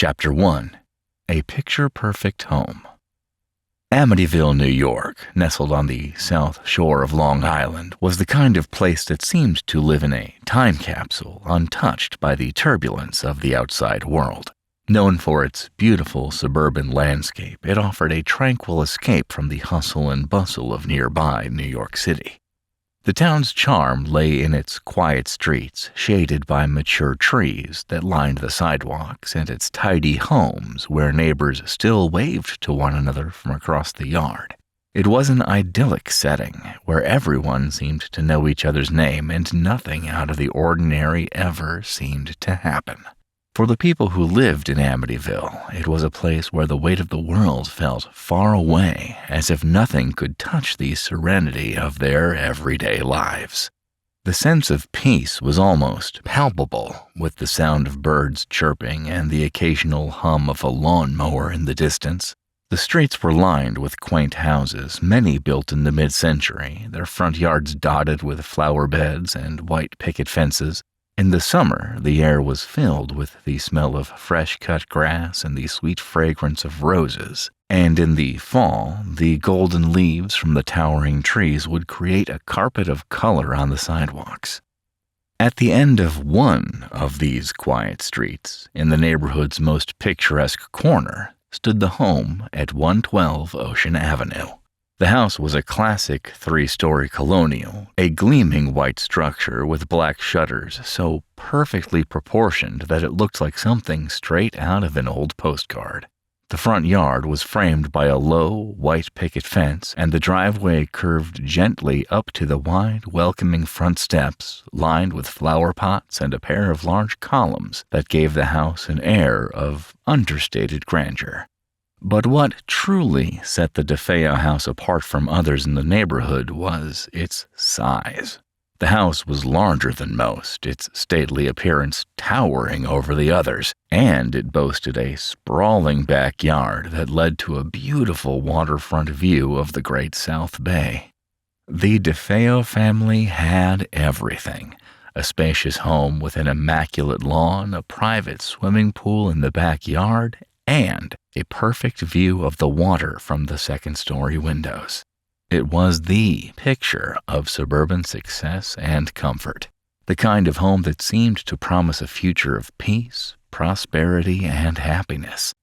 Chapter 1. A Picture-Perfect Home. Amityville, New York, nestled on the south shore of Long Island, was the kind of place that seemed to live in a time capsule, untouched by the turbulence of the outside world. Known for its beautiful suburban landscape, it offered a tranquil escape from the hustle and bustle of nearby New York City. The town's charm lay in its quiet streets, shaded by mature trees that lined the sidewalks, and its tidy homes where neighbors still waved to one another from across the yard. It was an idyllic setting where everyone seemed to know each other's name and nothing out of the ordinary ever seemed to happen. For the people who lived in Amityville, it was a place where the weight of the world felt far away, as if nothing could touch the serenity of their everyday lives. The sense of peace was almost palpable, with the sound of birds chirping and the occasional hum of a lawnmower in the distance. The streets were lined with quaint houses, many built in the mid-century, their front yards dotted with flower beds and white picket fences. In the summer, the air was filled with the smell of fresh-cut grass and the sweet fragrance of roses, and in the fall, the golden leaves from the towering trees would create a carpet of color on the sidewalks. At the end of one of these quiet streets, in the neighborhood's most picturesque corner, stood the home at 112 Ocean Avenue. The house was a classic three-story colonial, a gleaming white structure with black shutters so perfectly proportioned that it looked like something straight out of an old postcard. The front yard was framed by a low, white picket fence, and the driveway curved gently up to the wide, welcoming front steps, lined with flower pots and a pair of large columns that gave the house an air of understated grandeur. But what truly set the DeFeo house apart from others in the neighborhood was its size. The house was larger than most, its stately appearance towering over the others, and it boasted a sprawling backyard that led to a beautiful waterfront view of the Great South Bay. The DeFeo family had everything: a spacious home with an immaculate lawn, a private swimming pool in the backyard, and a perfect view of the water from the second-story windows. It was the picture of suburban success and comfort, the kind of home that seemed to promise a future of peace, prosperity, and happiness.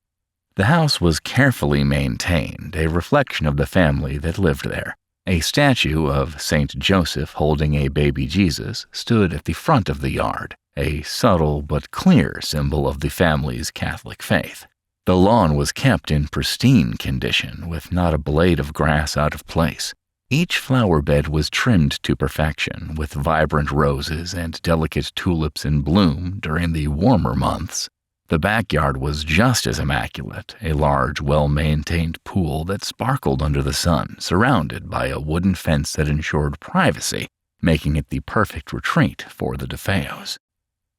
The house was carefully maintained, a reflection of the family that lived there. A statue of Saint Joseph holding a baby Jesus stood at the front of the yard, a subtle but clear symbol of the family's Catholic faith. The lawn was kept in pristine condition, with not a blade of grass out of place. Each flower bed was trimmed to perfection, with vibrant roses and delicate tulips in bloom during the warmer months. The backyard was just as immaculate, a large, well-maintained pool that sparkled under the sun, surrounded by a wooden fence that ensured privacy, making it the perfect retreat for the DeFeos.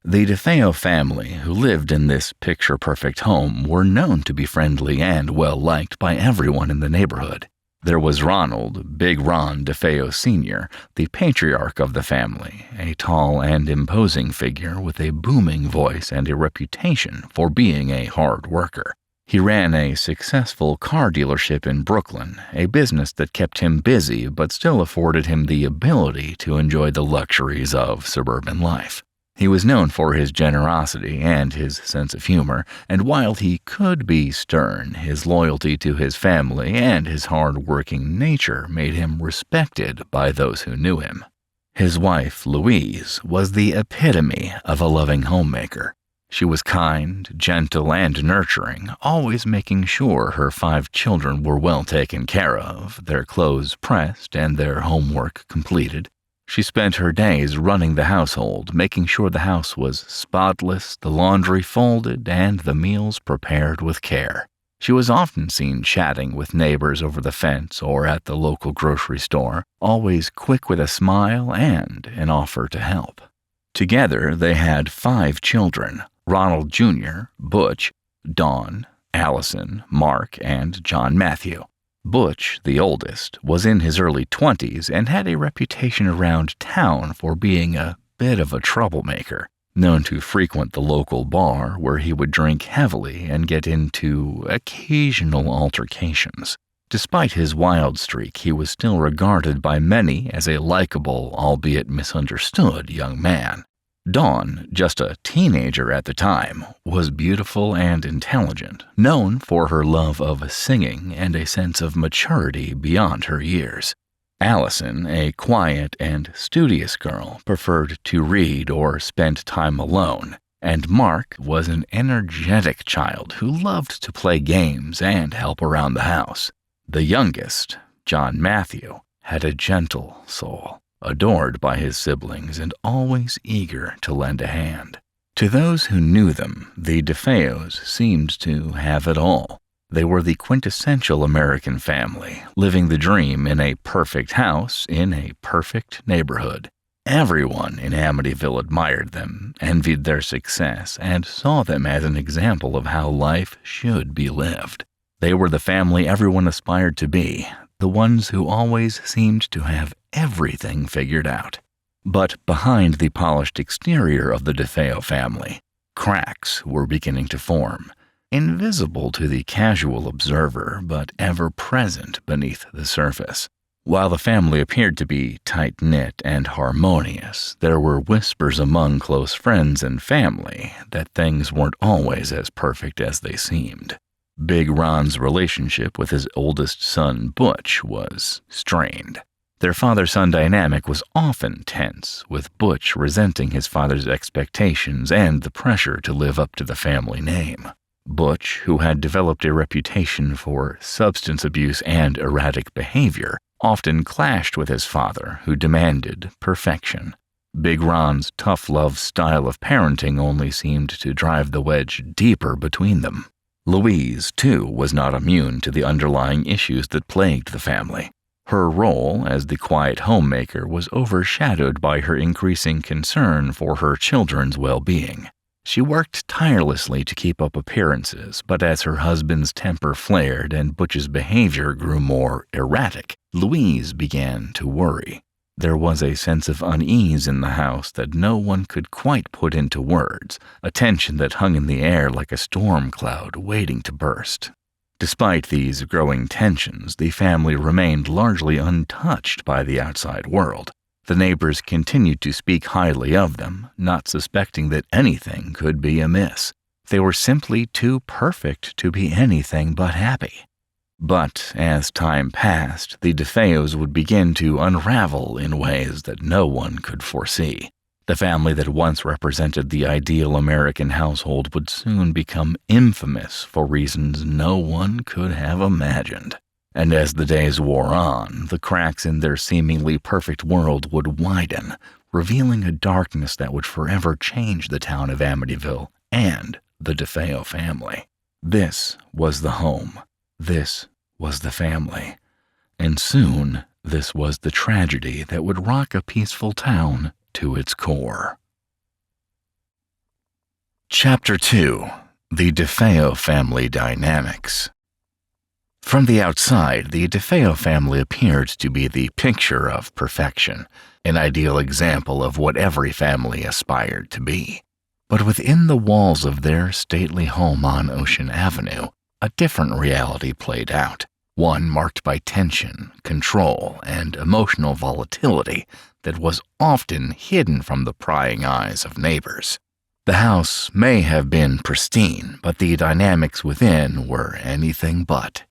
The DeFeo family, who lived in this picture-perfect home, were known to be friendly and well-liked by everyone in the neighborhood. There was Ronald, Big Ron DeFeo Sr., the patriarch of the family, a tall and imposing figure with a booming voice and a reputation for being a hard worker. He ran a successful car dealership in Brooklyn, a business that kept him busy but still afforded him the ability to enjoy the luxuries of suburban life. He was known for his generosity and his sense of humor, and while he could be stern, his loyalty to his family and his hard-working nature made him respected by those who knew him. His wife, Louise, was the epitome of a loving homemaker. She was kind, gentle, and nurturing, always making sure her 5 children were well taken care of, their clothes pressed, and their homework completed. She spent her days running the household, making sure the house was spotless, the laundry folded, and the meals prepared with care. She was often seen chatting with neighbors over the fence or at the local grocery store, always quick with a smile and an offer to help. Together, they had 5 children: Ronald Jr., Butch, Dawn, Allison, Mark, and John Matthew. Butch, the oldest, was in his early 20s and had a reputation around town for being a bit of a troublemaker. known to frequent the local bar where he would drink heavily and get into occasional altercations. Despite his wild streak, he was still regarded by many as a likable, albeit misunderstood, young man. Dawn, just a teenager at the time, was beautiful and intelligent, known for her love of singing and a sense of maturity beyond her years. Allison, a quiet and studious girl, preferred to read or spend time alone, and Mark was an energetic child who loved to play games and help around the house. The youngest, John Matthew, had a gentle soul, adored by his siblings and always eager to lend a hand. To those who knew them, the DeFeos seemed to have it all. They were the quintessential American family, living the dream in a perfect house in a perfect neighborhood. Everyone in Amityville admired them, envied their success, and saw them as an example of how life should be lived. They were the family everyone aspired to be, the ones who always seemed to have everything figured out. But behind the polished exterior of the DeFeo family, cracks were beginning to form, invisible to the casual observer but ever present beneath the surface. While the family appeared to be tight-knit and harmonious, there were whispers among close friends and family that things weren't always as perfect as they seemed. Big Ron's relationship with his oldest son, Butch, was strained. Their father-son dynamic was often tense, with Butch resenting his father's expectations and the pressure to live up to the family name. Butch, who had developed a reputation for substance abuse and erratic behavior, often clashed with his father, who demanded perfection. Big Ron's tough love style of parenting only seemed to drive the wedge deeper between them. Louise, too, was not immune to the underlying issues that plagued the family. Her role as the quiet homemaker was overshadowed by her increasing concern for her children's well-being. She worked tirelessly to keep up appearances, but as her husband's temper flared and Butch's behavior grew more erratic, Louise began to worry. There was a sense of unease in the house that no one could quite put into words, a tension that hung in the air like a storm cloud waiting to burst. Despite these growing tensions, the family remained largely untouched by the outside world. The neighbors continued to speak highly of them, not suspecting that anything could be amiss. They were simply too perfect to be anything but happy. But as time passed, the DeFeos would begin to unravel in ways that no one could foresee. The family that once represented the ideal American household would soon become infamous for reasons no one could have imagined. And as the days wore on, the cracks in their seemingly perfect world would widen, revealing a darkness that would forever change the town of Amityville and the DeFeo family. This was the home. This was the family. And soon, this was the tragedy that would rock a peaceful town to its core. Chapter 2. The DeFeo Family Dynamics. From the outside, the DeFeo family appeared to be the picture of perfection, an ideal example of what every family aspired to be. But within the walls of their stately home on Ocean Avenue, a different reality played out, one marked by tension, control, and emotional volatility that was often hidden from the prying eyes of neighbors. The house may have been pristine, but the dynamics within were anything but.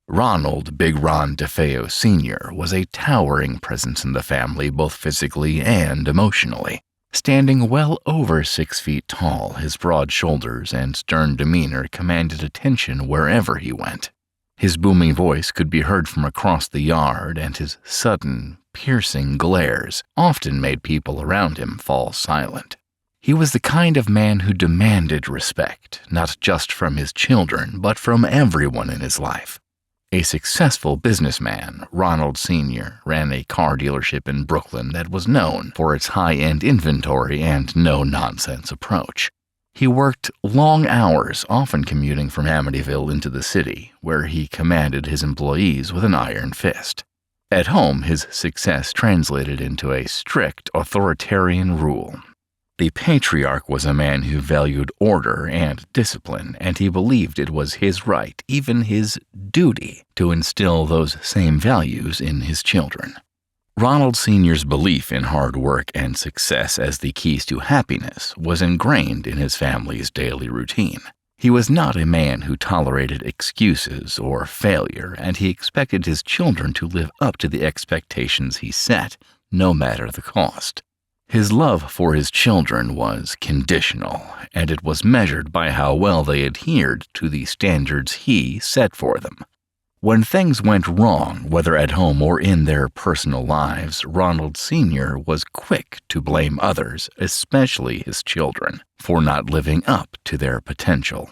Ronald Big Ron DeFeo Sr. was a towering presence in the family both physically and emotionally. Standing well over 6 feet tall, his broad shoulders and stern demeanor commanded attention wherever he went. His booming voice could be heard from across the yard, and his sudden, piercing glares often made people around him fall silent. He was the kind of man who demanded respect, not just from his children, but from everyone in his life. A successful businessman, Ronald Sr. ran a car dealership in Brooklyn that was known for its high-end inventory and no-nonsense approach. He worked long hours, often commuting from Amityville into the city, where he commanded his employees with an iron fist. At home, his success translated into a strict authoritarian rule. The patriarch was a man who valued order and discipline, and he believed it was his right, even his duty, to instill those same values in his children. Ronald Sr.'s belief in hard work and success as the keys to happiness was ingrained in his family's daily routine. He was not a man who tolerated excuses or failure, and he expected his children to live up to the expectations he set, no matter the cost. His love for his children was conditional, and it was measured by how well they adhered to the standards he set for them. When things went wrong, whether at home or in their personal lives, Ronald Sr. was quick to blame others, especially his children, for not living up to their potential.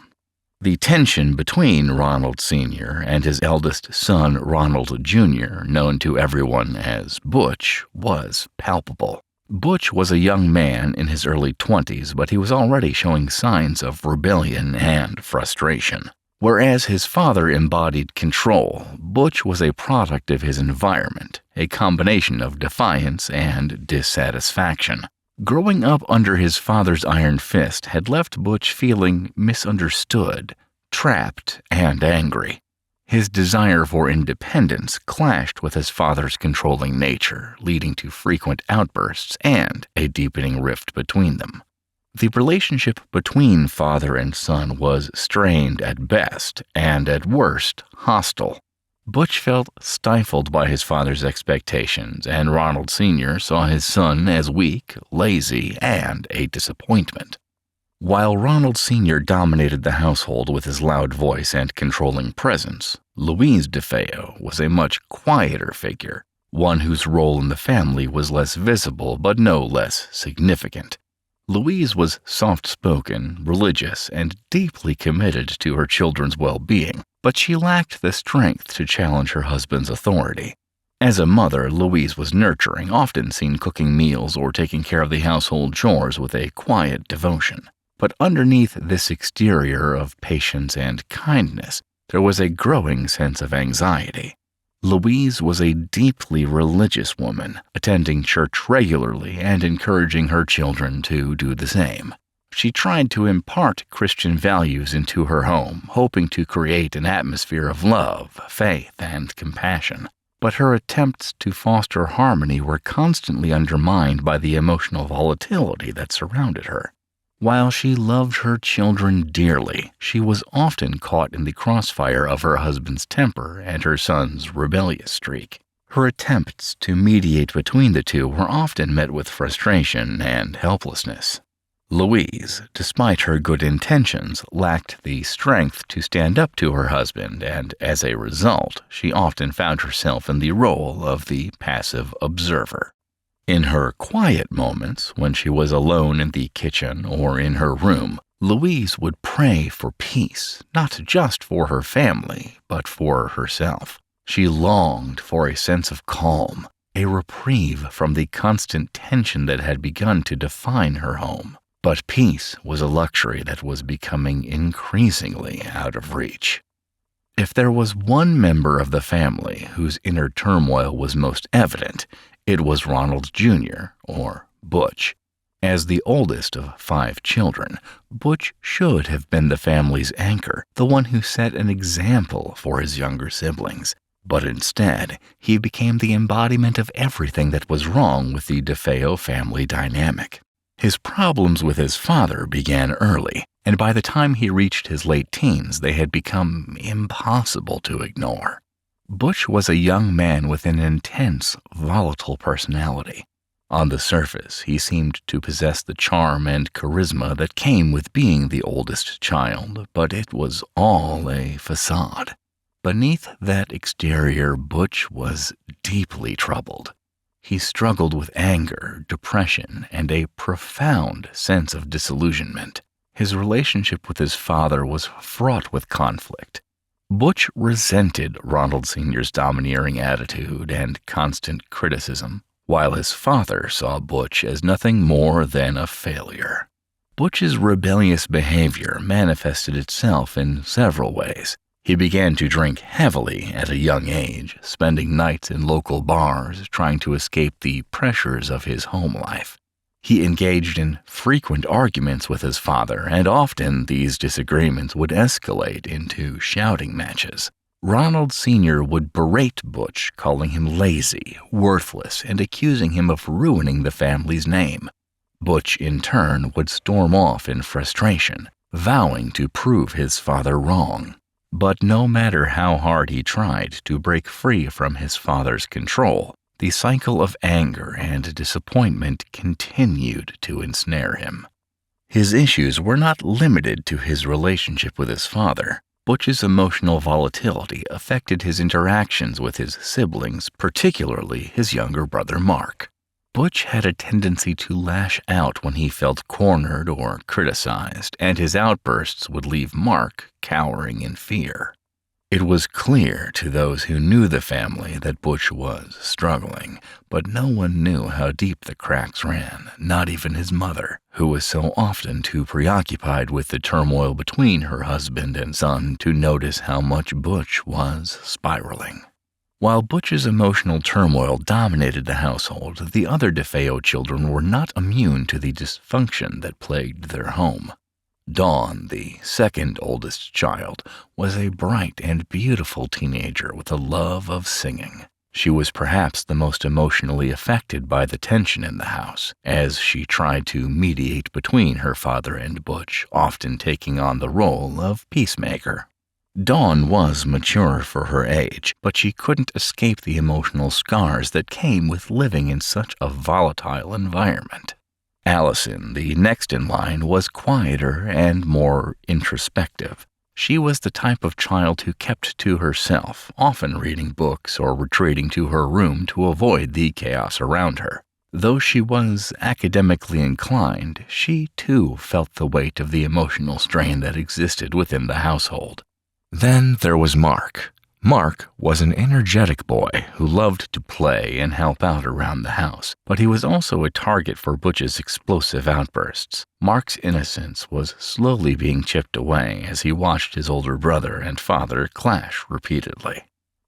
The tension between Ronald Sr. and his eldest son, Ronald Jr., known to everyone as Butch, was palpable. Butch was a young man in his early 20s, but he was already showing signs of rebellion and frustration. Whereas his father embodied control, Butch was a product of his environment, a combination of defiance and dissatisfaction. Growing up under his father's iron fist had left Butch feeling misunderstood, trapped, and angry. His desire for independence clashed with his father's controlling nature, leading to frequent outbursts and a deepening rift between them. The relationship between father and son was strained at best and at worst hostile. Butch felt stifled by his father's expectations, and Ronald Sr. saw his son as weak, lazy, and a disappointment. While Ronald Sr. dominated the household with his loud voice and controlling presence, Louise DeFeo was a much quieter figure, one whose role in the family was less visible but no less significant. Louise was soft-spoken, religious, and deeply committed to her children's well-being, but she lacked the strength to challenge her husband's authority. As a mother, Louise was nurturing, often seen cooking meals or taking care of the household chores with a quiet devotion. But underneath this exterior of patience and kindness, there was a growing sense of anxiety. Louise was a deeply religious woman, attending church regularly and encouraging her children to do the same. She tried to impart Christian values into her home, hoping to create an atmosphere of love, faith, and compassion. But her attempts to foster harmony were constantly undermined by the emotional volatility that surrounded her. While she loved her children dearly, she was often caught in the crossfire of her husband's temper and her son's rebellious streak. Her attempts to mediate between the two were often met with frustration and helplessness. Louise, despite her good intentions, lacked the strength to stand up to her husband, and as a result, she often found herself in the role of the passive observer. In her quiet moments, when she was alone in the kitchen or in her room, Louise would pray for peace, not just for her family, but for herself. She longed for a sense of calm, a reprieve from the constant tension that had begun to define her home. But peace was a luxury that was becoming increasingly out of reach. If there was one member of the family whose inner turmoil was most evident, it was Ronald Jr., or Butch. As the oldest of 5 children, Butch should have been the family's anchor, the one who set an example for his younger siblings. But instead, he became the embodiment of everything that was wrong with the DeFeo family dynamic. His problems with his father began early, and by the time he reached his late teens, they had become impossible to ignore. Butch was a young man with an intense, volatile personality. On the surface, he seemed to possess the charm and charisma that came with being the oldest child, but it was all a facade. Beneath that exterior, Butch was deeply troubled. He struggled with anger, depression, and a profound sense of disillusionment. His relationship with his father was fraught with conflict. Butch resented Ronald Sr.'s domineering attitude and constant criticism, while his father saw Butch as nothing more than a failure. Butch's rebellious behavior manifested itself in several ways. He began to drink heavily at a young age, spending nights in local bars trying to escape the pressures of his home life. He engaged in frequent arguments with his father, and often these disagreements would escalate into shouting matches. Ronald Sr. would berate Butch, calling him lazy, worthless, and accusing him of ruining the family's name. Butch, in turn, would storm off in frustration, vowing to prove his father wrong. But no matter how hard he tried to break free from his father's control, the cycle of anger and disappointment continued to ensnare him. His issues were not limited to his relationship with his father. Butch's emotional volatility affected his interactions with his siblings, particularly his younger brother Mark. Butch had a tendency to lash out when he felt cornered or criticized, and his outbursts would leave Mark cowering in fear. It was clear to those who knew the family that Butch was struggling, but no one knew how deep the cracks ran, not even his mother, who was so often too preoccupied with the turmoil between her husband and son to notice how much Butch was spiraling. While Butch's emotional turmoil dominated the household, the other DeFeo children were not immune to the dysfunction that plagued their home. Dawn, the second oldest child, was a bright and beautiful teenager with a love of singing. She was perhaps the most emotionally affected by the tension in the house, as she tried to mediate between her father and Butch, often taking on the role of peacemaker. Dawn was mature for her age, but she couldn't escape the emotional scars that came with living in such a volatile environment. Allison, the next in line, was quieter and more introspective. She was the type of child who kept to herself, often reading books or retreating to her room to avoid the chaos around her. Though she was academically inclined, she too felt the weight of the emotional strain that existed within the household. Then there was Mark. Mark was an energetic boy who loved to play and help out around the house, but he was also a target for Butch's explosive outbursts. Mark's innocence was slowly being chipped away as he watched his older brother and father clash repeatedly.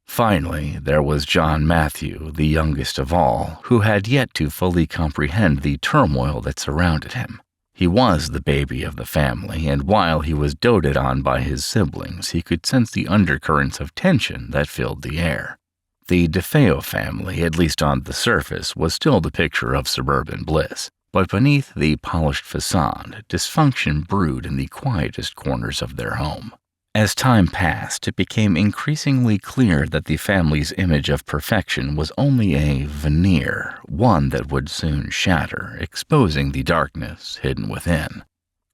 Finally, there was John Matthew, the youngest of all, who had yet to fully comprehend the turmoil that surrounded him. He was the baby of the family, and while he was doted on by his siblings, he could sense the undercurrents of tension that filled the air. The DeFeo family, at least on the surface, was still the picture of suburban bliss, but beneath the polished facade, dysfunction brewed in the quietest corners of their home. As time passed, it became increasingly clear that the family's image of perfection was only a veneer, one that would soon shatter, exposing the darkness hidden within.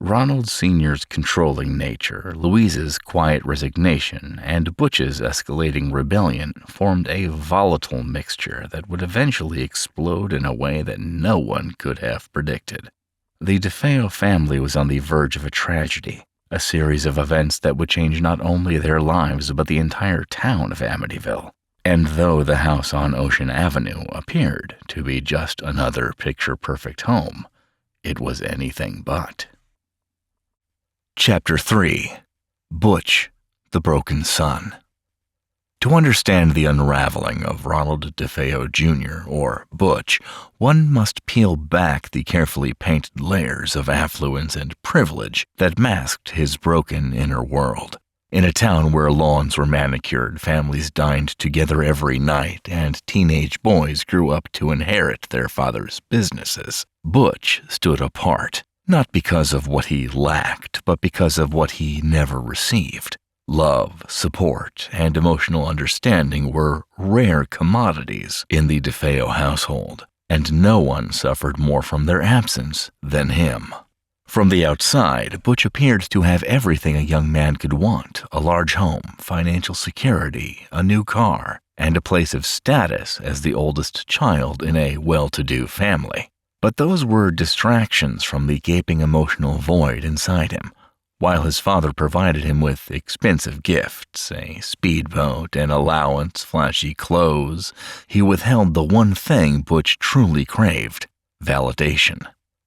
Ronald Sr.'s controlling nature, Louise's quiet resignation, and Butch's escalating rebellion formed a volatile mixture that would eventually explode in a way that no one could have predicted. The DeFeo family was on the verge of a tragedy. A series of events that would change not only their lives but the entire town of Amityville. And though the house on Ocean Avenue appeared to be just another picture-perfect home, it was anything but. Chapter 3. Butch, the Broken Son. To understand the unraveling of Ronald DeFeo Jr., or Butch, one must peel back the carefully painted layers of affluence and privilege that masked his broken inner world. In a town where lawns were manicured, families dined together every night, and teenage boys grew up to inherit their father's businesses, Butch stood apart, not because of what he lacked, but because of what he never received. Love, support, and emotional understanding were rare commodities in the DeFeo household, and no one suffered more from their absence than him. From the outside, Butch appeared to have everything a young man could want: a large home, financial security, a new car, and a place of status as the oldest child in a well-to-do family. But those were distractions from the gaping emotional void inside him. While his father provided him with expensive gifts, a speedboat, an allowance, flashy clothes, he withheld the one thing Butch truly craved: validation.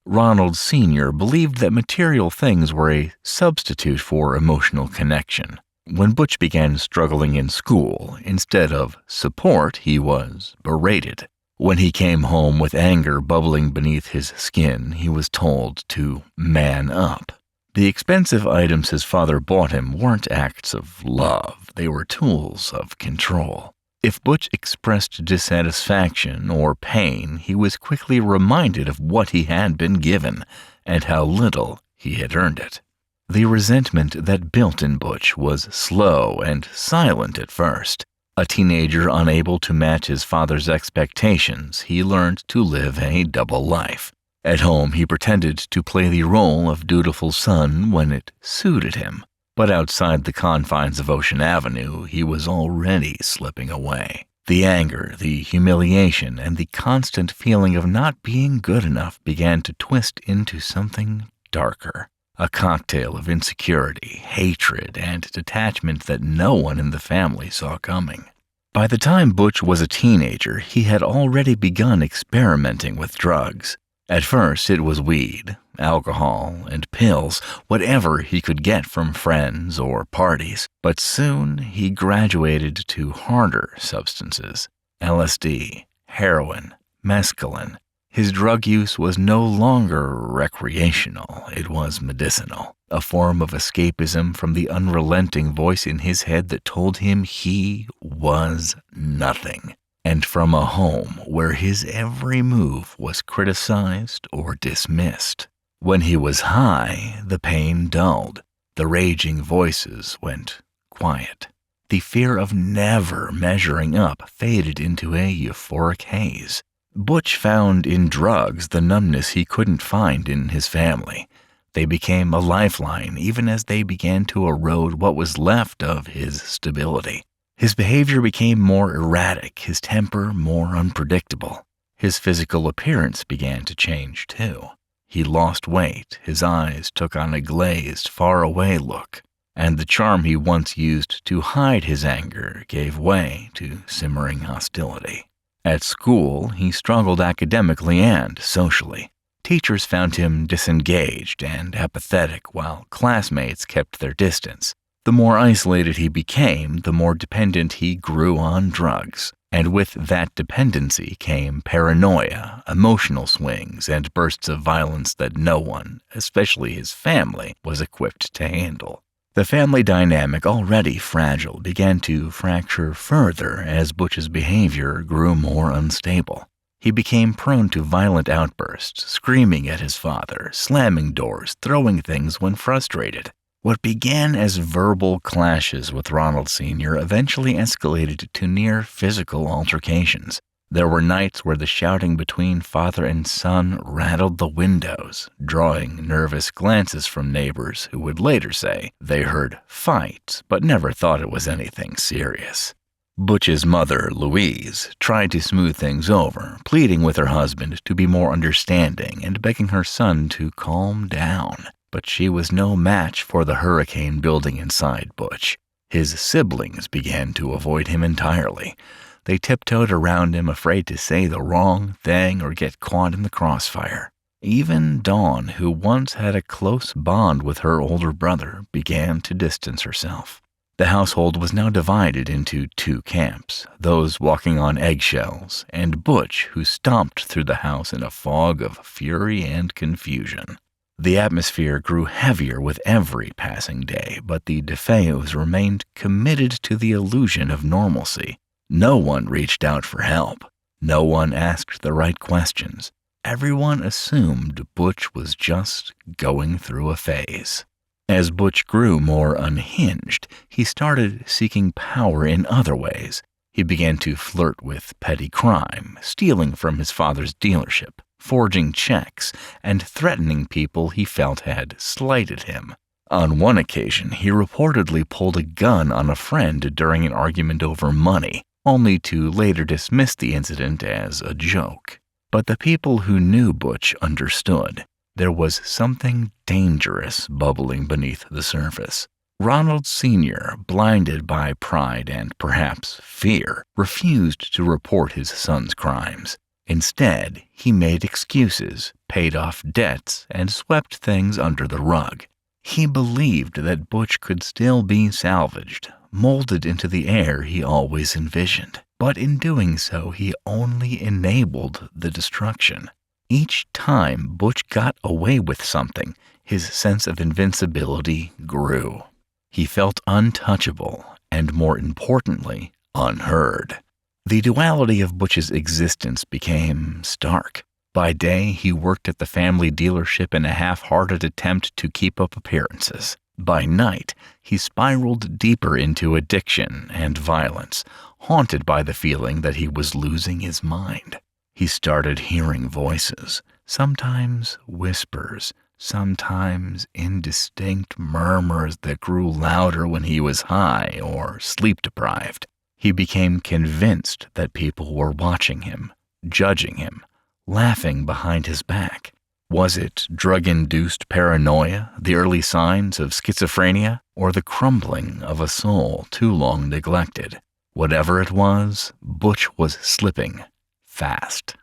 Ronald Sr. believed that material things were a substitute for emotional connection. When Butch began struggling in school, instead of support, he was berated. When he came home with anger bubbling beneath his skin, he was told to man up. The expensive items his father bought him weren't acts of love, they were tools of control. If Butch expressed dissatisfaction or pain, he was quickly reminded of what he had been given and how little he had earned it. The resentment that built in Butch was slow and silent at first. A teenager unable to match his father's expectations, he learned to live a double life. At home, he pretended to play the role of dutiful son when it suited him. But outside the confines of Ocean Avenue, he was already slipping away. The anger, the humiliation, and the constant feeling of not being good enough began to twist into something darker. A cocktail of insecurity, hatred, and detachment that no one in the family saw coming. By the time Butch was a teenager, he had already begun experimenting with drugs. At first, it was weed, alcohol, and pills, whatever he could get from friends or parties. But soon, he graduated to harder substances: LSD, heroin, mescaline. His drug use was no longer recreational, it was medicinal, a form of escapism from the unrelenting voice in his head that told him he was nothing, and from a home where his every move was criticized or dismissed. When he was high, the pain dulled, the raging voices went quiet. The fear of never measuring up faded into a euphoric haze. Butch found in drugs the numbness he couldn't find in his family. They became a lifeline even as they began to erode what was left of his stability. His behavior became more erratic, his temper more unpredictable. His physical appearance began to change too. He lost weight, his eyes took on a glazed, far-away look, and the charm he once used to hide his anger gave way to simmering hostility. At school, he struggled academically and socially. Teachers found him disengaged and apathetic, while classmates kept their distance. The more isolated he became, the more dependent he grew on drugs. And with that dependency came paranoia, emotional swings, and bursts of violence that no one, especially his family, was equipped to handle. The family dynamic, already fragile, began to fracture further as Butch's behavior grew more unstable. He became prone to violent outbursts, screaming at his father, slamming doors, throwing things when frustrated. What began as verbal clashes with Ronald Sr. eventually escalated to near physical altercations. There were nights where the shouting between father and son rattled the windows, drawing nervous glances from neighbors who would later say they heard fights but never thought it was anything serious. Butch's mother, Louise, tried to smooth things over, pleading with her husband to be more understanding and begging her son to calm down. But she was no match for the hurricane building inside Butch. His siblings began to avoid him entirely. They tiptoed around him, afraid to say the wrong thing or get caught in the crossfire. Even Dawn, who once had a close bond with her older brother, began to distance herself. The household was now divided into two camps, those walking on eggshells, and Butch, who stomped through the house in a fog of fury and confusion. The atmosphere grew heavier with every passing day, but the DeFeos remained committed to the illusion of normalcy. No one reached out for help. No one asked the right questions. Everyone assumed Butch was just going through a phase. As Butch grew more unhinged, he started seeking power in other ways. He began to flirt with petty crime, stealing from his father's dealership, forging checks, and threatening people he felt had slighted him. On one occasion, he reportedly pulled a gun on a friend during an argument over money, only to later dismiss the incident as a joke. But the people who knew Butch understood. There was something dangerous bubbling beneath the surface. Ronald Sr., blinded by pride and perhaps fear, refused to report his son's crimes. Instead, he made excuses, paid off debts, and swept things under the rug. He believed that Butch could still be salvaged, molded into the heir he always envisioned. But in doing so, he only enabled the destruction. Each time Butch got away with something, his sense of invincibility grew. He felt untouchable and, more importantly, unheard. The duality of Butch's existence became stark. By day, he worked at the family dealership in a half-hearted attempt to keep up appearances. By night, he spiraled deeper into addiction and violence, haunted by the feeling that he was losing his mind. He started hearing voices, sometimes whispers, sometimes indistinct murmurs that grew louder when he was high or sleep-deprived. He became convinced that people were watching him, judging him, laughing behind his back. Was it drug-induced paranoia, the early signs of schizophrenia, or the crumbling of a soul too long neglected? Whatever it was, Butch was slipping fast.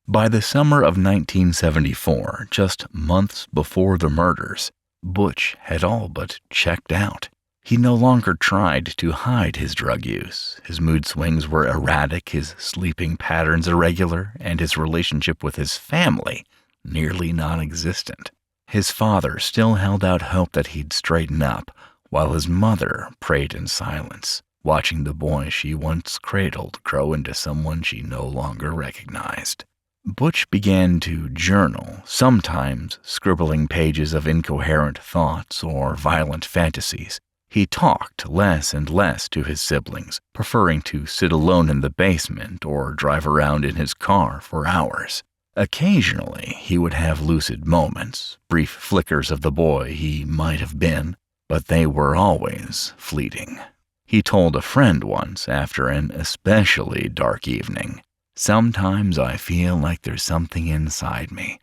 By the summer of 1974, just months before the murders, Butch had all but checked out. He no longer tried to hide his drug use. His mood swings were erratic, his sleeping patterns irregular, and his relationship with his family nearly non-existent. His father still held out hope that he'd straighten up, while his mother prayed in silence, watching the boy she once cradled grow into someone she no longer recognized. Butch began to journal, sometimes scribbling pages of incoherent thoughts or violent fantasies. He talked less and less to his siblings, preferring to sit alone in the basement or drive around in his car for hours. Occasionally, he would have lucid moments, brief flickers of the boy he might have been, but they were always fleeting. He told a friend once after an especially dark evening, "Sometimes I feel like there's something inside me,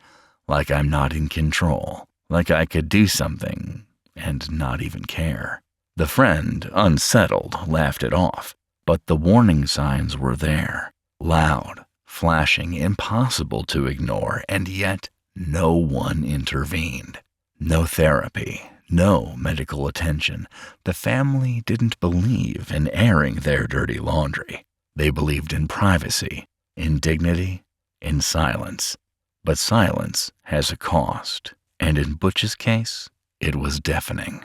like I'm not in control, like I could do something and not even care." The friend, unsettled, laughed it off, but the warning signs were there, loud, flashing, impossible to ignore, and yet no one intervened. No therapy, no medical attention. The family didn't believe in airing their dirty laundry. They believed in privacy, in dignity, in silence. But silence has a cost, and in Butch's case, it was deafening.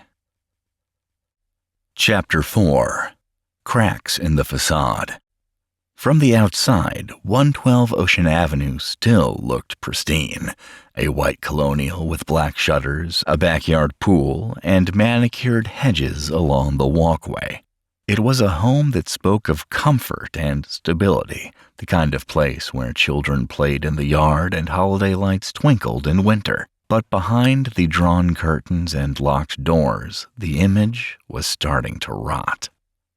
Chapter 4. Cracks in the Facade. From the outside, 112 Ocean Avenue still looked pristine. A white colonial with black shutters, a backyard pool, and manicured hedges along the walkway. It was a home that spoke of comfort and stability, the kind of place where children played in the yard and holiday lights twinkled in winter. But behind the drawn curtains and locked doors, the image was starting to rot.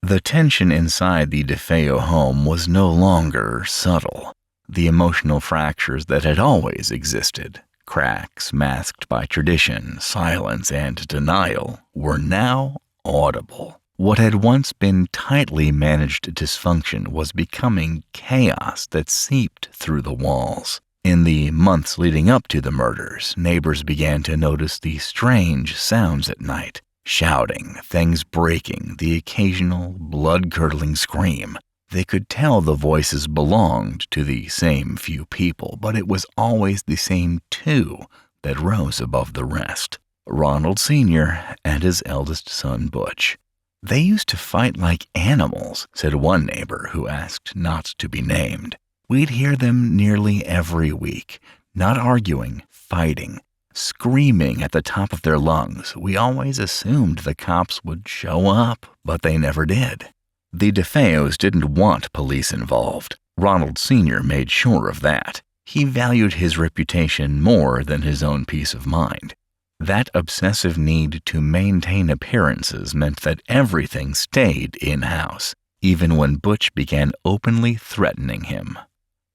The tension inside the DeFeo home was no longer subtle. The emotional fractures that had always existed, cracks masked by tradition, silence, and denial, were now audible. What had once been tightly managed dysfunction was becoming chaos that seeped through the walls. In the months leading up to the murders, neighbors began to notice the strange sounds at night. Shouting, things breaking, the occasional blood-curdling scream. They could tell the voices belonged to the same few people, but it was always the same two that rose above the rest. Ronald Sr. and his eldest son, Butch. "They used to fight like animals," said one neighbor who asked not to be named. "We'd hear them nearly every week, not arguing, fighting. Screaming at the top of their lungs. We always assumed the cops would show up, but they never did." The DeFeos didn't want police involved. Ronald Sr. made sure of that. He valued his reputation more than his own peace of mind. That obsessive need to maintain appearances meant that everything stayed in-house, even when Butch began openly threatening him.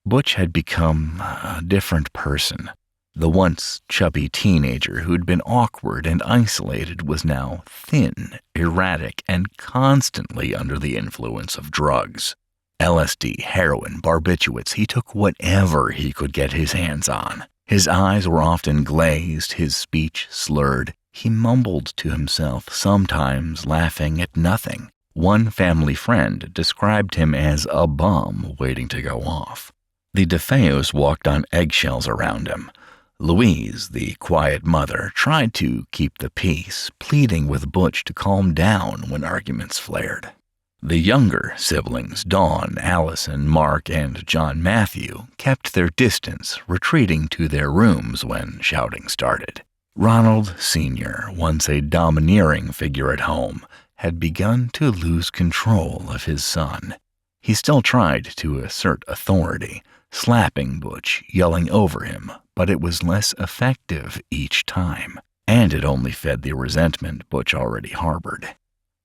Butch had become a different person. The once chubby teenager who'd been awkward and isolated was now thin, erratic, and constantly under the influence of drugs. LSD, heroin, barbiturates, he took whatever he could get his hands on. His eyes were often glazed, his speech slurred. He mumbled to himself, sometimes laughing at nothing. One family friend described him as a bomb waiting to go off. The DeFeos walked on eggshells around him. Louise, the quiet mother, tried to keep the peace, pleading with Butch to calm down when arguments flared. The younger siblings, Dawn, Allison, Mark, and John Matthew, kept their distance, retreating to their rooms when shouting started. Ronald Sr., once a domineering figure at home, had begun to lose control of his son. He still tried to assert authority, slapping Butch, yelling over him, but it was less effective each time, and it only fed the resentment Butch already harbored.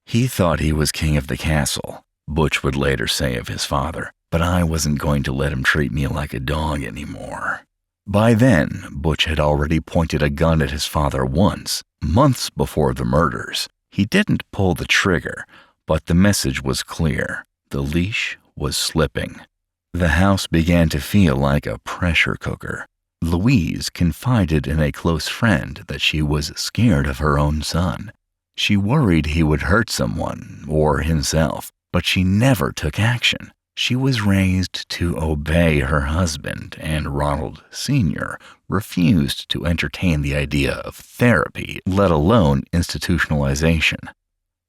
He thought he was king of the castle, Butch would later say of his father, but I wasn't going to let him treat me like a dog anymore. By then, Butch had already pointed a gun at his father once, months before the murders. He didn't pull the trigger, but the message was clear. The leash was slipping. The house began to feel like a pressure cooker. Louise confided in a close friend that she was scared of her own son. She worried he would hurt someone, or himself, but she never took action. She was raised to obey her husband, and Ronald Sr. refused to entertain the idea of therapy, let alone institutionalization.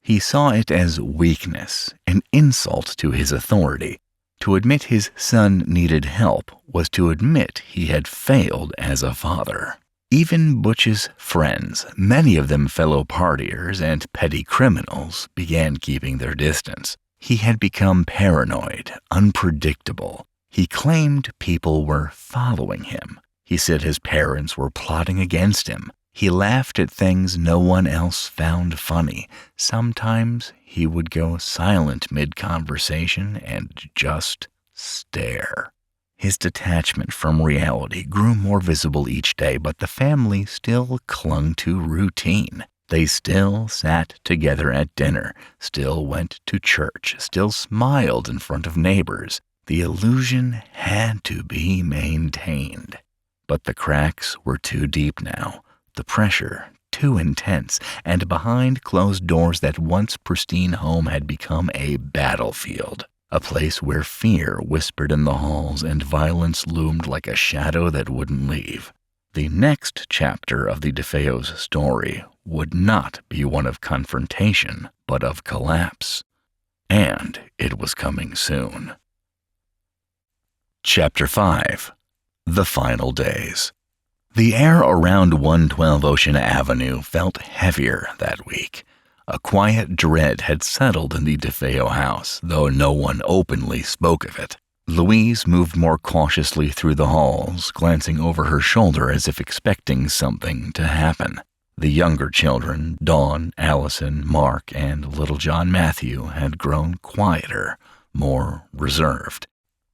He saw it as weakness, an insult to his authority. To admit his son needed help was to admit he had failed as a father. Even Butch's friends, many of them fellow partiers and petty criminals, began keeping their distance. He had become paranoid, unpredictable. He claimed people were following him. He said his parents were plotting against him. He laughed at things no one else found funny. Sometimes he would go silent mid-conversation and just stare. His detachment from reality grew more visible each day, but the family still clung to routine. They still sat together at dinner, still went to church, still smiled in front of neighbors. The illusion had to be maintained. But the cracks were too deep now, the pressure too intense, and behind closed doors that once pristine home had become a battlefield, a place where fear whispered in the halls and violence loomed like a shadow that wouldn't leave. The next chapter of the DeFeo's story would not be one of confrontation, but of collapse. And it was coming soon. Chapter 5. The Final Days. The air around 112 Ocean Avenue felt heavier that week. A quiet dread had settled in the DeFeo house, though no one openly spoke of it. Louise moved more cautiously through the halls, glancing over her shoulder as if expecting something to happen. The younger children, Dawn, Allison, Mark, and little John Matthew, had grown quieter, more reserved.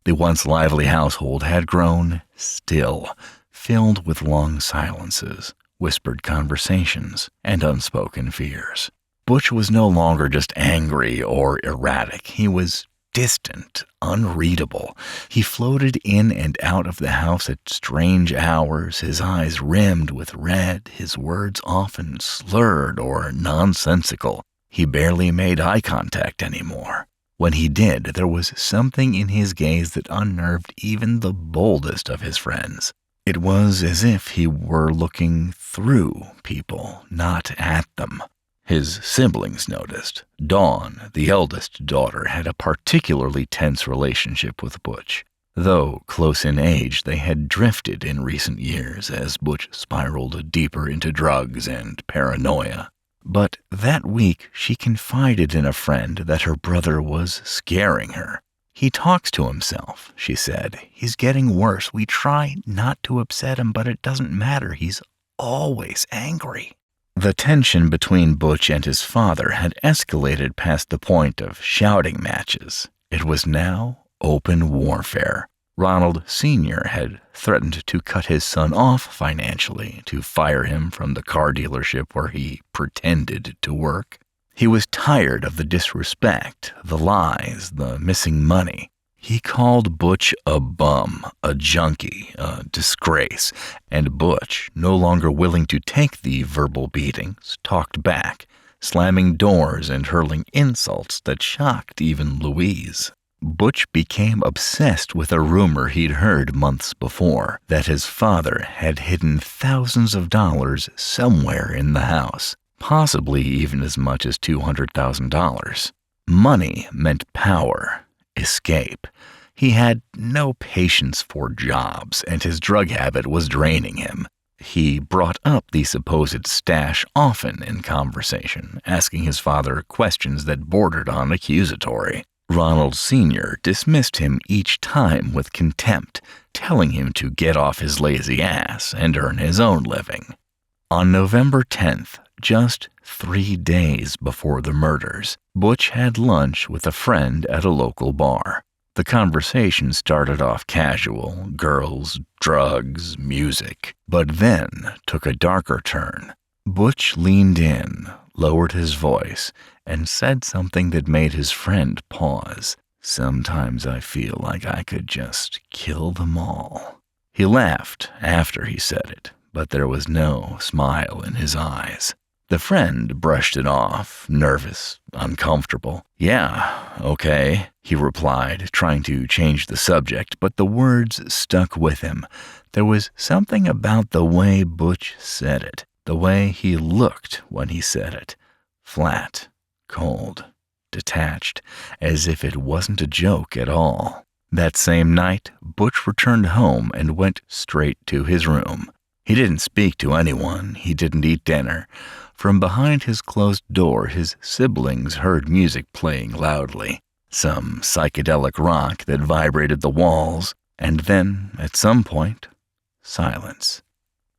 The once lively household had grown still, filled with long silences, whispered conversations, and unspoken fears. Butch was no longer just angry or erratic. He was distant, unreadable. He floated in and out of the house at strange hours, his eyes rimmed with red, his words often slurred or nonsensical. He barely made eye contact anymore. When he did, there was something in his gaze that unnerved even the boldest of his friends. It was as if he were looking through people, not at them. His siblings noticed. Dawn, the eldest daughter, had a particularly tense relationship with Butch. Though close in age, they had drifted in recent years as Butch spiraled deeper into drugs and paranoia. But that week, she confided in a friend that her brother was scaring her. "He talks to himself," she said. "He's getting worse. We try not to upset him, but it doesn't matter. He's always angry." The tension between Butch and his father had escalated past the point of shouting matches. It was now open warfare. Ronald Sr. had threatened to cut his son off financially, to fire him from the car dealership where he pretended to work. He was tired of the disrespect, the lies, the missing money. He called Butch a bum, a junkie, a disgrace, and Butch, no longer willing to take the verbal beatings, talked back, slamming doors and hurling insults that shocked even Louise. Butch became obsessed with a rumor he'd heard months before that his father had hidden thousands of dollars somewhere in the house, possibly even as much as $200,000. Money meant power, escape. He had no patience for jobs, and his drug habit was draining him. He brought up the supposed stash often in conversation, asking his father questions that bordered on accusatory. Ronald Sr. dismissed him each time with contempt, telling him to get off his lazy ass and earn his own living. On November 10th, just 3 days before the murders, Butch had lunch with a friend at a local bar. The conversation started off casual, girls, drugs, music, but then took a darker turn. Butch leaned in, lowered his voice, and said something that made his friend pause. "Sometimes I feel like I could just kill them all." He laughed after he said it, but there was no smile in his eyes. The friend brushed it off, nervous, uncomfortable. "Yeah, okay," he replied, trying to change the subject, but the words stuck with him. There was something about the way Butch said it, the way he looked when he said it. Flat, cold, detached, as if it wasn't a joke at all. That same night, Butch returned home and went straight to his room. He didn't speak to anyone. He didn't eat dinner. From behind his closed door, his siblings heard music playing loudly, some psychedelic rock that vibrated the walls, and then, at some point, silence.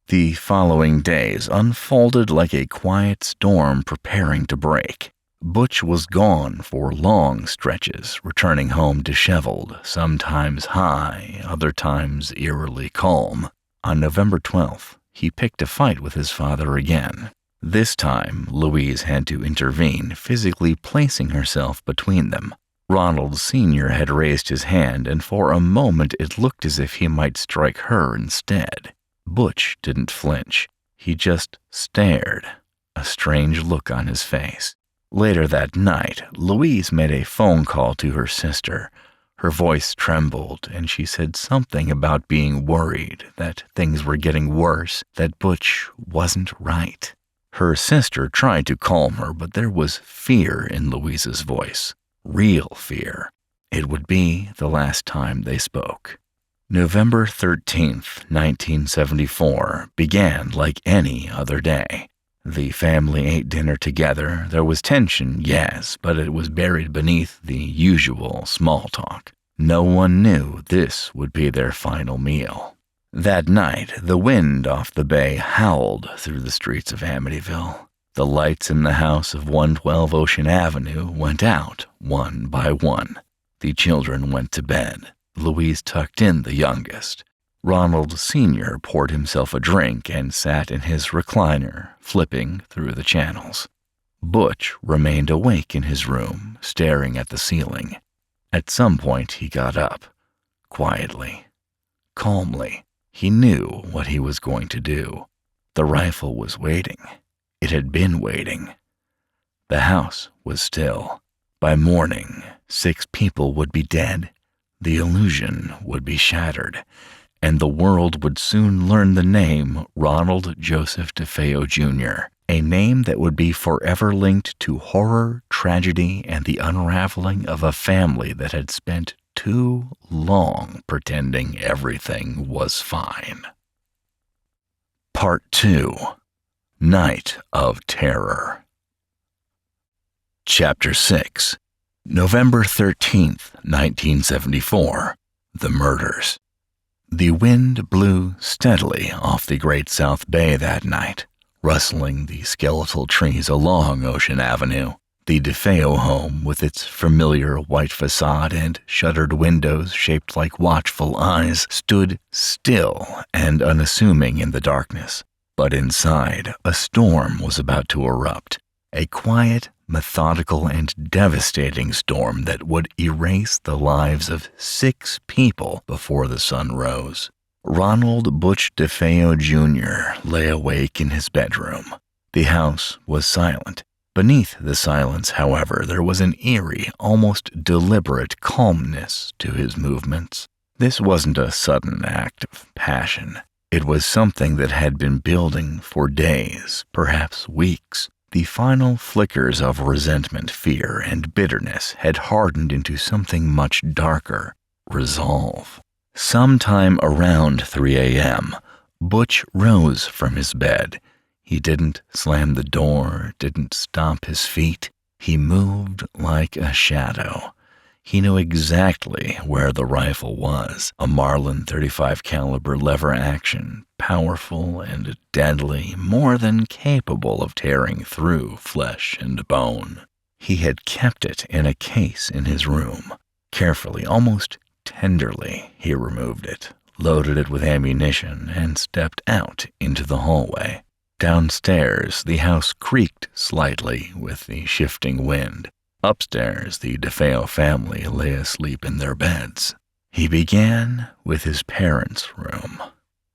The following days unfolded like a quiet storm preparing to break. Butch was gone for long stretches, returning home disheveled, sometimes high, other times eerily calm. On November 12th, he picked a fight with his father again. This time, Louise had to intervene, physically placing herself between them. Ronald Sr. had raised his hand, and for a moment it looked as if he might strike her instead. Butch didn't flinch. He just stared, a strange look on his face. Later that night, Louise made a phone call to her sister. Her voice trembled, and she said something about being worried, that things were getting worse, that Butch wasn't right. Her sister tried to calm her, but there was fear in Louise's voice. Real fear. It would be the last time they spoke. November 13th, 1974, began like any other day. The family ate dinner together. There was tension, yes, but it was buried beneath the usual small talk. No one knew this would be their final meal. That night, the wind off the bay howled through the streets of Amityville. The lights in the house of 112 Ocean Avenue went out one by one. The children went to bed. Louise tucked in the youngest. Ronald Sr. poured himself a drink and sat in his recliner, flipping through the channels. Butch remained awake in his room, staring at the ceiling. At some point, he got up, quietly, calmly. He knew what he was going to do. The rifle was waiting. It had been waiting. The house was still. By morning, 6 people would be dead. The illusion would be shattered, and the world would soon learn the name Ronald Joseph DeFeo Jr., a name that would be forever linked to horror, tragedy, and the unraveling of a family that had spent too long pretending everything was fine. Part 2. Night of Terror. Chapter 6. November 13th, 1974. The Murders. The wind blew steadily off the Great South Bay that night, rustling the skeletal trees along Ocean Avenue. The DeFeo home, with its familiar white facade and shuttered windows shaped like watchful eyes, stood still and unassuming in the darkness. But inside, a storm was about to erupt. A quiet, methodical and devastating storm that would erase the lives of 6 people before the sun rose. Ronald Butch DeFeo Jr. lay awake in his bedroom. The house was silent. Beneath the silence, however, there was an eerie, almost deliberate calmness to his movements. This wasn't a sudden act of passion. It was something that had been building for days, perhaps weeks. The final flickers of resentment, fear, and bitterness had hardened into something much darker: resolve. Sometime around 3 a.m., Butch rose from his bed. He didn't slam the door, didn't stomp his feet. He moved like a shadow. He knew exactly where the rifle was, a Marlin .35 caliber lever action, powerful and deadly, more than capable of tearing through flesh and bone. He had kept it in a case in his room. Carefully, almost tenderly, he removed it, loaded it with ammunition, and stepped out into the hallway. Downstairs, the house creaked slightly with the shifting wind. Upstairs, the DeFeo family lay asleep in their beds. He began with his parents' room.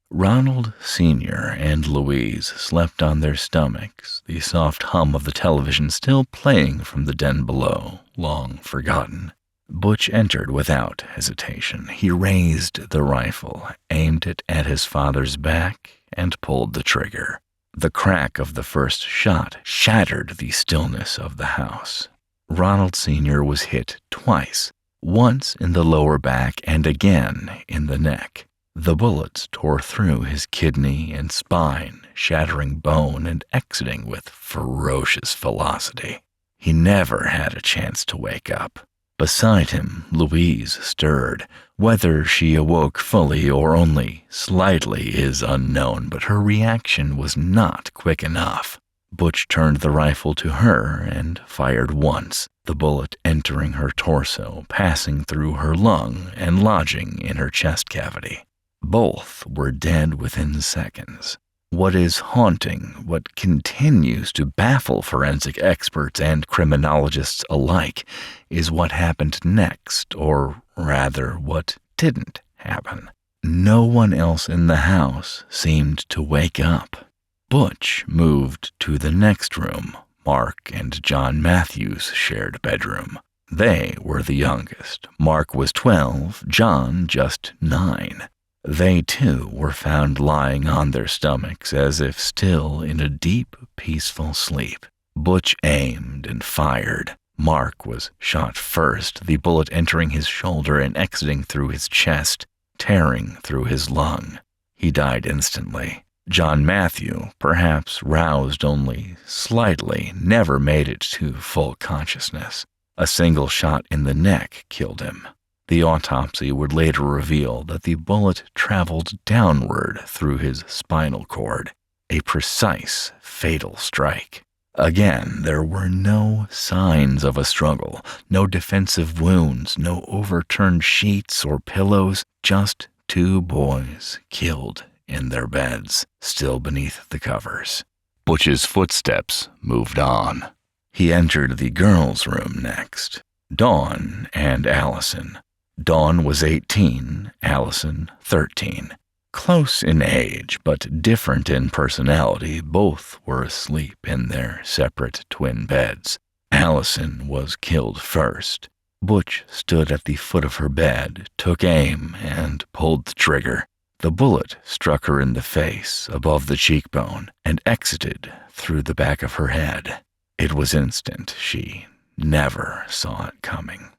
Ronald Sr. and Louise slept on their stomachs, the soft hum of the television still playing from the den below, long forgotten. Butch entered without hesitation. He raised the rifle, aimed it at his father's back, and pulled the trigger. The crack of the first shot shattered the stillness of the house. Ronald Sr. was hit twice, once in the lower back and again in the neck. The bullets tore through his kidney and spine, shattering bone and exiting with ferocious velocity. He never had a chance to wake up. Beside him, Louise stirred. Whether she awoke fully or only slightly is unknown, but her reaction was not quick enough. Butch turned the rifle to her and fired once, the bullet entering her torso, passing through her lung and lodging in her chest cavity. Both were dead within seconds. What is haunting, what continues to baffle forensic experts and criminologists alike, is what happened next, or rather, what didn't happen. No one else in the house seemed to wake up. Butch moved to the next room, Mark and John Matthews' shared bedroom. They were the youngest. Mark was 12, John just 9. They, too, were found lying on their stomachs as if still in a deep, peaceful sleep. Butch aimed and fired. Mark was shot first, the bullet entering his shoulder and exiting through his chest, tearing through his lung. He died instantly. John Matthew, perhaps roused only slightly, never made it to full consciousness. A single shot in the neck killed him. The autopsy would later reveal that the bullet traveled downward through his spinal cord, a precise, fatal strike. Again, there were no signs of a struggle, no defensive wounds, no overturned sheets or pillows, just 2 boys killed in their beds, still beneath the covers. Butch's footsteps moved on. He entered the girls' room next, Dawn and Allison. Dawn was 18, Allison 13. Close in age, but different in personality, both were asleep in their separate twin beds. Allison was killed first. Butch stood at the foot of her bed, took aim, and pulled the trigger. The bullet struck her in the face, above the cheekbone, and exited through the back of her head. It was instant. She never saw it coming.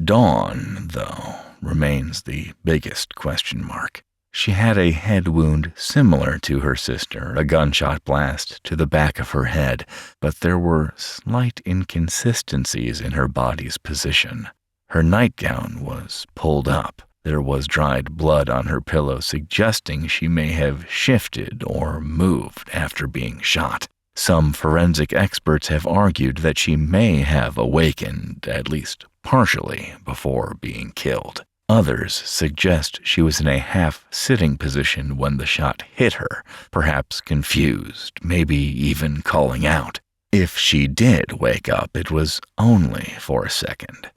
Dawn, though, remains the biggest question mark. She had a head wound similar to her sister, a gunshot blast to the back of her head, but there were slight inconsistencies in her body's position. Her nightgown was pulled up. There was dried blood on her pillow, suggesting she may have shifted or moved after being shot. Some forensic experts have argued that she may have awakened, at least partially, before being killed. Others suggest she was in a half-sitting position when the shot hit her, perhaps confused, maybe even calling out. If she did wake up, it was only for a second.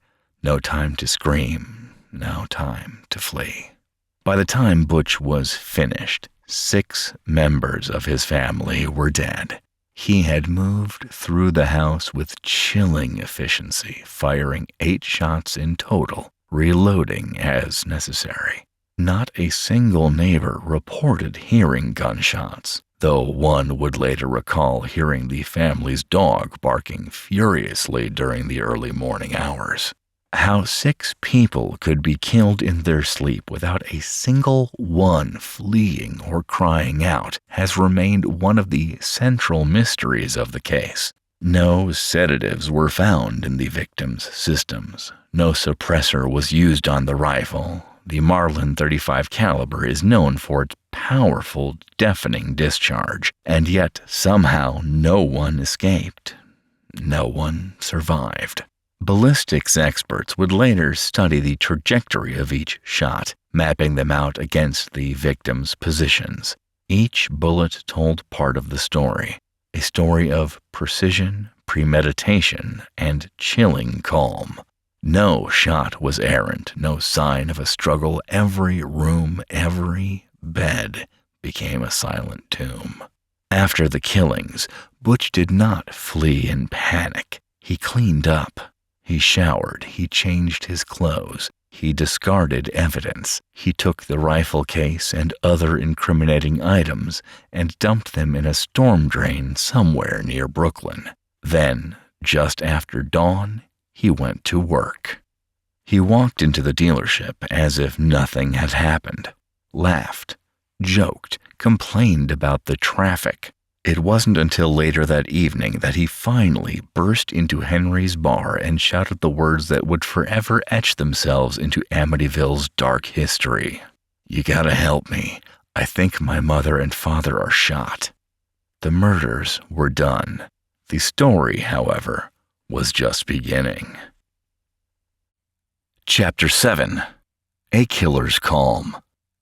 No time to scream, no time to flee. By the time Butch was finished, 6 members of his family were dead. He had moved through the house with chilling efficiency, firing 8 shots in total, reloading as necessary. Not a single neighbor reported hearing gunshots, though one would later recall hearing the family's dog barking furiously during the early morning hours. How 6 people could be killed in their sleep without a single one fleeing or crying out has remained one of the central mysteries of the case. No sedatives were found in the victims' systems. No suppressor was used on the rifle. The Marlin .35 caliber is known for its powerful, deafening discharge, and yet somehow no one escaped. No one survived. Ballistics experts would later study the trajectory of each shot, mapping them out against the victim's positions. Each bullet told part of the story, a story of precision, premeditation, and chilling calm. No shot was errant, no sign of a struggle. Every room, every bed became a silent tomb. After the killings, Butch did not flee in panic. He cleaned up. He showered, he changed his clothes, he discarded evidence, he took the rifle case and other incriminating items and dumped them in a storm drain somewhere near Brooklyn. Then, just after dawn, he went to work. He walked into the dealership as if nothing had happened, laughed, joked, complained about the traffic. It wasn't until later that evening that he finally burst into Henry's bar and shouted the words that would forever etch themselves into Amityville's dark history. "You gotta help me. I think my mother and father are shot." The murders were done. The story, however, was just beginning. Chapter 7. A Killer's Calm.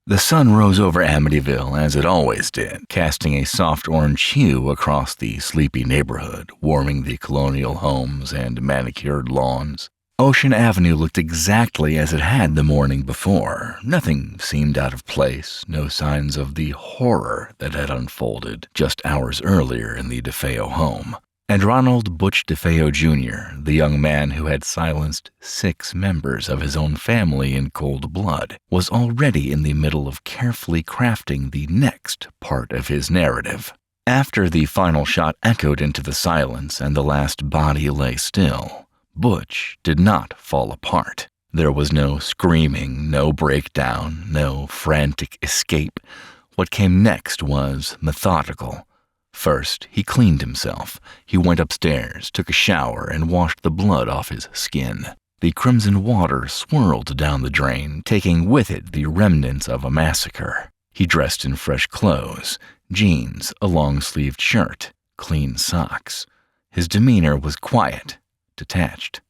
The sun rose over Amityville as it always did, casting a soft orange hue across the sleepy neighborhood, warming the colonial homes and manicured lawns. Ocean Avenue looked exactly as it had the morning before. Nothing seemed out of place, no signs of the horror that had unfolded just hours earlier in the DeFeo home. And Ronald Butch DeFeo Jr., the young man who had silenced 6 members of his own family in cold blood, was already in the middle of carefully crafting the next part of his narrative. After the final shot echoed into the silence and the last body lay still, Butch did not fall apart. There was no screaming, no breakdown, no frantic escape. What came next was methodical. First, he cleaned himself. He went upstairs, took a shower, and washed the blood off his skin. The crimson water swirled down the drain, taking with it the remnants of a massacre. He dressed in fresh clothes, jeans, a long-sleeved shirt, clean socks. His demeanor was quiet, detached,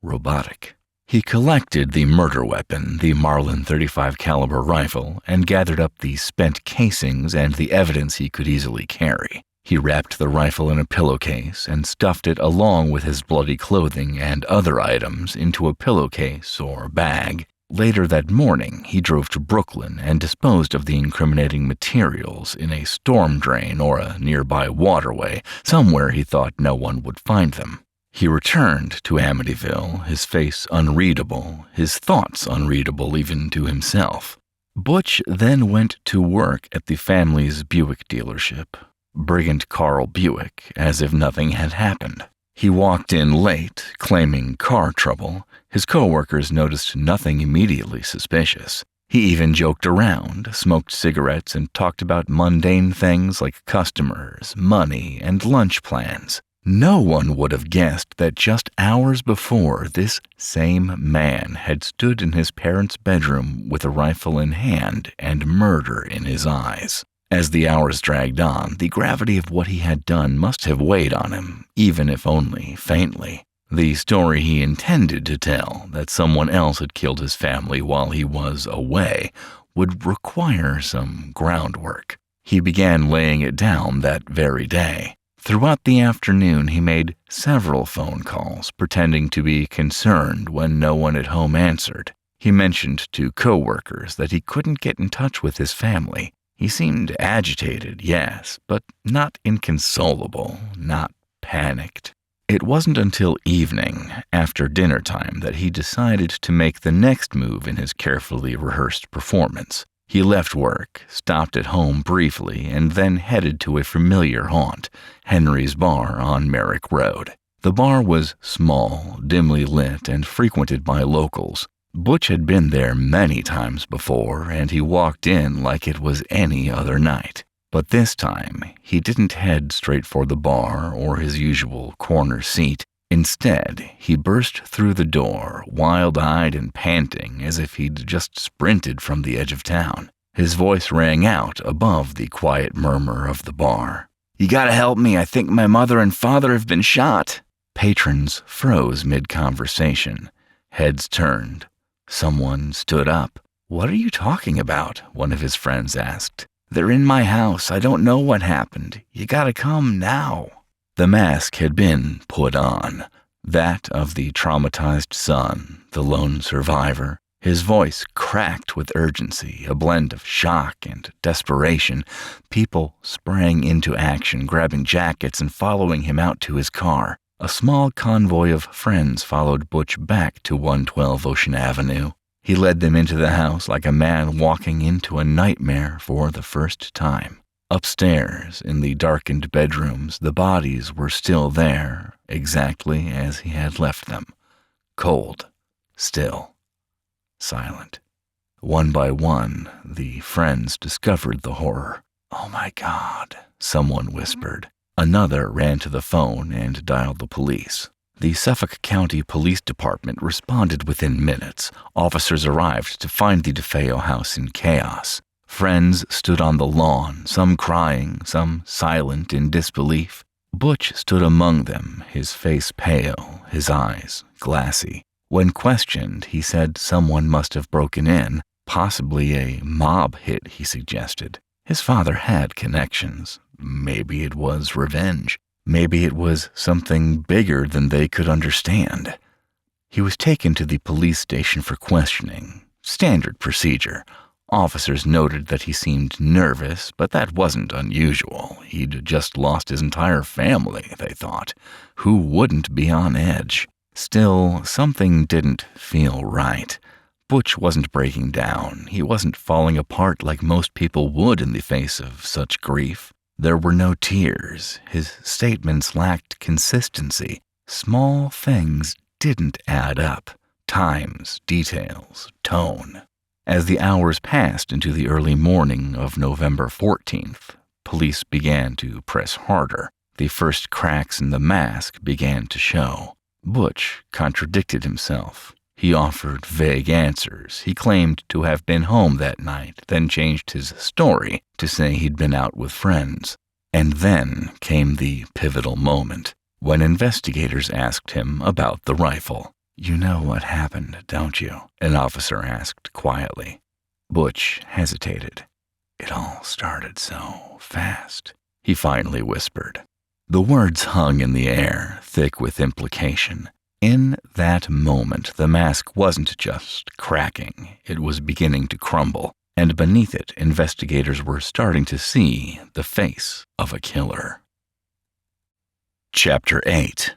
robotic. He collected the murder weapon, the Marlin .35 caliber rifle, and gathered up the spent casings and the evidence he could easily carry. He wrapped the rifle in a pillowcase and stuffed it along with his bloody clothing and other items into a pillowcase or bag. Later that morning, he drove to Brooklyn and disposed of the incriminating materials in a storm drain or a nearby waterway, somewhere he thought no one would find them. He returned to Amityville, his face unreadable, his thoughts unreadable even to himself. Butch then went to work at the family's Buick dealership, Brigand Carl Buick, as if nothing had happened. He walked in late, claiming car trouble. His coworkers noticed nothing immediately suspicious. He even joked around, smoked cigarettes, and talked about mundane things like customers, money, and lunch plans. No one would have guessed that just hours before, this same man had stood in his parents' bedroom with a rifle in hand and murder in his eyes. As the hours dragged on, the gravity of what he had done must have weighed on him, even if only faintly. The story he intended to tell, that someone else had killed his family while he was away, would require some groundwork. He began laying it down that very day. Throughout the afternoon, he made several phone calls, pretending to be concerned when no one at home answered. He mentioned to coworkers that he couldn't get in touch with his family. He seemed agitated, yes, but not inconsolable, not panicked. It wasn't until evening, after dinner time, that he decided to make the next move in his carefully rehearsed performance. He left work, stopped at home briefly, and then headed to a familiar haunt, Henry's Bar on Merrick Road. The bar was small, dimly lit, and frequented by locals. Butch had been there many times before, and he walked in like it was any other night. But this time, he didn't head straight for the bar or his usual corner seat. Instead, he burst through the door, wild-eyed and panting as if he'd just sprinted from the edge of town. His voice rang out above the quiet murmur of the bar. "You gotta help me, I think my mother and father have been shot." Patrons froze mid-conversation. Heads turned. Someone stood up. "What are you talking about?" one of his friends asked. "They're in my house. I don't know what happened. You gotta come now." The mask had been put on, that of the traumatized son, the lone survivor. His voice cracked with urgency, a blend of shock and desperation. People sprang into action, grabbing jackets and following him out to his car. A small convoy of friends followed Butch back to 112 Ocean Avenue. He led them into the house like a man walking into a nightmare for the first time. Upstairs, in the darkened bedrooms, the bodies were still there, exactly as he had left them. Cold, still, silent. One by one, the friends discovered the horror. "Oh my God," someone whispered. Another ran to the phone and dialed the police. The Suffolk County Police Department responded within minutes. Officers arrived to find the DeFeo house in chaos. Friends stood on the lawn, some crying, some silent in disbelief. Butch stood among them, his face pale, his eyes glassy. When questioned, he said someone must have broken in, possibly a mob hit, he suggested. His father had connections. Maybe it was revenge. Maybe it was something bigger than they could understand. He was taken to the police station for questioning. Standard procedure. Officers noted that he seemed nervous, but that wasn't unusual. He'd just lost his entire family, they thought. Who wouldn't be on edge? Still, something didn't feel right. Butch wasn't breaking down. He wasn't falling apart like most people would in the face of such grief. There were no tears. His statements lacked consistency. Small things didn't add up. Times, details, tone. As the hours passed into the early morning of November 14th, police began to press harder. The first cracks in the mask began to show. Butch contradicted himself. He offered vague answers. He claimed to have been home that night, then changed his story to say he'd been out with friends. And then came the pivotal moment, when investigators asked him about the rifle. "You know what happened, don't you?" an officer asked quietly. Butch hesitated. "It all started so fast," he finally whispered. The words hung in the air, thick with implication. In that moment, the mask wasn't just cracking, it was beginning to crumble, and beneath it, investigators were starting to see the face of a killer. Chapter 8.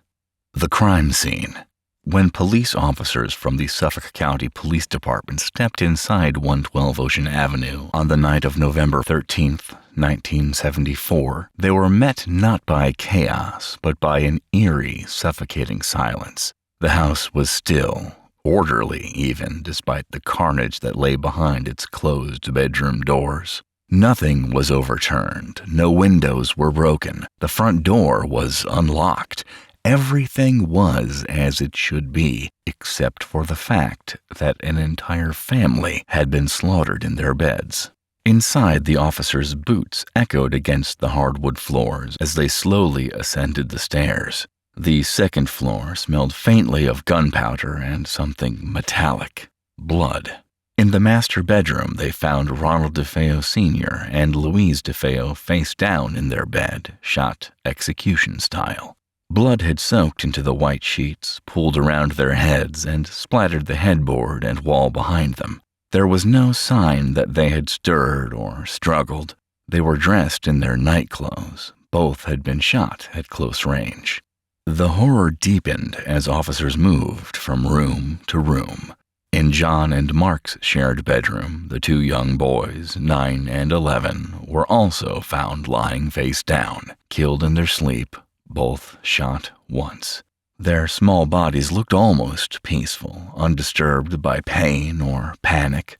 The Crime Scene. When police officers from the Suffolk County Police Department stepped inside 112 Ocean Avenue on the night of November 13th, 1974, they were met not by chaos, but by an eerie, suffocating silence. The house was still, orderly even, despite the carnage that lay behind its closed bedroom doors. Nothing was overturned. No windows were broken. The front door was unlocked. Everything was as it should be, except for the fact that an entire family had been slaughtered in their beds. Inside, the officers' boots echoed against the hardwood floors as they slowly ascended the stairs. The second floor smelled faintly of gunpowder and something metallic. Blood. In the master bedroom, they found Ronald DeFeo Sr. and Louise DeFeo face down in their bed, shot execution style. Blood had soaked into the white sheets, pooled around their heads, and splattered the headboard and wall behind them. There was no sign that they had stirred or struggled. They were dressed in their nightclothes. Both had been shot at close range. The horror deepened as officers moved from room to room. In John and Mark's shared bedroom, the two young boys, 9 and 11, were also found lying face down, killed in their sleep, both shot once. Their small bodies looked almost peaceful, undisturbed by pain or panic.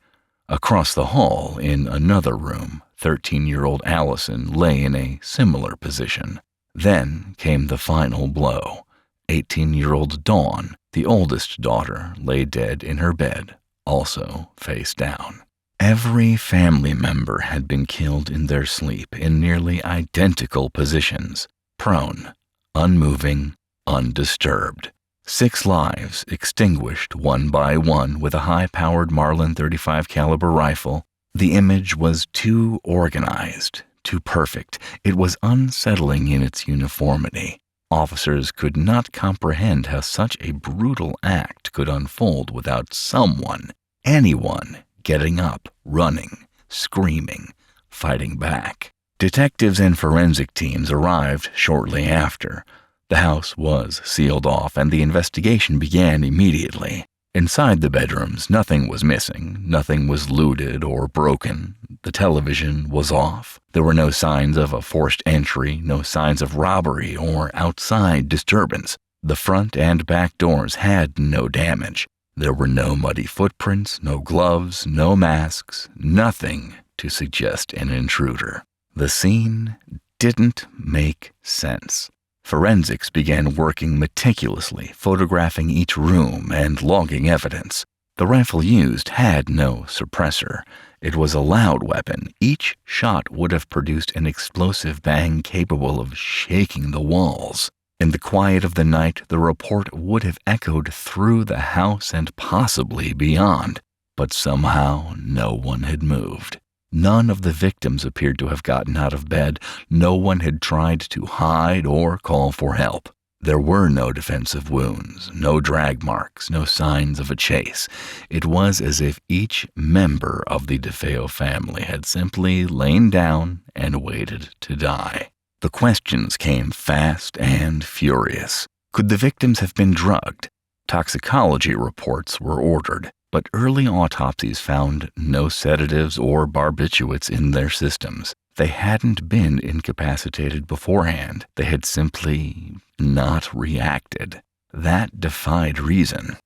Across the hall, in another room, 13-year-old Allison lay in a similar position. Then came the final blow. 18-year-old Dawn, the oldest daughter, lay dead in her bed, also face down. Every family member had been killed in their sleep in nearly identical positions, prone, unmoving, undisturbed. 6 lives extinguished one by one with a high-powered Marlin .35 caliber rifle. The image was too organized, too perfect. It was unsettling in its uniformity. Officers could not comprehend how such a brutal act could unfold without someone, anyone, getting up, running, screaming, fighting back. Detectives and forensic teams arrived shortly after. The house was sealed off, and the investigation began immediately. Inside the bedrooms, nothing was missing, nothing was looted or broken. The television was off. There were no signs of a forced entry, no signs of robbery or outside disturbance. The front and back doors had no damage. There were no muddy footprints, no gloves, no masks, nothing to suggest an intruder. The scene didn't make sense. Forensics began working meticulously, photographing each room and logging evidence. The rifle used had no suppressor. It was a loud weapon. Each shot would have produced an explosive bang capable of shaking the walls. In the quiet of the night, the report would have echoed through the house and possibly beyond. But somehow no one had moved. None of the victims appeared to have gotten out of bed. No one had tried to hide or call for help. There were no defensive wounds, no drag marks, no signs of a chase. It was as if each member of the DeFeo family had simply lain down and waited to die. The questions came fast and furious. Could the victims have been drugged? Toxicology reports were ordered, but early autopsies found no sedatives or barbiturates in their systems. They hadn't been incapacitated beforehand. They had simply not reacted. That defied reason.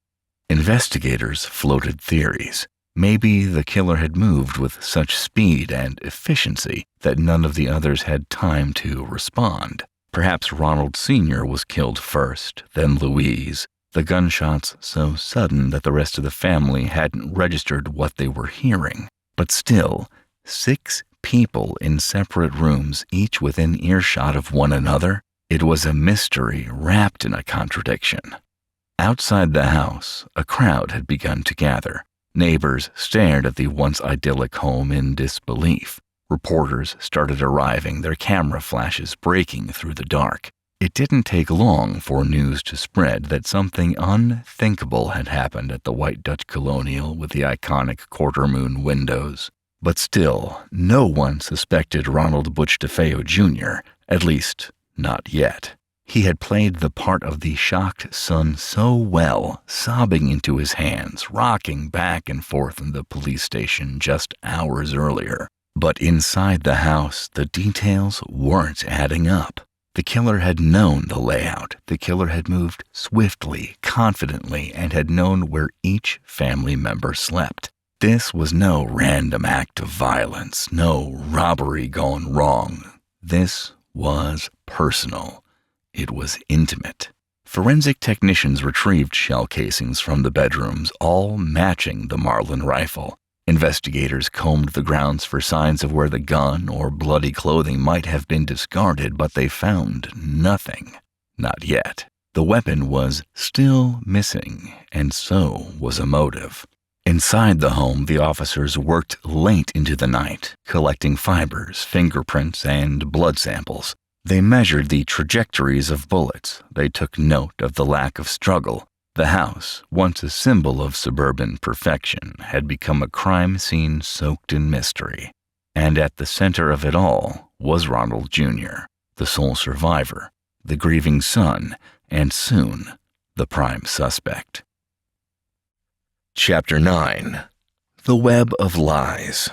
Investigators floated theories. Maybe the killer had moved with such speed and efficiency that none of the others had time to respond. Perhaps Ronald Sr. was killed first, then Louise. The gunshots so sudden that the rest of the family hadn't registered what they were hearing. But still, 6 people in separate rooms, each within earshot of one another. It was a mystery wrapped in a contradiction. Outside the house, a crowd had begun to gather. Neighbors stared at the once idyllic home in disbelief. Reporters started arriving, their camera flashes breaking through the dark. It didn't take long for news to spread that something unthinkable had happened at the White Dutch Colonial with the iconic quarter-moon windows. But still, no one suspected Ronald Butch DeFeo Jr., at least not yet. He had played the part of the shocked son so well, sobbing into his hands, rocking back and forth in the police station just hours earlier. But inside the house, the details weren't adding up. The killer had known the layout. The killer had moved swiftly, confidently, and had known where each family member slept. This was no random act of violence, no robbery gone wrong. This was personal. It was intimate. Forensic technicians retrieved shell casings from the bedrooms, all matching the Marlin rifle. Investigators combed the grounds for signs of where the gun or bloody clothing might have been discarded, but they found nothing. Not yet. The weapon was still missing, and so was a motive. Inside the home, the officers worked late into the night, collecting fibers, fingerprints, and blood samples. They measured the trajectories of bullets. They took note of the lack of struggle. The house, once a symbol of suburban perfection, had become a crime scene soaked in mystery. And at the center of it all was Ronald Jr., the sole survivor, the grieving son, and soon, the prime suspect. Chapter 9. The Web of Lies.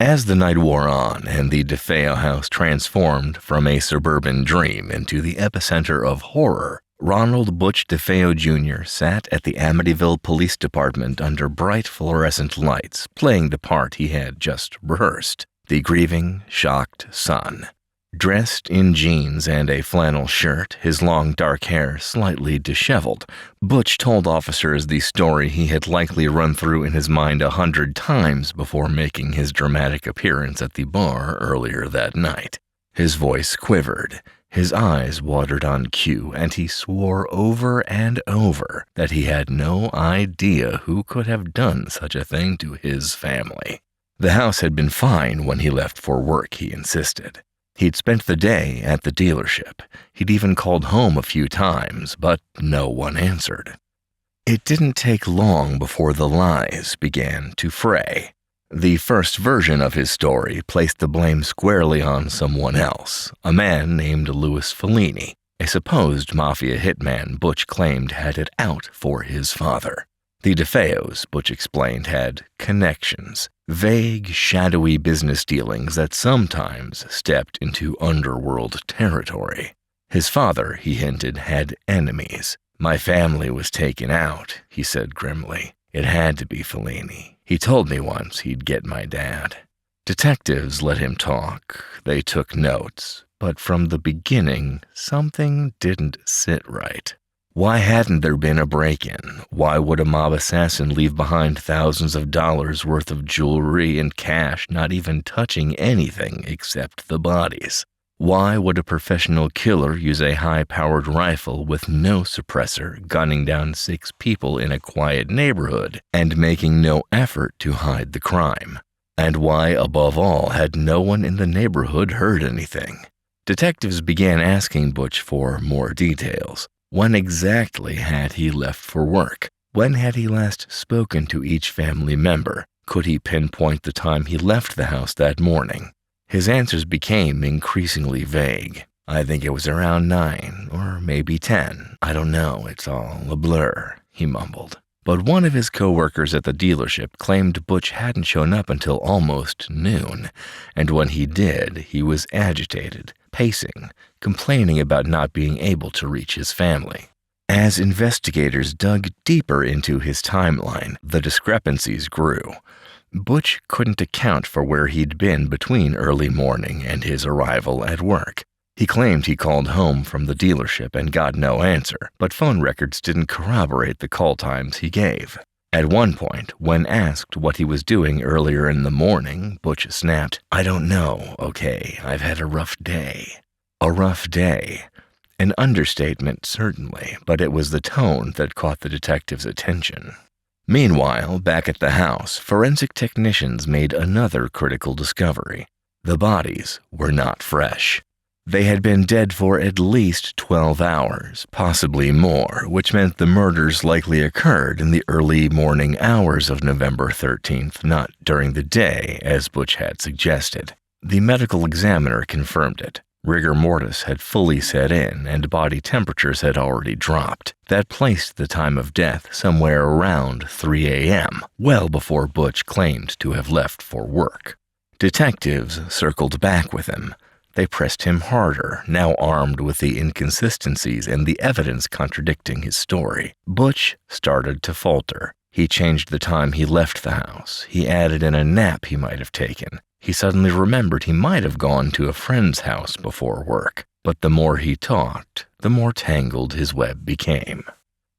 As the night wore on and the DeFeo house transformed from a suburban dream into the epicenter of horror, Ronald Butch DeFeo Jr. sat at the Amityville Police Department under bright fluorescent lights, playing the part he had just rehearsed, the grieving, shocked son. Dressed in jeans and a flannel shirt, his long dark hair slightly disheveled, Butch told officers the story he had likely run through in his mind 100 times before making his dramatic appearance at the bar earlier that night. His voice quivered, his eyes watered on cue, and he swore over and over that he had no idea who could have done such a thing to his family. The house had been fine when he left for work, he insisted. He'd spent the day at the dealership. He'd even called home a few times, but no one answered. It didn't take long before the lies began to fray. The first version of his story placed the blame squarely on someone else, a man named Louis Fellini, a supposed mafia hitman Butch claimed had it out for his father. The DeFeos, Butch explained, had connections, vague, shadowy business dealings that sometimes stepped into underworld territory. His father, he hinted, had enemies. "My family was taken out," he said grimly. "It had to be Fellini. He told me once he'd get my dad." Detectives let him talk. They took notes. But from the beginning, something didn't sit right. Why hadn't there been a break-in? Why would a mob assassin leave behind thousands of dollars worth of jewelry and cash, not even touching anything except the bodies? Why would a professional killer use a high-powered rifle with no suppressor, gunning down 6 people in a quiet neighborhood and making no effort to hide the crime? And why, above all, had no one in the neighborhood heard anything? Detectives began asking Butch for more details. When exactly had he left for work? When had he last spoken to each family member? Could he pinpoint the time he left the house that morning? His answers became increasingly vague. "I think it was around 9, or maybe 10. I don't know, it's all a blur," he mumbled. But one of his co-workers at the dealership claimed Butch hadn't shown up until almost noon, and when he did, he was agitated, pacing, complaining about not being able to reach his family. As investigators dug deeper into his timeline, the discrepancies grew. Butch couldn't account for where he'd been between early morning and his arrival at work. He claimed he called home from the dealership and got no answer, but phone records didn't corroborate the call times he gave. At one point, when asked what he was doing earlier in the morning, Butch snapped, "I don't know, okay, I've had a rough day." A rough day. An understatement, certainly, but it was the tone that caught the detective's attention. Meanwhile, back at the house, forensic technicians made another critical discovery. The bodies were not fresh. They had been dead for at least 12 hours, possibly more, which meant the murders likely occurred in the early morning hours of November 13th, not during the day, as Butch had suggested. The medical examiner confirmed it. Rigor mortis had fully set in, and body temperatures had already dropped. That placed the time of death somewhere around 3 a.m., well before Butch claimed to have left for work. Detectives circled back with him. They pressed him harder, now armed with the inconsistencies and the evidence contradicting his story. Butch started to falter. He changed the time he left the house. He added in a nap he might have taken. He suddenly remembered he might have gone to a friend's house before work. But the more he talked, the more tangled his web became.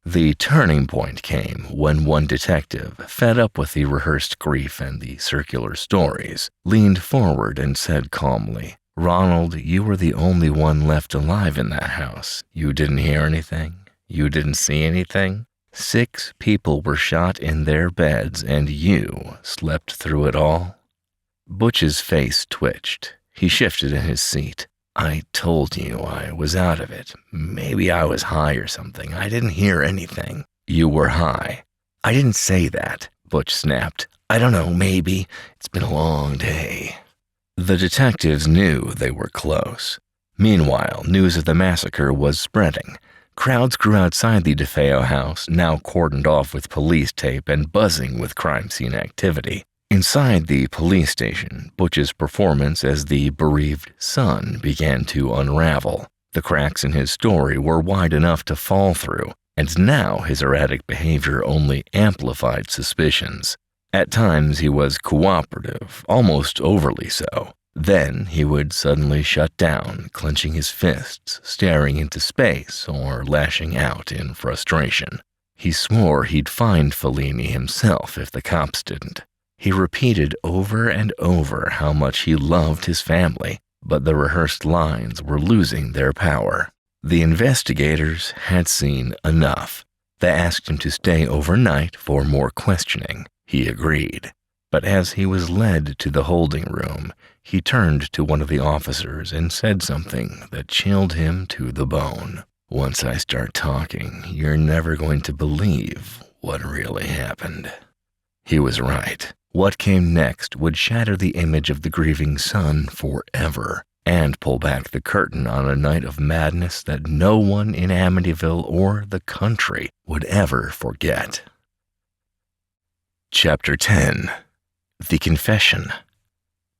The turning point came when one detective, fed up with the rehearsed grief and the circular stories, leaned forward and said calmly, "Ronald, you were the only one left alive in that house. You didn't hear anything? You didn't see anything?" 6 people were shot in their beds, and you slept through it all? Butch's face twitched. He shifted in his seat. I told you I was out of it. Maybe I was high or something. I didn't hear anything. You were high. I didn't say that, Butch snapped. I don't know, maybe. It's been a long day. The detectives knew they were close. Meanwhile, news of the massacre was spreading. Crowds grew outside the DeFeo house, now cordoned off with police tape and buzzing with crime scene activity. Inside the police station, Butch's performance as the bereaved son began to unravel. The cracks in his story were wide enough to fall through, and now his erratic behavior only amplified suspicions. At times he was cooperative, almost overly so. Then he would suddenly shut down, clenching his fists, staring into space, or lashing out in frustration. He swore he'd find Fellini himself if the cops didn't. He repeated over and over how much he loved his family, but the rehearsed lines were losing their power. The investigators had seen enough. They asked him to stay overnight for more questioning. He agreed. But as he was led to the holding room, he turned to one of the officers and said something that chilled him to the bone. Once I start talking, you're never going to believe what really happened. He was right. What came next would shatter the image of the grieving son forever and pull back the curtain on a night of madness that no one in Amityville or the country would ever forget. Chapter 10. The Confession.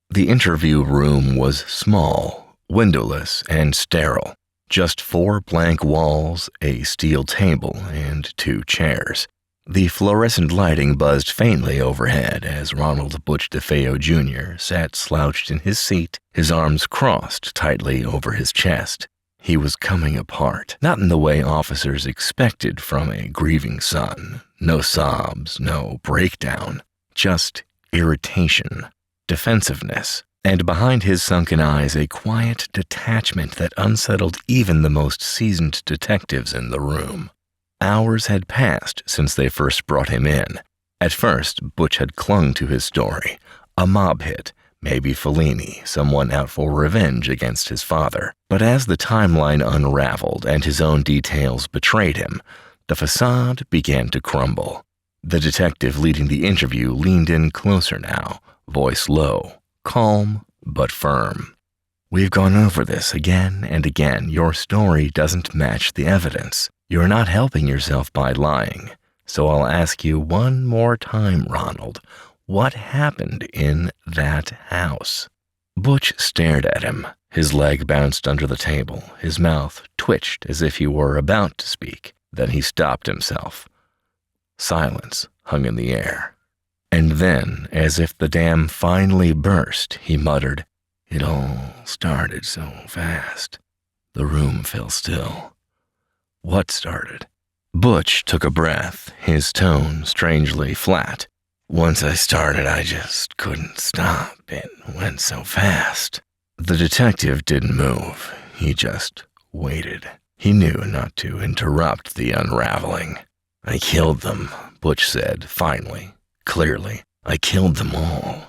The interview room was small, windowless, and sterile. Just 4 blank walls, a steel table, and 2 chairs. The fluorescent lighting buzzed faintly overhead as Ronald Butch DeFeo Jr. sat slouched in his seat, his arms crossed tightly over his chest. He was coming apart, not in the way officers expected from a grieving son. No sobs, no breakdown, just irritation, defensiveness, and behind his sunken eyes a quiet detachment that unsettled even the most seasoned detectives in the room. Hours had passed since they first brought him in. At first, Butch had clung to his story. A mob hit, maybe Fellini, someone out for revenge against his father. But as the timeline unraveled and his own details betrayed him, the facade began to crumble. The detective leading the interview leaned in closer now, voice low, calm but firm. We've gone over this again and again. Your story doesn't match the evidence. You're not helping yourself by lying. So I'll ask you one more time, Ronald. What happened in that house? Butch stared at him. His leg bounced under the table. His mouth twitched as if he were about to speak. Then he stopped himself. Silence hung in the air. And then, as if the dam finally burst, he muttered, It all started so fast. The room fell still. What started? Butch took a breath, his tone strangely flat. Once I started, I just couldn't stop. It went so fast. The detective didn't move. He just waited. He knew not to interrupt the unraveling. I killed them, Butch said, finally, clearly. I killed them all.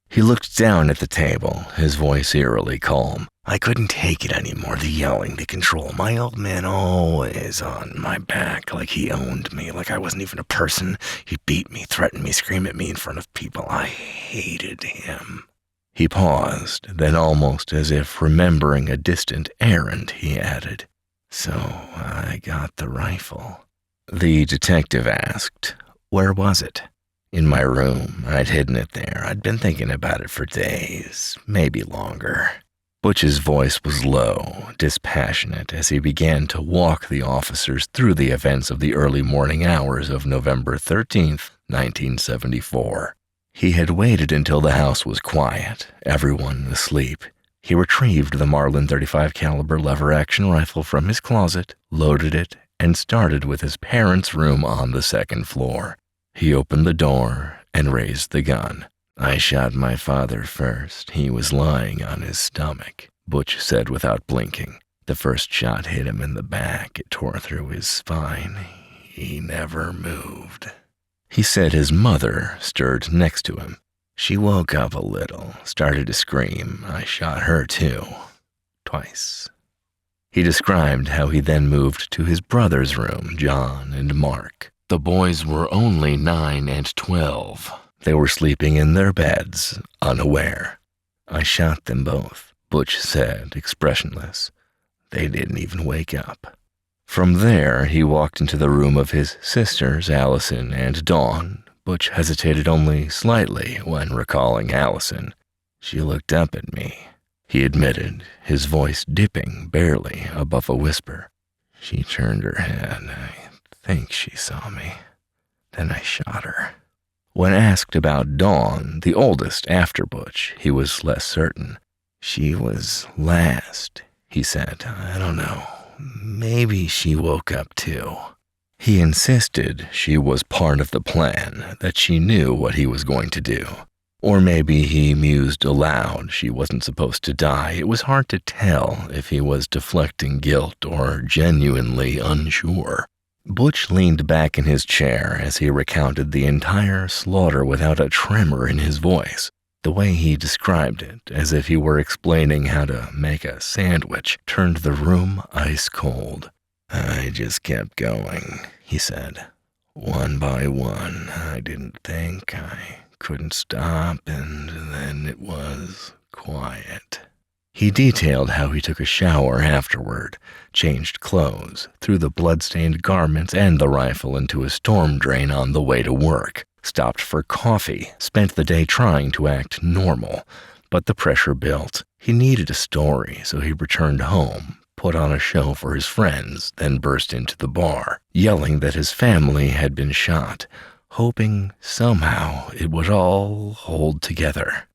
He looked down at the table, his voice eerily calm. I couldn't take it anymore, the yelling, the control. My old man always on my back, like he owned me, like I wasn't even a person. He beat me, threatened me, screamed at me in front of people. I hated him. He paused, then almost as if remembering a distant errand, he added, So I got the rifle. The detective asked, Where was it? In my room. I'd hidden it there. I'd been thinking about it for days, maybe longer. Butch's voice was low, dispassionate, as he began to walk the officers through the events of the early morning hours of November 13th, 1974. He had waited until the house was quiet, everyone asleep. He retrieved the Marlin .35 caliber lever-action rifle from his closet, loaded it, and started with his parents' room on the 2nd floor. He opened the door and raised the gun. I shot my father first. He was lying on his stomach, Butch said without blinking. The first shot hit him in the back. It tore through his spine. He never moved. He said his mother stirred next to him. She woke up a little, started to scream. I shot her too. Twice. He described how he then moved to his brother's room, John and Mark. The boys were only 9 and 12. They were sleeping in their beds, unaware. I shot them both, Butch said, expressionless. They didn't even wake up. From there, he walked into the room of his sisters, Allison and Dawn. Butch hesitated only slightly when recalling Allison. She looked up at me, he admitted, his voice dipping barely above a whisper. She turned her head. I think she saw me. Then I shot her. When asked about Dawn, the oldest after Butch, he was less certain. She was last, he said. I don't know. Maybe she woke up too. He insisted she was part of the plan, that she knew what he was going to do. Or maybe he mused aloud she wasn't supposed to die. It was hard to tell if he was deflecting guilt or genuinely unsure. Butch leaned back in his chair as he recounted the entire slaughter without a tremor in his voice. The way he described it, as if he were explaining how to make a sandwich, turned the room ice cold. I just kept going, he said. One by one. I didn't think. I couldn't stop, and then it was quiet. He detailed how he took a shower afterward, changed clothes, threw the blood-stained garments and the rifle into a storm drain on the way to work, stopped for coffee, spent the day trying to act normal. But the pressure built. He needed a story, so he returned home, put on a show for his friends, then burst into the bar, yelling that his family had been shot, hoping somehow it would all hold together.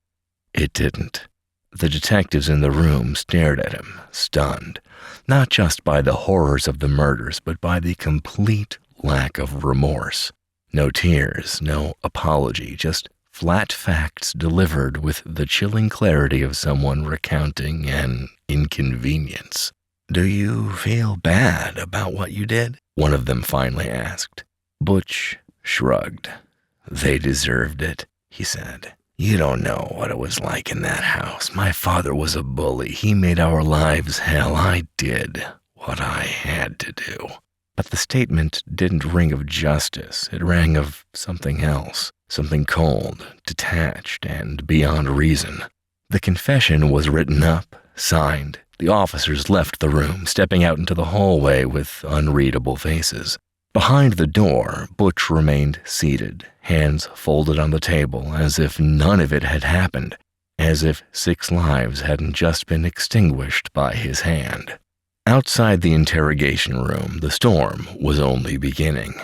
It didn't. The detectives in the room stared at him, stunned, not just by the horrors of the murders, but by the complete lack of remorse. No tears, no apology, just flat facts delivered with the chilling clarity of someone recounting an inconvenience. Do you feel bad about what you did? One of them finally asked. Butch shrugged. They deserved it, he said. You don't know what it was like in that house. My father was a bully. He made our lives hell. I did what I had to do. But the statement didn't ring of justice. It rang of something else, something cold, detached, and beyond reason. The confession was written up, signed. The officers left the room, stepping out into the hallway with unreadable faces. Behind the door, Butch remained seated, hands folded on the table, as if none of it had happened, as if 6 lives hadn't just been extinguished by his hand. Outside the interrogation room, the storm was only beginning.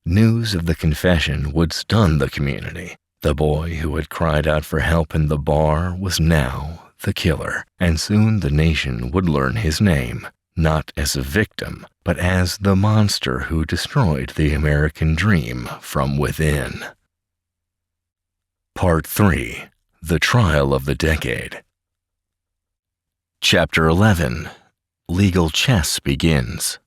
News of the confession would stun the community. The boy who had cried out for help in the bar was now the killer, and soon the nation would learn his name, not as a victim, but as the monster who destroyed the American dream from within. Part 3. The Trial of the Decade. Chapter 11. Legal Chess Begins.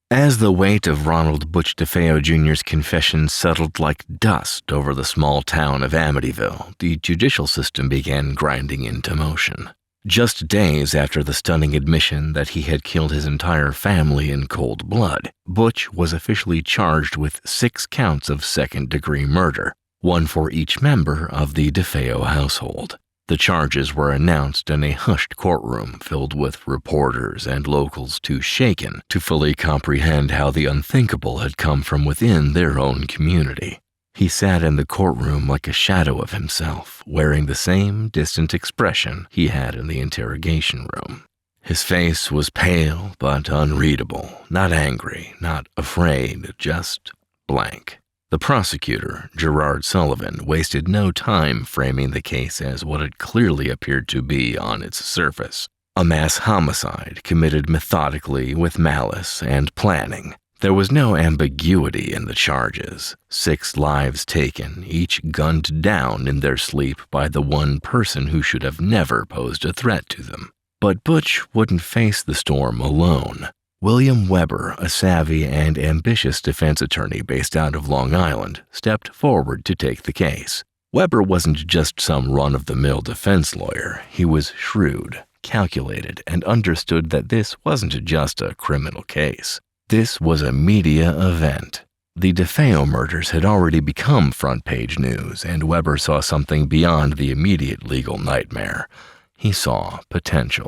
As the weight of Ronald Butch DeFeo Jr.'s confession settled like dust over the small town of Amityville, the judicial system began grinding into motion. Just days after the stunning admission that he had killed his entire family in cold blood, Butch was officially charged with 6 counts of second-degree murder, 1 for each member of the DeFeo household. The charges were announced in a hushed courtroom filled with reporters and locals too shaken to fully comprehend how the unthinkable had come from within their own community. He sat in the courtroom like a shadow of himself, wearing the same distant expression he had in the interrogation room. His face was pale but unreadable, not angry, not afraid, just blank. The prosecutor, Gerard Sullivan, wasted no time framing the case as what it clearly appeared to be on its surface: a mass homicide committed methodically with malice and planning. There was no ambiguity in the charges. 6 lives taken, each gunned down in their sleep by the one person who should have never posed a threat to them. But Butch wouldn't face the storm alone. William Weber, a savvy and ambitious defense attorney based out of Long Island, stepped forward to take the case. Weber wasn't just some run-of-the-mill defense lawyer. He was shrewd, calculated, and understood that this wasn't just a criminal case. This was a media event. The DeFeo murders had already become front-page news, and Weber saw something beyond the immediate legal nightmare. He saw potential.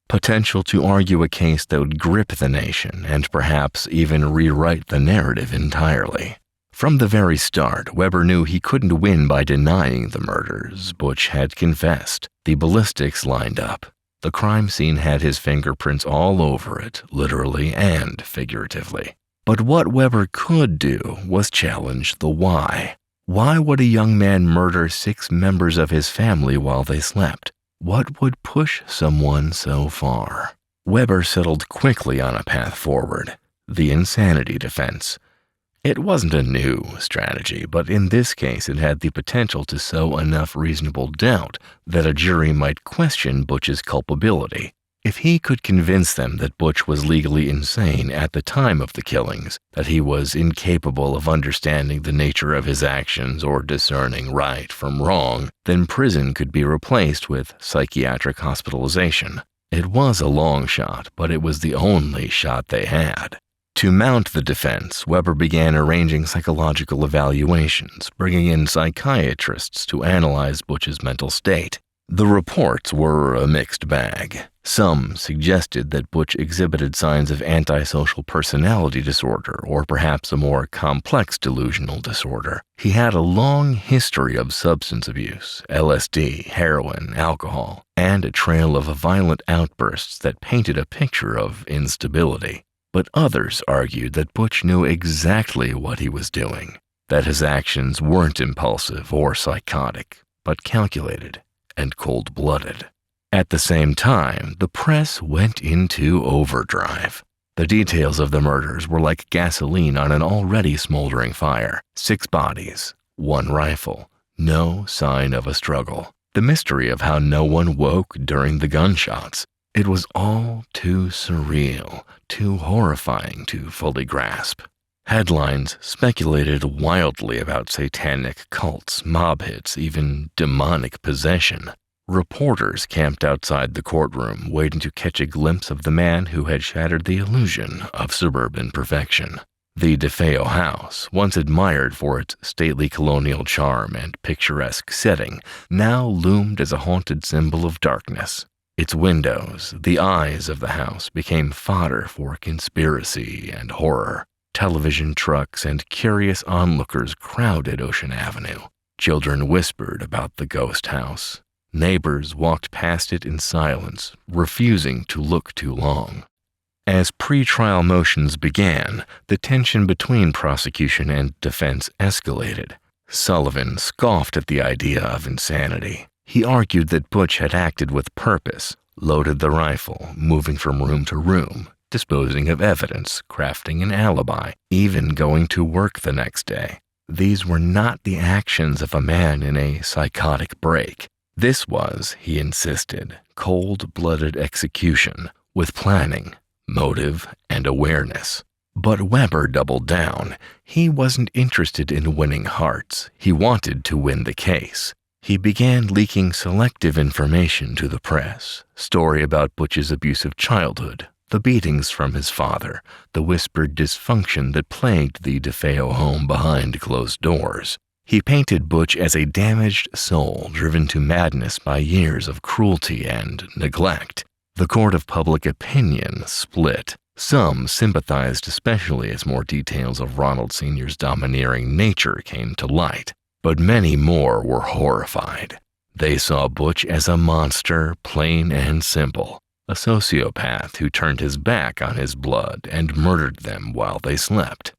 Potential to argue a case that would grip the nation and perhaps even rewrite the narrative entirely. From the very start, Weber knew he couldn't win by denying the murders. Butch had confessed. The ballistics lined up. The crime scene had his fingerprints all over it, literally and figuratively. But what Weber could do was challenge the why. Why would a young man murder 6 members of his family while they slept? What would push someone so far? Weber settled quickly on a path forward: the insanity defense. It wasn't a new strategy, but in this case it had the potential to sow enough reasonable doubt that a jury might question Butch's culpability. If he could convince them that Butch was legally insane at the time of the killings, that he was incapable of understanding the nature of his actions or discerning right from wrong, then prison could be replaced with psychiatric hospitalization. It was a long shot, but it was the only shot they had. To mount the defense, Weber began arranging psychological evaluations, bringing in psychiatrists to analyze Butch's mental state. The reports were a mixed bag. Some suggested that Butch exhibited signs of antisocial personality disorder or perhaps a more complex delusional disorder. He had a long history of substance abuse, LSD, heroin, alcohol, and a trail of violent outbursts that painted a picture of instability. But others argued that Butch knew exactly what he was doing, that his actions weren't impulsive or psychotic, but calculated and cold-blooded. At the same time, the press went into overdrive. The details of the murders were like gasoline on an already smoldering fire. 6 bodies, 1 rifle, no sign of a struggle. The mystery of how no one woke during the gunshots. It was all too surreal, too horrifying to fully grasp. Headlines speculated wildly about satanic cults, mob hits, even demonic possession. Reporters camped outside the courtroom, waiting to catch a glimpse of the man who had shattered the illusion of suburban perfection. The DeFeo house, once admired for its stately colonial charm and picturesque setting, now loomed as a haunted symbol of darkness. Its windows, the eyes of the house, became fodder for conspiracy and horror. Television trucks and curious onlookers crowded Ocean Avenue. Children whispered about the ghost house. Neighbors walked past it in silence, refusing to look too long. As pre-trial motions began, the tension between prosecution and defense escalated. Sullivan scoffed at the idea of insanity. He argued that Butch had acted with purpose, loaded the rifle, moving from room to room, disposing of evidence, crafting an alibi, even going to work the next day. These were not the actions of a man in a psychotic break. This was, he insisted, cold-blooded execution, with planning, motive, and awareness. But Weber doubled down. He wasn't interested in winning hearts. He wanted to win the case. He began leaking selective information to the press. Story about Butch's abusive childhood, the beatings from his father, the whispered dysfunction that plagued the DeFeo home behind closed doors. He painted Butch as a damaged soul driven to madness by years of cruelty and neglect. The court of public opinion split. Some sympathized especially as more details of Ronald Sr.'s domineering nature came to light, but many more were horrified. They saw Butch as a monster, plain and simple, a sociopath who turned his back on his blood and murdered them while they slept.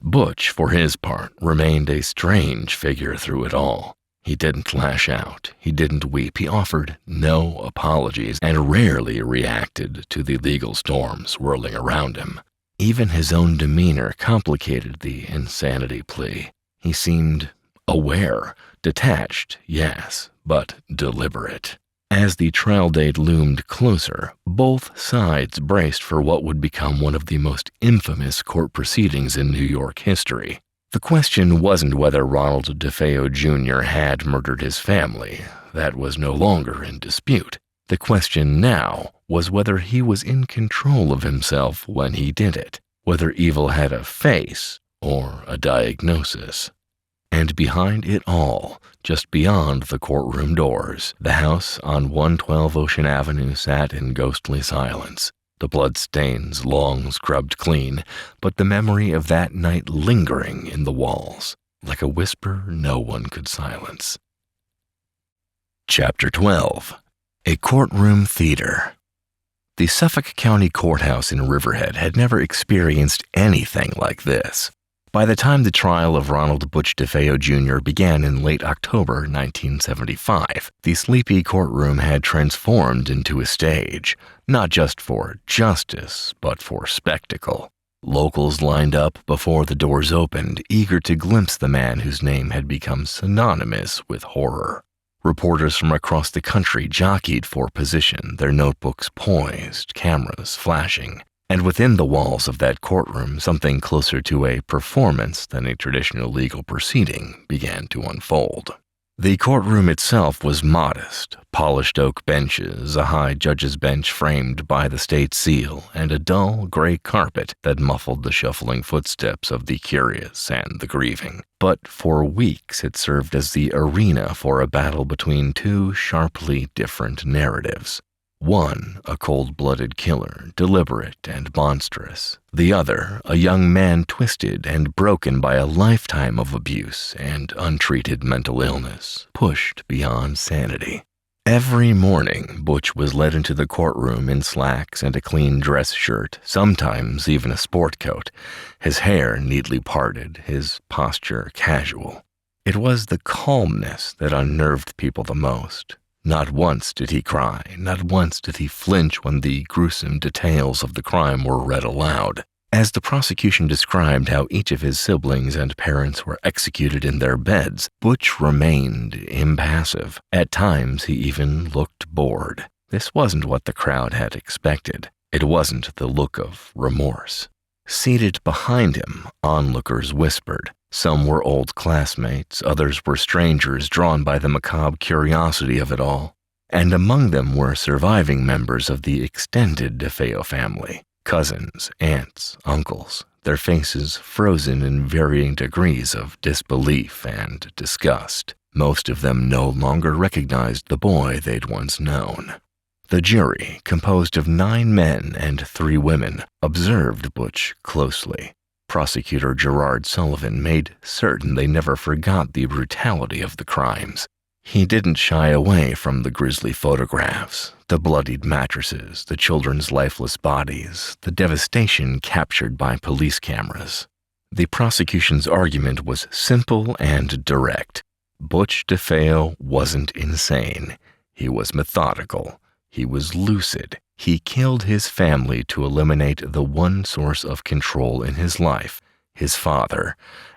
Butch, for his part, remained a strange figure through it all. He didn't lash out, he didn't weep, he offered no apologies, and rarely reacted to the legal storm swirling around him. Even his own demeanor complicated the insanity plea. He seemed aware, detached, yes, but deliberate. As the trial date loomed closer, both sides braced for what would become one of the most infamous court proceedings in New York history. The question wasn't whether Ronald DeFeo Jr. had murdered his family. That was no longer in dispute. The question now was whether he was in control of himself when he did it, whether evil had a face or a diagnosis. And behind it all, just beyond the courtroom doors, the house on 112 Ocean Avenue sat in ghostly silence. The bloodstains long scrubbed clean, but the memory of that night lingering in the walls, like a whisper no one could silence. Chapter 12. A Courtroom Theater. The Suffolk County Courthouse in Riverhead had never experienced anything like this. By the time the trial of Ronald Butch DeFeo Jr. began in late October 1975, the sleepy courtroom had transformed into a stage, not just for justice, but for spectacle. Locals lined up before the doors opened, eager to glimpse the man whose name had become synonymous with horror. Reporters from across the country jockeyed for position, their notebooks poised, cameras flashing. And within the walls of that courtroom, something closer to a performance than a traditional legal proceeding began to unfold. The courtroom itself was modest: polished oak benches, a high judge's bench framed by the state seal, and a dull gray carpet that muffled the shuffling footsteps of the curious and the grieving. But for weeks it served as the arena for a battle between two sharply different narratives. One, a cold-blooded killer, deliberate and monstrous. The other, a young man twisted and broken by a lifetime of abuse and untreated mental illness, pushed beyond sanity. Every morning, Butch was led into the courtroom in slacks and a clean dress shirt, sometimes even a sport coat, his hair neatly parted, his posture casual. It was the calmness that unnerved people the most. Not once did he cry, not once did he flinch when the gruesome details of the crime were read aloud. As the prosecution described how each of his siblings and parents were executed in their beds, Butch remained impassive. At times he even looked bored. This wasn't what the crowd had expected. It wasn't the look of remorse. Seated behind him, onlookers whispered. Some were old classmates, others were strangers drawn by the macabre curiosity of it all. And among them were surviving members of the extended DeFeo family, cousins, aunts, uncles, their faces frozen in varying degrees of disbelief and disgust. Most of them no longer recognized the boy they'd once known. The jury, composed of 9 men and 3 women, observed Butch closely. Prosecutor Gerard Sullivan made certain they never forgot the brutality of the crimes. He didn't shy away from the grisly photographs, the bloodied mattresses, the children's lifeless bodies, the devastation captured by police cameras. The prosecution's argument was simple and direct. Butch DeFeo wasn't insane. He was methodical. He was lucid. He killed his family to eliminate the one source of control in his life, his father,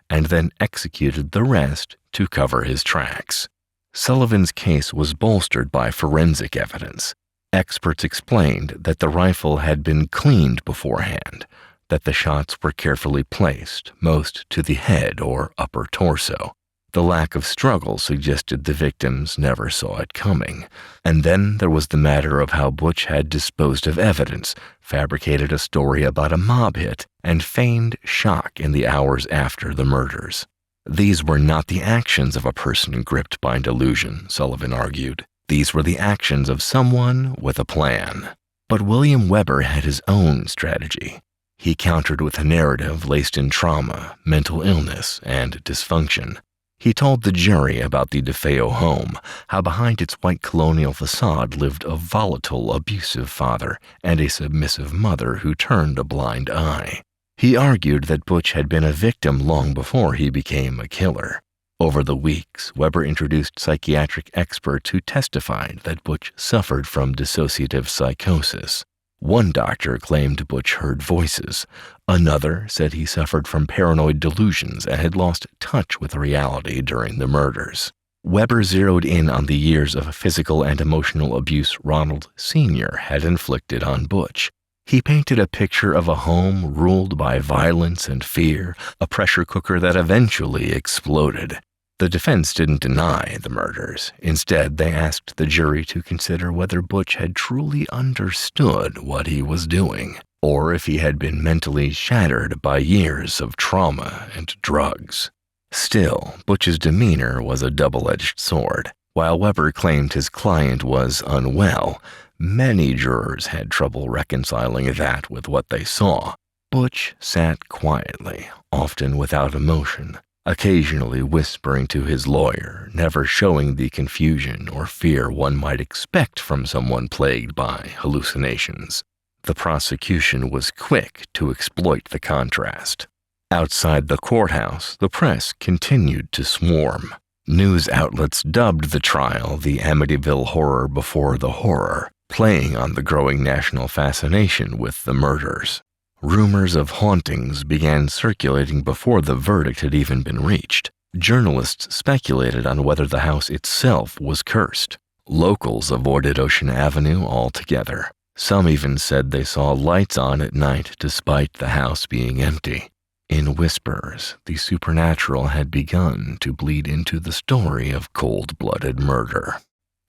and then executed the rest to cover his tracks. Sullivan's case was bolstered by forensic evidence. Experts explained that the rifle had been cleaned beforehand, that the shots were carefully placed, most to the head or upper torso. The lack of struggle suggested the victims never saw it coming. And then there was the matter of how Butch had disposed of evidence, fabricated a story about a mob hit, and feigned shock in the hours after the murders. These were not the actions of a person gripped by delusion, Sullivan argued. These were the actions of someone with a plan. But William Weber had his own strategy. He countered with a narrative laced in trauma, mental illness, and dysfunction. He told the jury about the DeFeo home, how behind its white colonial facade lived a volatile, abusive father and a submissive mother who turned a blind eye. He argued that Butch had been a victim long before he became a killer. Over the weeks, Weber introduced psychiatric experts who testified that Butch suffered from dissociative psychosis. One doctor claimed Butch heard voices. Another said he suffered from paranoid delusions and had lost touch with reality during the murders. Weber zeroed in on the years of physical and emotional abuse Ronald Sr. had inflicted on Butch. He painted a picture of a home ruled by violence and fear, a pressure cooker that eventually exploded. The defense didn't deny the murders. Instead, they asked the jury to consider whether Butch had truly understood what he was doing, or if he had been mentally shattered by years of trauma and drugs. Still, Butch's demeanor was a double-edged sword. While Weber claimed his client was unwell, many jurors had trouble reconciling that with what they saw. Butch sat quietly, often without emotion, occasionally whispering to his lawyer, never showing the confusion or fear one might expect from someone plagued by hallucinations. The prosecution was quick to exploit the contrast. Outside the courthouse, the press continued to swarm. News outlets dubbed the trial the Amityville Horror before the horror, playing on the growing national fascination with the murders. Rumors of hauntings began circulating before the verdict had even been reached. Journalists speculated on whether the house itself was cursed. Locals avoided Ocean Avenue altogether. Some even said they saw lights on at night despite the house being empty. In whispers, the supernatural had begun to bleed into the story of cold-blooded murder.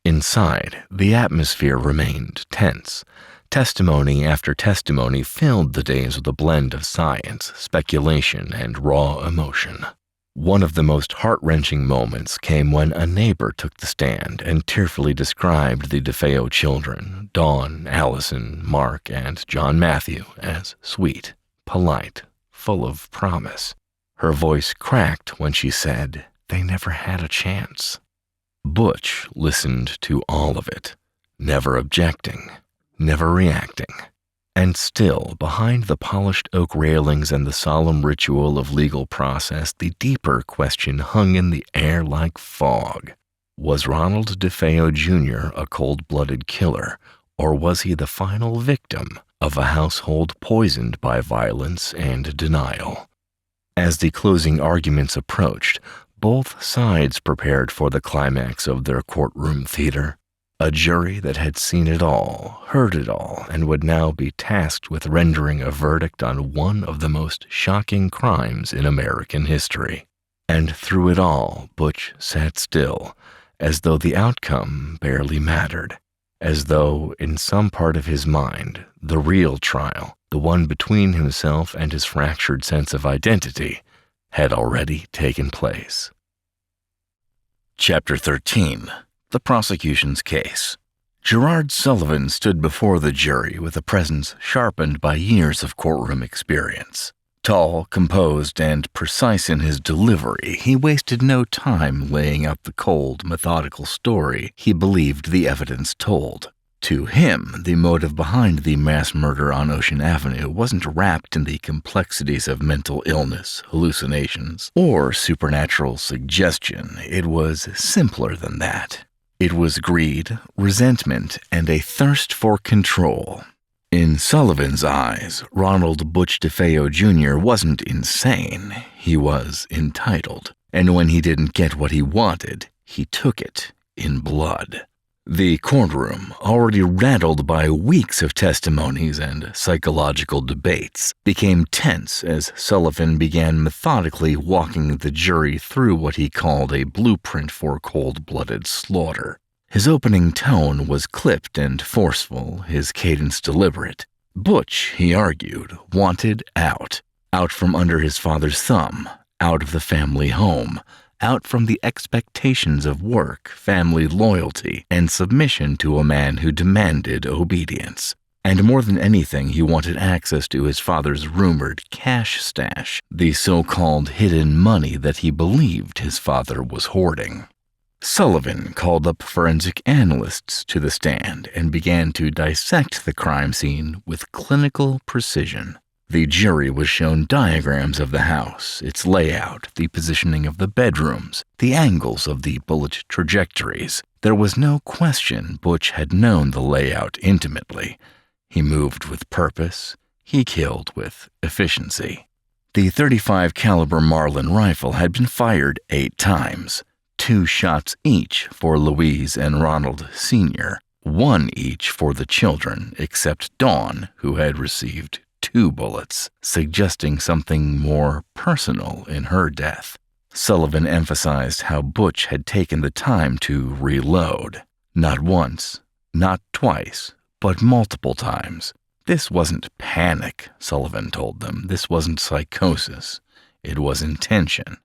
Inside, the atmosphere remained tense. Testimony after testimony filled the days with a blend of science, speculation, and raw emotion. One of the most heart-wrenching moments came when a neighbor took the stand and tearfully described the DeFeo children, Dawn, Allison, Mark, and John Matthew, as sweet, polite, full of promise. Her voice cracked when she said, "They never had a chance." Butch listened to all of it, never objecting, never reacting. And still, behind the polished oak railings and the solemn ritual of legal process, the deeper question hung in the air like fog. Was Ronald DeFeo Jr. a cold-blooded killer, or was he the final victim of a household poisoned by violence and denial? As the closing arguments approached, both sides prepared for the climax of their courtroom theater. A jury that had seen it all, heard it all, and would now be tasked with rendering a verdict on one of the most shocking crimes in American history. And through it all, Butch sat still, as though the outcome barely mattered, as though, in some part of his mind, the real trial, the one between himself and his fractured sense of identity, had already taken place. Chapter 13. The prosecution's case. Gerard Sullivan stood before the jury with a presence sharpened by years of courtroom experience. Tall, composed, and precise in his delivery, he wasted no time laying out the cold, methodical story he believed the evidence told. To him, the motive behind the mass murder on Ocean Avenue wasn't wrapped in the complexities of mental illness, hallucinations, or supernatural suggestion. It was simpler than that. It was greed, resentment, and a thirst for control. In Sullivan's eyes, Ronald Butch DeFeo Jr. wasn't insane. He was entitled. And when he didn't get what he wanted, he took it in blood. The courtroom, already rattled by weeks of testimonies and psychological debates, became tense as Sullivan began methodically walking the jury through what he called a blueprint for cold-blooded slaughter. His opening tone was clipped and forceful, his cadence deliberate. Butch, he argued, wanted out from under his father's thumb, out of the family home, out from the expectations of work, family loyalty, and submission to a man who demanded obedience. And more than anything, he wanted access to his father's rumored cash stash, the so-called hidden money that he believed his father was hoarding. Sullivan called up forensic analysts to the stand and began to dissect the crime scene with clinical precision. The jury was shown diagrams of the house, its layout, the positioning of the bedrooms, the angles of the bullet trajectories. There was no question Butch had known the layout intimately. He moved with purpose. He killed with efficiency. The .35 caliber Marlin rifle had been fired 8 times. 2 shots each for Louise and Ronald Sr., 1 each for the children, except Dawn, who had received 2 bullets, suggesting something more personal in her death. Sullivan emphasized how Butch had taken the time to reload. Not once, not twice, but multiple times. This wasn't panic, Sullivan told them. This wasn't psychosis. It was intention.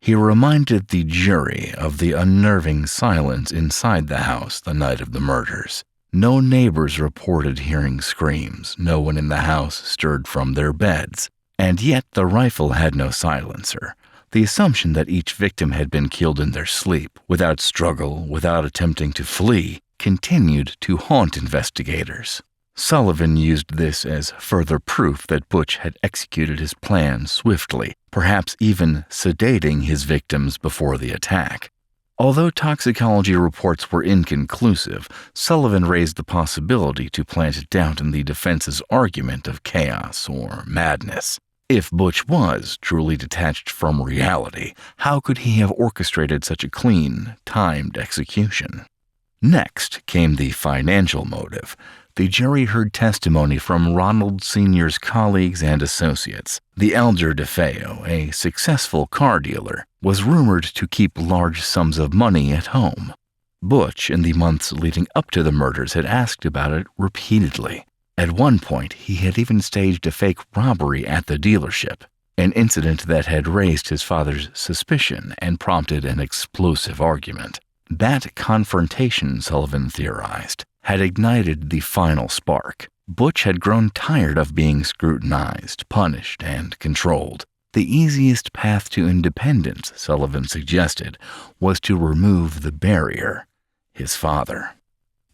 He reminded the jury of the unnerving silence inside the house the night of the murders. No neighbors reported hearing screams. No one in the house stirred from their beds. And yet the rifle had no silencer. The assumption that each victim had been killed in their sleep, without struggle, without attempting to flee, continued to haunt investigators. Sullivan used this as further proof that Butch had executed his plan swiftly, perhaps even sedating his victims before the attack. Although toxicology reports were inconclusive, Sullivan raised the possibility to plant doubt in the defense's argument of chaos or madness. If Butch was truly detached from reality, how could he have orchestrated such a clean, timed execution? Next came the financial motive. The jury heard testimony from Ronald Sr.'s colleagues and associates. The elder DeFeo, a successful car dealer, was rumored to keep large sums of money at home. Butch, in the months leading up to the murders, had asked about it repeatedly. At one point, he had even staged a fake robbery at the dealership, an incident that had raised his father's suspicion and prompted an explosive argument. That confrontation, Sullivan theorized, had ignited the final spark. Butch had grown tired of being scrutinized, punished, and controlled. The easiest path to independence, Sullivan suggested, was to remove the barrier, his father.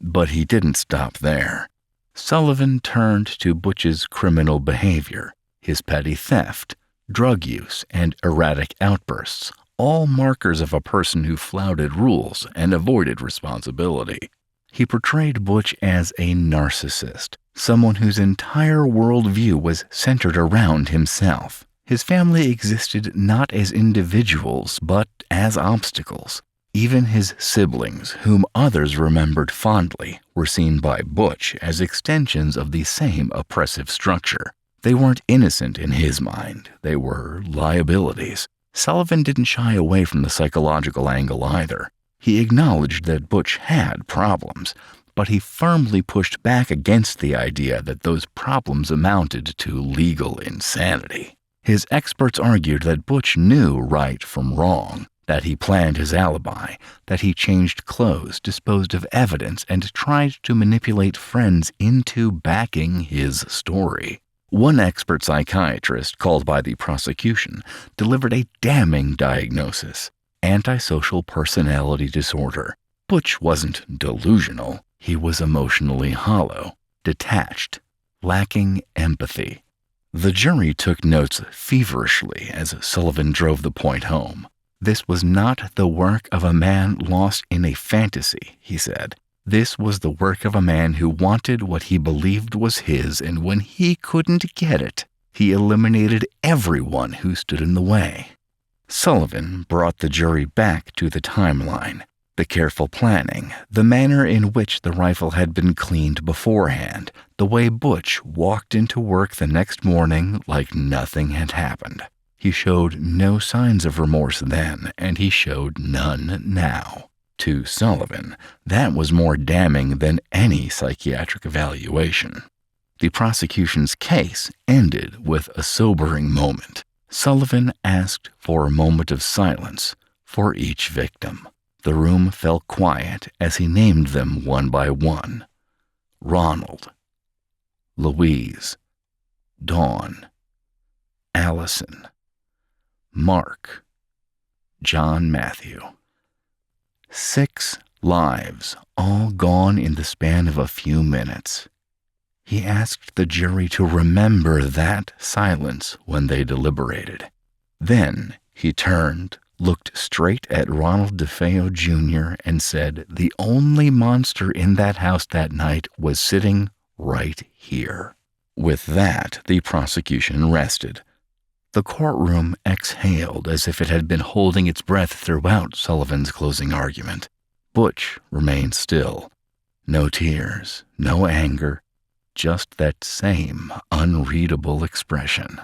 But he didn't stop there. Sullivan turned to Butch's criminal behavior, his petty theft, drug use, and erratic outbursts, all markers of a person who flouted rules and avoided responsibility. He portrayed Butch as a narcissist, someone whose entire worldview was centered around himself. His family existed not as individuals, but as obstacles. Even his siblings, whom others remembered fondly, were seen by Butch as extensions of the same oppressive structure. They weren't innocent in his mind. They were liabilities. Sullivan didn't shy away from the psychological angle either. He acknowledged that Butch had problems, but he firmly pushed back against the idea that those problems amounted to legal insanity. His experts argued that Butch knew right from wrong, that he planned his alibi, that he changed clothes, disposed of evidence, and tried to manipulate friends into backing his story. One expert psychiatrist, called by the prosecution, delivered a damning diagnosis: antisocial personality disorder. Butch wasn't delusional. He was emotionally hollow, detached, lacking empathy. The jury took notes feverishly as Sullivan drove the point home. This was not the work of a man lost in a fantasy, he said. This was the work of a man who wanted what he believed was his, and when he couldn't get it, he eliminated everyone who stood in the way. Sullivan brought the jury back to the timeline, the careful planning, the manner in which the rifle had been cleaned beforehand, the way Butch walked into work the next morning like nothing had happened. He showed no signs of remorse then, and he showed none now. To Sullivan, that was more damning than any psychiatric evaluation. The prosecution's case ended with a sobering moment. Sullivan asked for a moment of silence for each victim. The room fell quiet as he named them one by one: Ronald, Louise, Dawn, Allison, Mark, John Matthew. 6 lives, all gone in the span of a few minutes. He asked the jury to remember that silence when they deliberated. Then he turned, looked straight at Ronald DeFeo Jr. and said the only monster in that house that night was sitting right here. With that, the prosecution rested. The courtroom exhaled as if it had been holding its breath throughout Sullivan's closing argument. Butch remained still. No tears, no anger, just that same unreadable expression.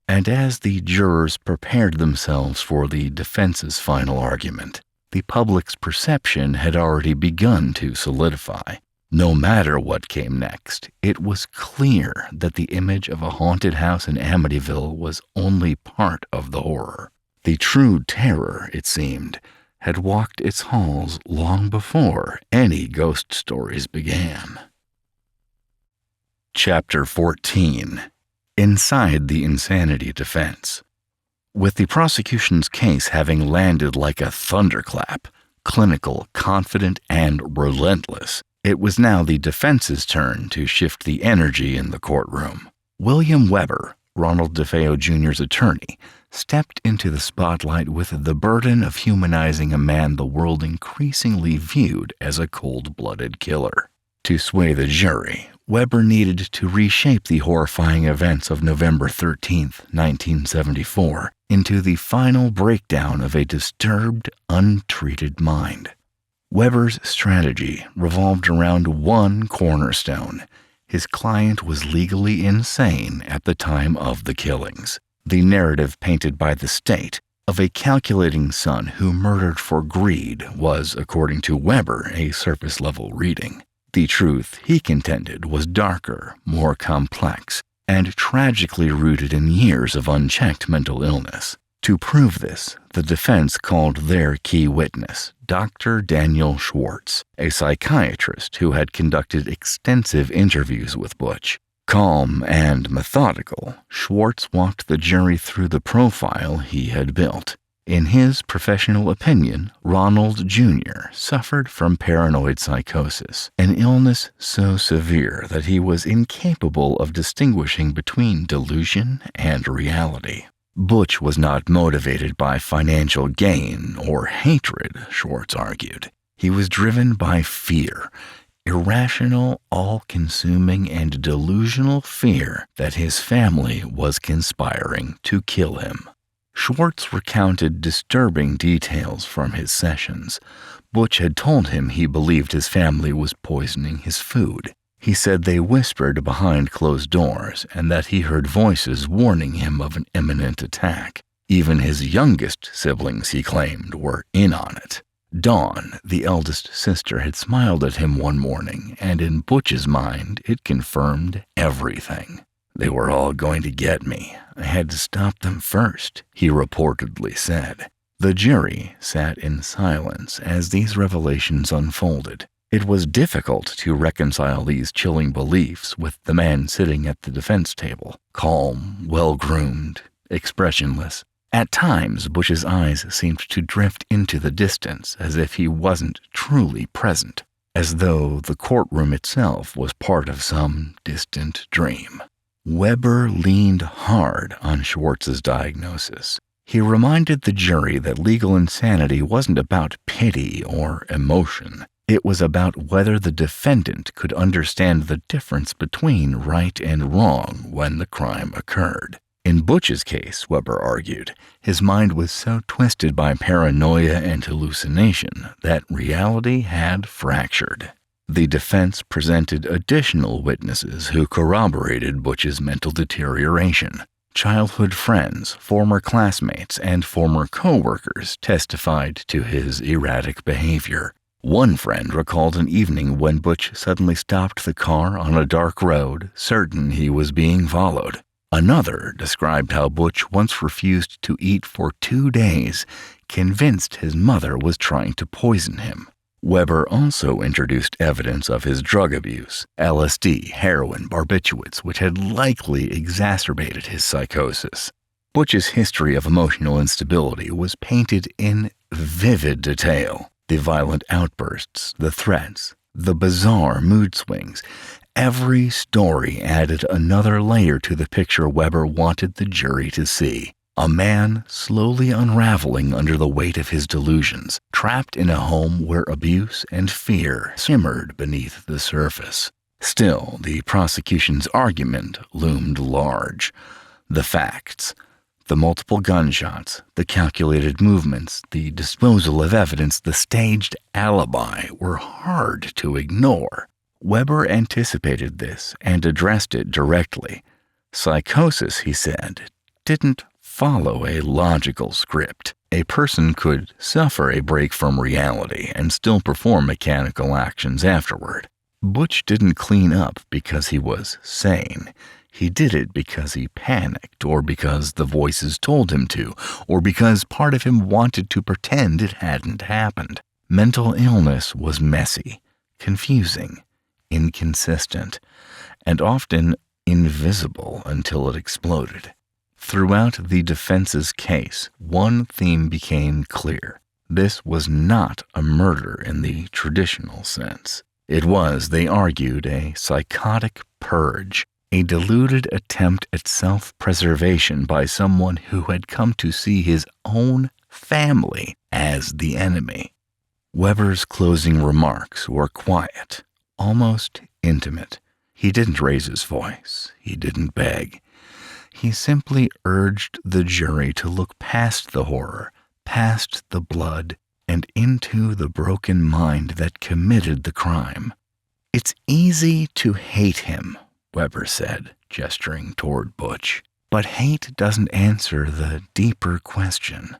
And as the jurors prepared themselves for the defense's final argument, the public's perception had already begun to solidify. No matter what came next, it was clear that the image of a haunted house in Amityville was only part of the horror. The true terror, it seemed, had walked its halls long before any ghost stories began. Chapter 14. Inside the Insanity Defense. With the prosecution's case having landed like a thunderclap, clinical, confident, and relentless, it was now the defense's turn to shift the energy in the courtroom. William Weber, Ronald DeFeo Jr.'s attorney, stepped into the spotlight with the burden of humanizing a man the world increasingly viewed as a cold-blooded killer. To sway the jury, Weber needed to reshape the horrifying events of November 13, 1974, into the final breakdown of a disturbed, untreated mind. Weber's strategy revolved around one cornerstone. His client was legally insane at the time of the killings. The narrative painted by the state of a calculating son who murdered for greed was, according to Weber, a surface-level reading. The truth, he contended, was darker, more complex, and tragically rooted in years of unchecked mental illness. To prove this, the defense called their key witness, Dr. Daniel Schwartz, a psychiatrist who had conducted extensive interviews with Butch. Calm and methodical, Schwartz walked the jury through the profile he had built. In his professional opinion, Ronald Jr. suffered from paranoid psychosis, an illness so severe that he was incapable of distinguishing between delusion and reality. Butch was not motivated by financial gain or hatred, Schwartz argued. He was driven by fear, irrational, all-consuming, and delusional fear that his family was conspiring to kill him. Schwartz recounted disturbing details from his sessions. Butch had told him he believed his family was poisoning his food. He said they whispered behind closed doors and that he heard voices warning him of an imminent attack. Even his youngest siblings, he claimed, were in on it. Dawn, the eldest sister, had smiled at him one morning, and in Butch's mind, it confirmed everything. "They were all going to get me. I had to stop them first," he reportedly said. The jury sat in silence as these revelations unfolded. It was difficult to reconcile these chilling beliefs with the man sitting at the defense table, calm, well-groomed, expressionless. At times, Butch's eyes seemed to drift into the distance as if he wasn't truly present, as though the courtroom itself was part of some distant dream. Weber leaned hard on Schwartz's diagnosis. He reminded the jury that legal insanity wasn't about pity or emotion. It was about whether the defendant could understand the difference between right and wrong when the crime occurred. In Butch's case, Weber argued, his mind was so twisted by paranoia and hallucination that reality had fractured. The defense presented additional witnesses who corroborated Butch's mental deterioration. Childhood friends, former classmates, and former co-workers testified to his erratic behavior. One friend recalled an evening when Butch suddenly stopped the car on a dark road, certain he was being followed. Another described how Butch once refused to eat for 2 days, convinced his mother was trying to poison him. Weber also introduced evidence of his drug abuse, LSD, heroin, barbiturates, which had likely exacerbated his psychosis. Butch's history of emotional instability was painted in vivid detail. The violent outbursts, the threats, the bizarre mood swings. Every story added another layer to the picture Weber wanted the jury to see. A man slowly unraveling under the weight of his delusions, trapped in a home where abuse and fear simmered beneath the surface. Still, the prosecution's argument loomed large. The facts. The multiple gunshots, the calculated movements, the disposal of evidence, the staged alibi were hard to ignore. Weber anticipated this and addressed it directly. Psychosis, he said, didn't follow a logical script. A person could suffer a break from reality and still perform mechanical actions afterward. Butch didn't clean up because he was sane. He did it because he panicked, or because the voices told him to, or because part of him wanted to pretend it hadn't happened. Mental illness was messy, confusing, inconsistent, and often invisible until it exploded. Throughout the defense's case, one theme became clear. This was not a murder in the traditional sense. It was, they argued, a psychotic purge, a deluded attempt at self-preservation by someone who had come to see his own family as the enemy. Weber's closing remarks were quiet, almost intimate. He didn't raise his voice. He didn't beg. He simply urged the jury to look past the horror, past the blood, and into the broken mind that committed the crime. "It's easy to hate him," Weber said, gesturing toward Butch. "But hate doesn't answer the deeper question.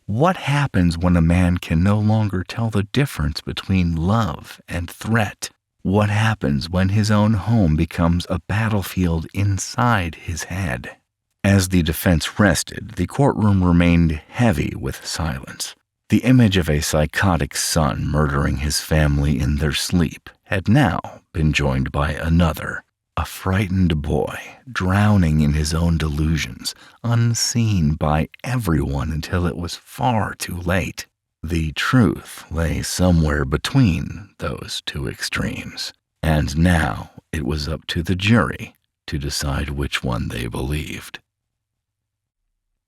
What happens when a man can no longer tell the difference between love and threat? What happens when his own home becomes a battlefield inside his head?" As the defense rested, the courtroom remained heavy with silence. The image of a psychotic son murdering his family in their sleep had now been joined by another, a frightened boy drowning in his own delusions, unseen by everyone until it was far too late. The truth lay somewhere between those two extremes, and now it was up to the jury to decide which one they believed.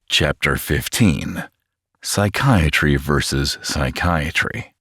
Chapter 15. Psychiatry versus Psychiatry.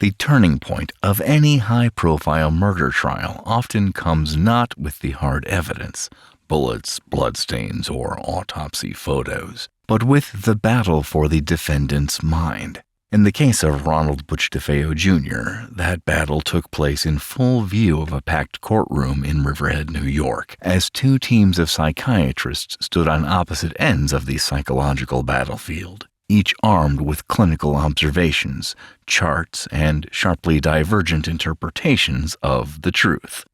The turning point of any high-profile murder trial often comes not with the hard evidence, bullets, bloodstains, or autopsy photos, but with the battle for the defendant's mind. In the case of Ronald Butch DeFeo Jr., that battle took place in full view of a packed courtroom in Riverhead, New York, as two teams of psychiatrists stood on opposite ends of the psychological battlefield, each armed with clinical observations, charts, and sharply divergent interpretations of the truth.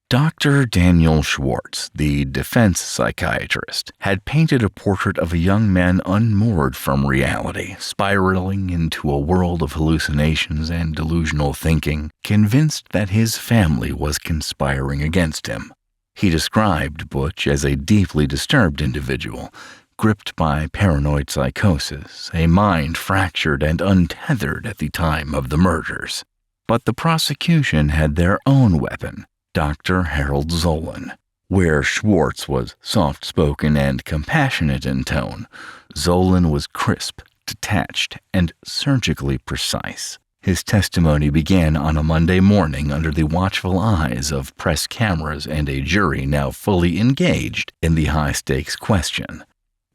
Dr. Daniel Schwartz, the defense psychiatrist, had painted a portrait of a young man unmoored from reality, spiraling into a world of hallucinations and delusional thinking, convinced that his family was conspiring against him. He described Butch as a deeply disturbed individual, gripped by paranoid psychosis, a mind fractured and untethered at the time of the murders. But the prosecution had their own weapon, Dr. Harold Zolan. Where Schwartz was soft-spoken and compassionate in tone, Zolan was crisp, detached, and surgically precise. His testimony began on a Monday morning under the watchful eyes of press cameras and a jury now fully engaged in the high-stakes question: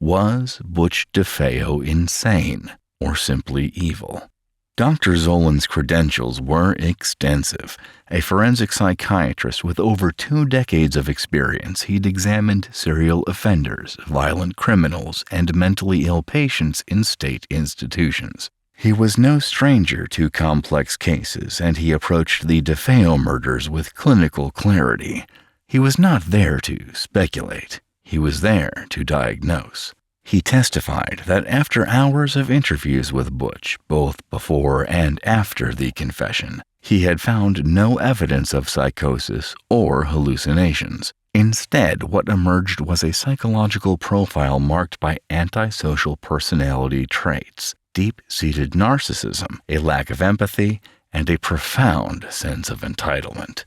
was Butch DeFeo insane or simply evil? Dr. Zolan's credentials were extensive. A forensic psychiatrist with over 2 decades of experience, he'd examined serial offenders, violent criminals, and mentally ill patients in state institutions. He was no stranger to complex cases, and he approached the DeFeo murders with clinical clarity. He was not there to speculate. He was there to diagnose. He testified that after hours of interviews with Butch, both before and after the confession, he had found no evidence of psychosis or hallucinations. Instead, what emerged was a psychological profile marked by antisocial personality traits, deep-seated narcissism, a lack of empathy, and a profound sense of entitlement.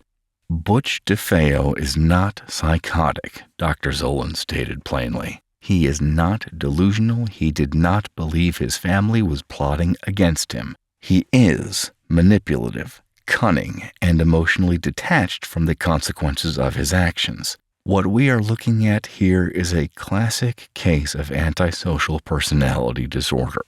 Butch DeFeo is not psychotic, Dr. Zolan stated plainly. He is not delusional. He did not believe his family was plotting against him. He is manipulative, cunning, and emotionally detached from the consequences of his actions. What we are looking at here is a classic case of antisocial personality disorder.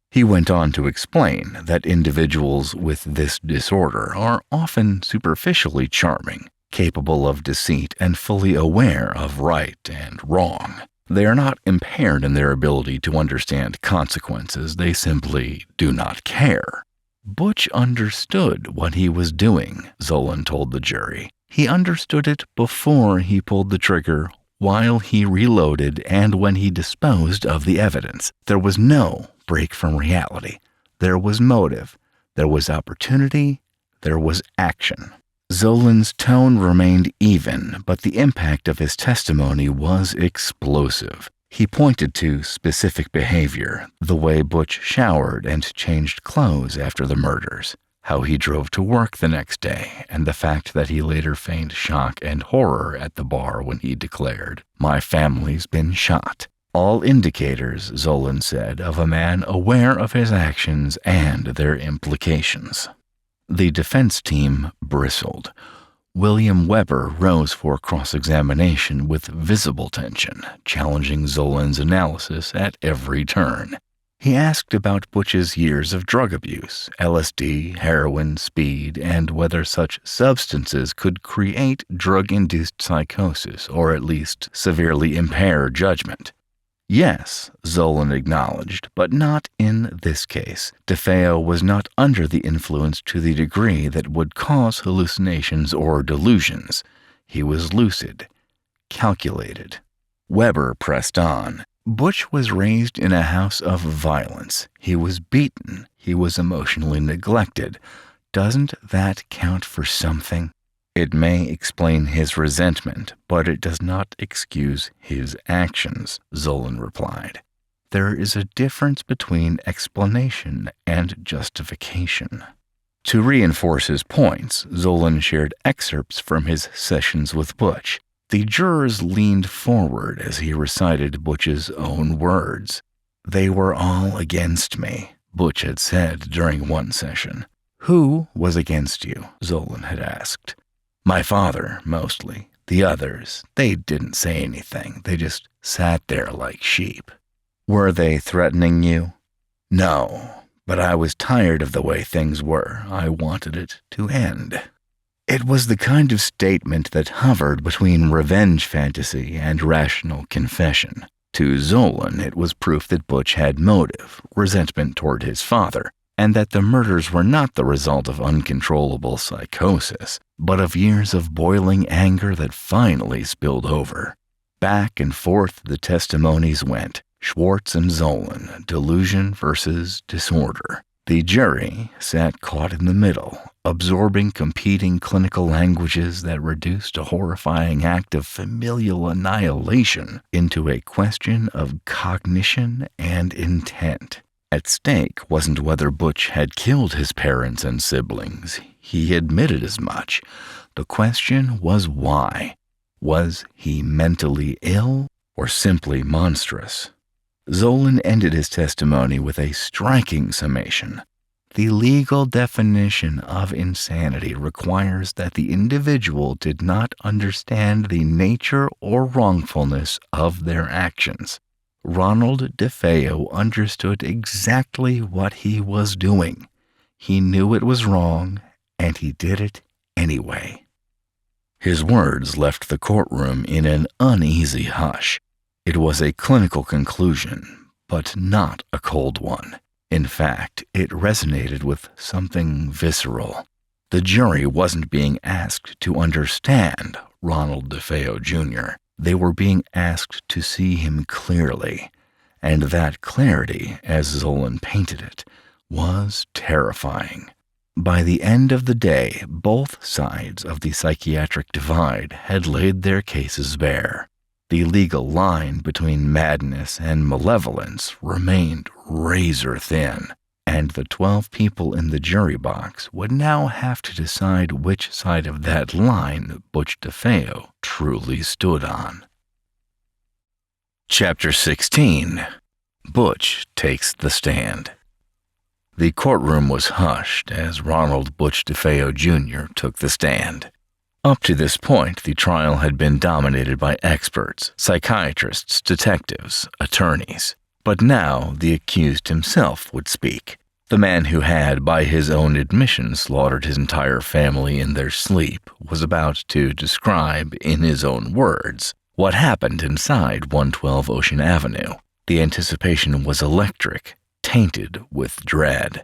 He went on to explain that individuals with this disorder are often superficially charming, capable of deceit, and fully aware of right and wrong. They are not impaired in their ability to understand consequences, they simply do not care. Butch understood what he was doing, Zolan told the jury. He understood it before he pulled the trigger, while he reloaded, and when he disposed of the evidence. There was no break from reality. There was motive. There was opportunity. There was action. Zolan's tone remained even, but the impact of his testimony was explosive. He pointed to specific behavior, the way Butch showered and changed clothes after the murders, how he drove to work the next day, and the fact that he later feigned shock and horror at the bar when he declared, "My family's been shot." All indicators, Zolan said, of a man aware of his actions and their implications. The defense team bristled. William Weber rose for cross-examination with visible tension, challenging Zolan's analysis at every turn. He asked about Butch's years of drug abuse, LSD, heroin, speed, and whether such substances could create drug-induced psychosis or at least severely impair judgment. Yes, Zolan acknowledged, but not in this case. DeFeo was not under the influence to the degree that would cause hallucinations or delusions. He was lucid, calculated. Weber pressed on. Butch was raised in a house of violence. He was beaten. He was emotionally neglected. Doesn't that count for something? It may explain his resentment, but it does not excuse his actions, Zolan replied. There is a difference between explanation and justification. To reinforce his points, Zolan shared excerpts from his sessions with Butch. The jurors leaned forward as he recited Butch's own words. "They were all against me," Butch had said during one session. "Who was against you?" Zolan had asked. "My father, mostly. The others, they didn't say anything. They just sat there like sheep." "Were they threatening you?" "No, but I was tired of the way things were. I wanted it to end." It was the kind of statement that hovered between revenge fantasy and rational confession. To Zolan, it was proof that Butch had motive, resentment toward his father, and that the murders were not the result of uncontrollable psychosis, but of years of boiling anger that finally spilled over. Back and forth the testimonies went, Schwartz and Zolan, delusion versus disorder. The jury sat caught in the middle, absorbing competing clinical languages that reduced a horrifying act of familial annihilation into a question of cognition and intent. At stake wasn't whether Butch had killed his parents and siblings. He admitted as much. The question was why. Was he mentally ill or simply monstrous? Zolan ended his testimony with a striking summation. The legal definition of insanity requires that the individual did not understand the nature or wrongfulness of their actions. Ronald DeFeo understood exactly what he was doing. He knew it was wrong, and he did it anyway. His words left the courtroom in an uneasy hush. It was a clinical conclusion, but not a cold one. In fact, it resonated with something visceral. The jury wasn't being asked to understand Ronald DeFeo Jr. They were being asked to see him clearly, and that clarity, as Zolan painted it, was terrifying. By the end of the day, both sides of the psychiatric divide had laid their cases bare. The legal line between madness and malevolence remained razor thin, and the 12 people in the jury box would now have to decide which side of that line Butch DeFeo truly stood on. Chapter 16. Butch Takes the Stand. The courtroom was hushed as Ronald Butch DeFeo Jr. took the stand. Up to this point, the trial had been dominated by experts, psychiatrists, detectives, attorneys. But now the accused himself would speak. The man who had, by his own admission, slaughtered his entire family in their sleep was about to describe, in his own words, what happened inside 112 Ocean Avenue. The anticipation was electric, tainted with dread.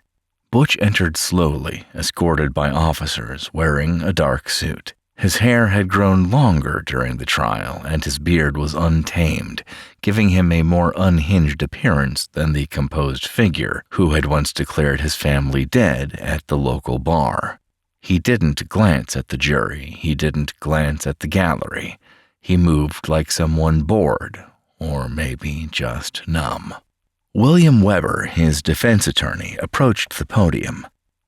Butch entered slowly, escorted by officers wearing a dark suit. His hair had grown longer during the trial, and his beard was untamed, giving him a more unhinged appearance than the composed figure who had once declared his family dead at the local bar. He didn't glance at the jury. He didn't glance at the gallery. He moved like someone bored, or maybe just numb. William Weber, his defense attorney, approached the podium.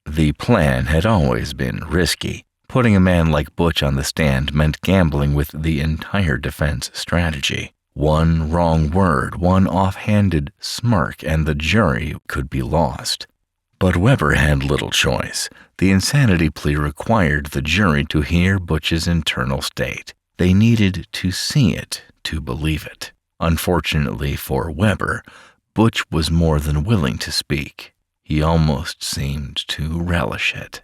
The plan had always been risky. Putting a man like Butch on the stand meant gambling with the entire defense strategy. One wrong word, one offhanded smirk, and the jury could be lost. But Weber had little choice. The insanity plea required the jury to hear Butch's internal state. They needed to see it to believe it. Unfortunately for Weber, Butch was more than willing to speak. He almost seemed to relish it.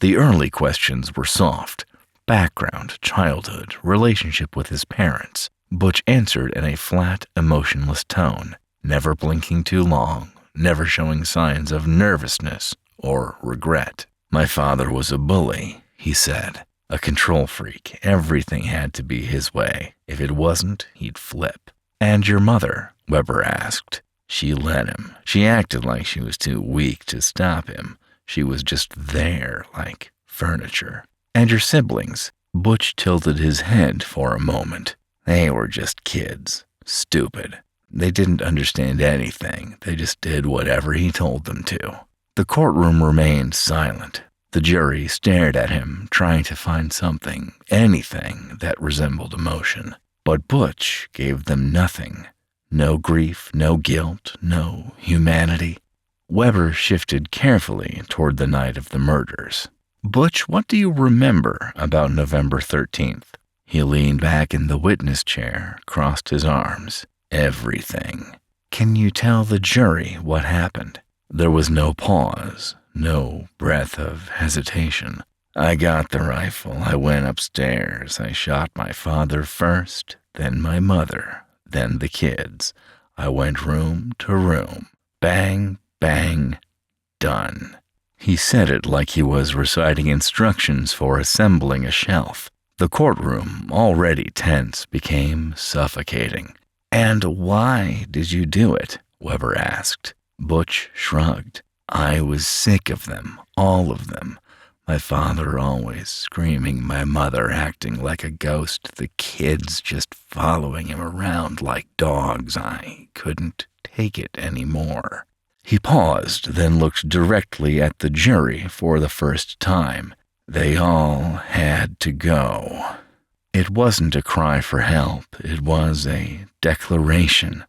The early questions were soft. Background, childhood, relationship with his parents. Butch answered in a flat, emotionless tone, never blinking too long, never showing signs of nervousness or regret. "My father was a bully," he said. "A control freak. Everything had to be his way. If it wasn't, he'd flip." "And your mother?" Weber asked. "She let him. She acted like she was too weak to stop him. She was just there, like furniture." "And your siblings?" Butch tilted his head for a moment. "They were just kids. Stupid. They didn't understand anything. They just did whatever he told them to." The courtroom remained silent. The jury stared at him, trying to find something, anything that resembled emotion. But Butch gave them nothing. No grief, no guilt, no humanity. Weber shifted carefully toward the night of the murders. "Butch, what do you remember about November 13th? He leaned back in the witness chair, crossed his arms. "Everything." "Can you tell the jury what happened?" There was no pause, no breath of hesitation. "I got the rifle. I went upstairs. I shot my father first, then my mother, then the kids. I went room to room. Bang, bang, done." He said it like he was reciting instructions for assembling a shelf. The courtroom, already tense, became suffocating. "And why did you do it?" Weber asked. Butch shrugged. "I was sick of them, all of them. My father always screaming, my mother acting like a ghost, the kids just following him around like dogs. I couldn't take it anymore." He paused, then looked directly at the jury for the first time. They all had to go. It wasn't a cry for help. It was a declaration,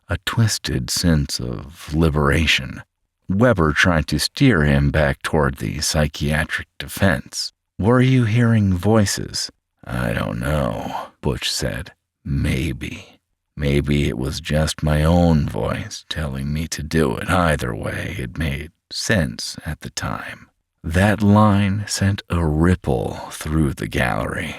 a twisted sense of liberation. Weber tried to steer him back toward the psychiatric defense. "Were you hearing voices?" "I don't know," Butch said. "Maybe. Maybe it was just my own voice telling me to do it. Either way, it made sense at the time." That line sent a ripple through the gallery.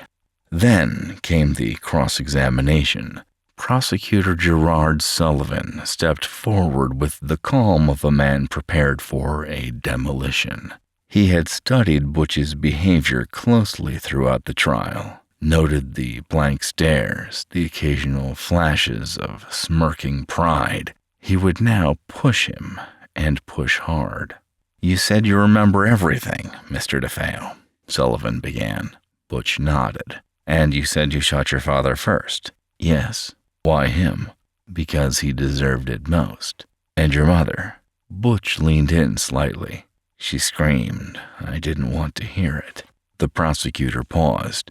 Then came the cross-examination. Prosecutor Gerard Sullivan stepped forward with the calm of a man prepared for a demolition. He had studied Butch's behavior closely throughout the trial, noted the blank stares, the occasional flashes of smirking pride. He would now push him, and push hard. "You said you remember everything, Mr. DeFeo," Sullivan began. Butch nodded. "And you said you shot your father first?" "Yes." "Why him?" "Because he deserved it most." "And your mother?" Butch leaned in slightly. "She screamed. I didn't want to hear it." The prosecutor paused.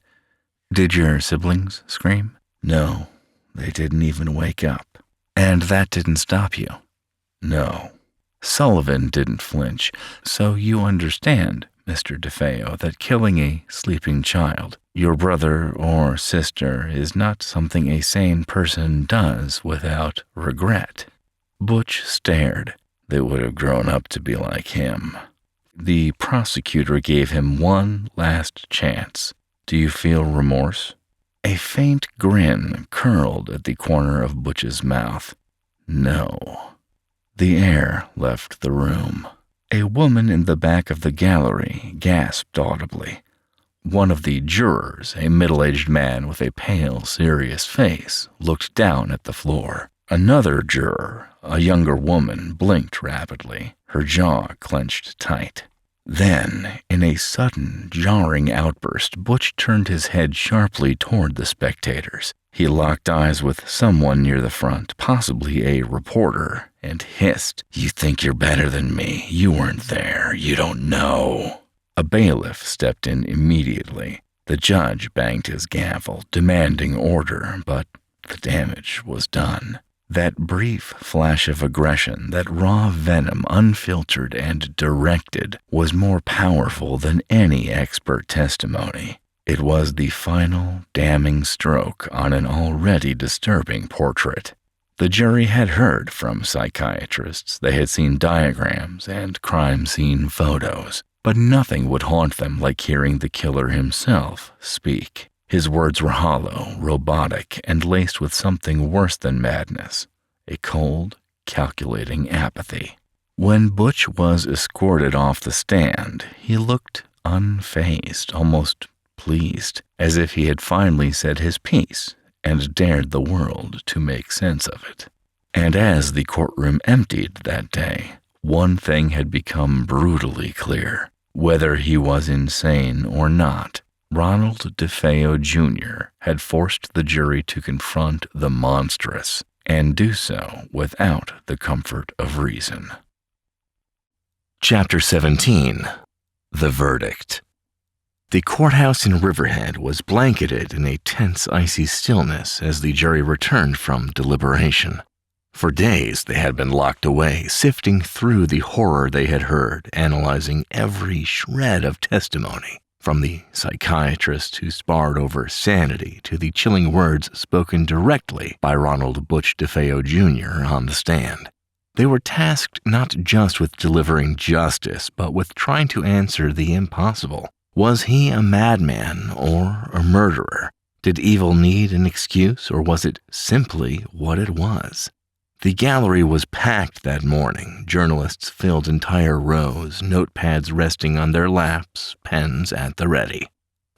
"Did your siblings scream?" "No, they didn't even wake up." "And that didn't stop you?" "No." Sullivan didn't flinch. "So you understand, Mr. DeFeo, that killing a sleeping child, your brother or sister, is not something a sane person does without regret." Butch stared. They would have grown up to be like him. The prosecutor gave him one last chance. "Do you feel remorse?" A faint grin curled at the corner of Butch's mouth. "No." The air left the room. A woman in the back of the gallery gasped audibly. One of the jurors, a middle-aged man with a pale, serious face, looked down at the floor. Another juror, a younger woman, blinked rapidly, her jaw clenched tight. Then, in a sudden, jarring outburst, Butch turned his head sharply toward the spectators. He locked eyes with someone near the front, possibly a reporter, and hissed, "You think you're better than me. You weren't there. You don't know." A bailiff stepped in immediately. The judge banged his gavel, demanding order, but the damage was done. That brief flash of aggression, that raw venom, unfiltered and directed, was more powerful than any expert testimony. It was the final, damning stroke on an already disturbing portrait. The jury had heard from psychiatrists. They had seen diagrams and crime scene photos, but nothing would haunt them like hearing the killer himself speak. His words were hollow, robotic, and laced with something worse than madness, a cold, calculating apathy. When Butch was escorted off the stand, he looked unfazed, almost pleased, as if he had finally said his piece and dared the world to make sense of it. And as the courtroom emptied that day, one thing had become brutally clear. Whether he was insane or not, Ronald DeFeo Jr. had forced the jury to confront the monstrous, and do so without the comfort of reason. Chapter 17. The Verdict. The courthouse in Riverhead was blanketed in a tense, icy stillness as the jury returned from deliberation. For days they had been locked away, sifting through the horror they had heard, analyzing every shred of testimony, from the psychiatrist who sparred over sanity to the chilling words spoken directly by Ronald Butch DeFeo Jr. on the stand. They were tasked not just with delivering justice, but with trying to answer the impossible. Was he a madman or a murderer? Did evil need an excuse, or was it simply what it was? The gallery was packed that morning. Journalists filled entire rows, notepads resting on their laps, pens at the ready.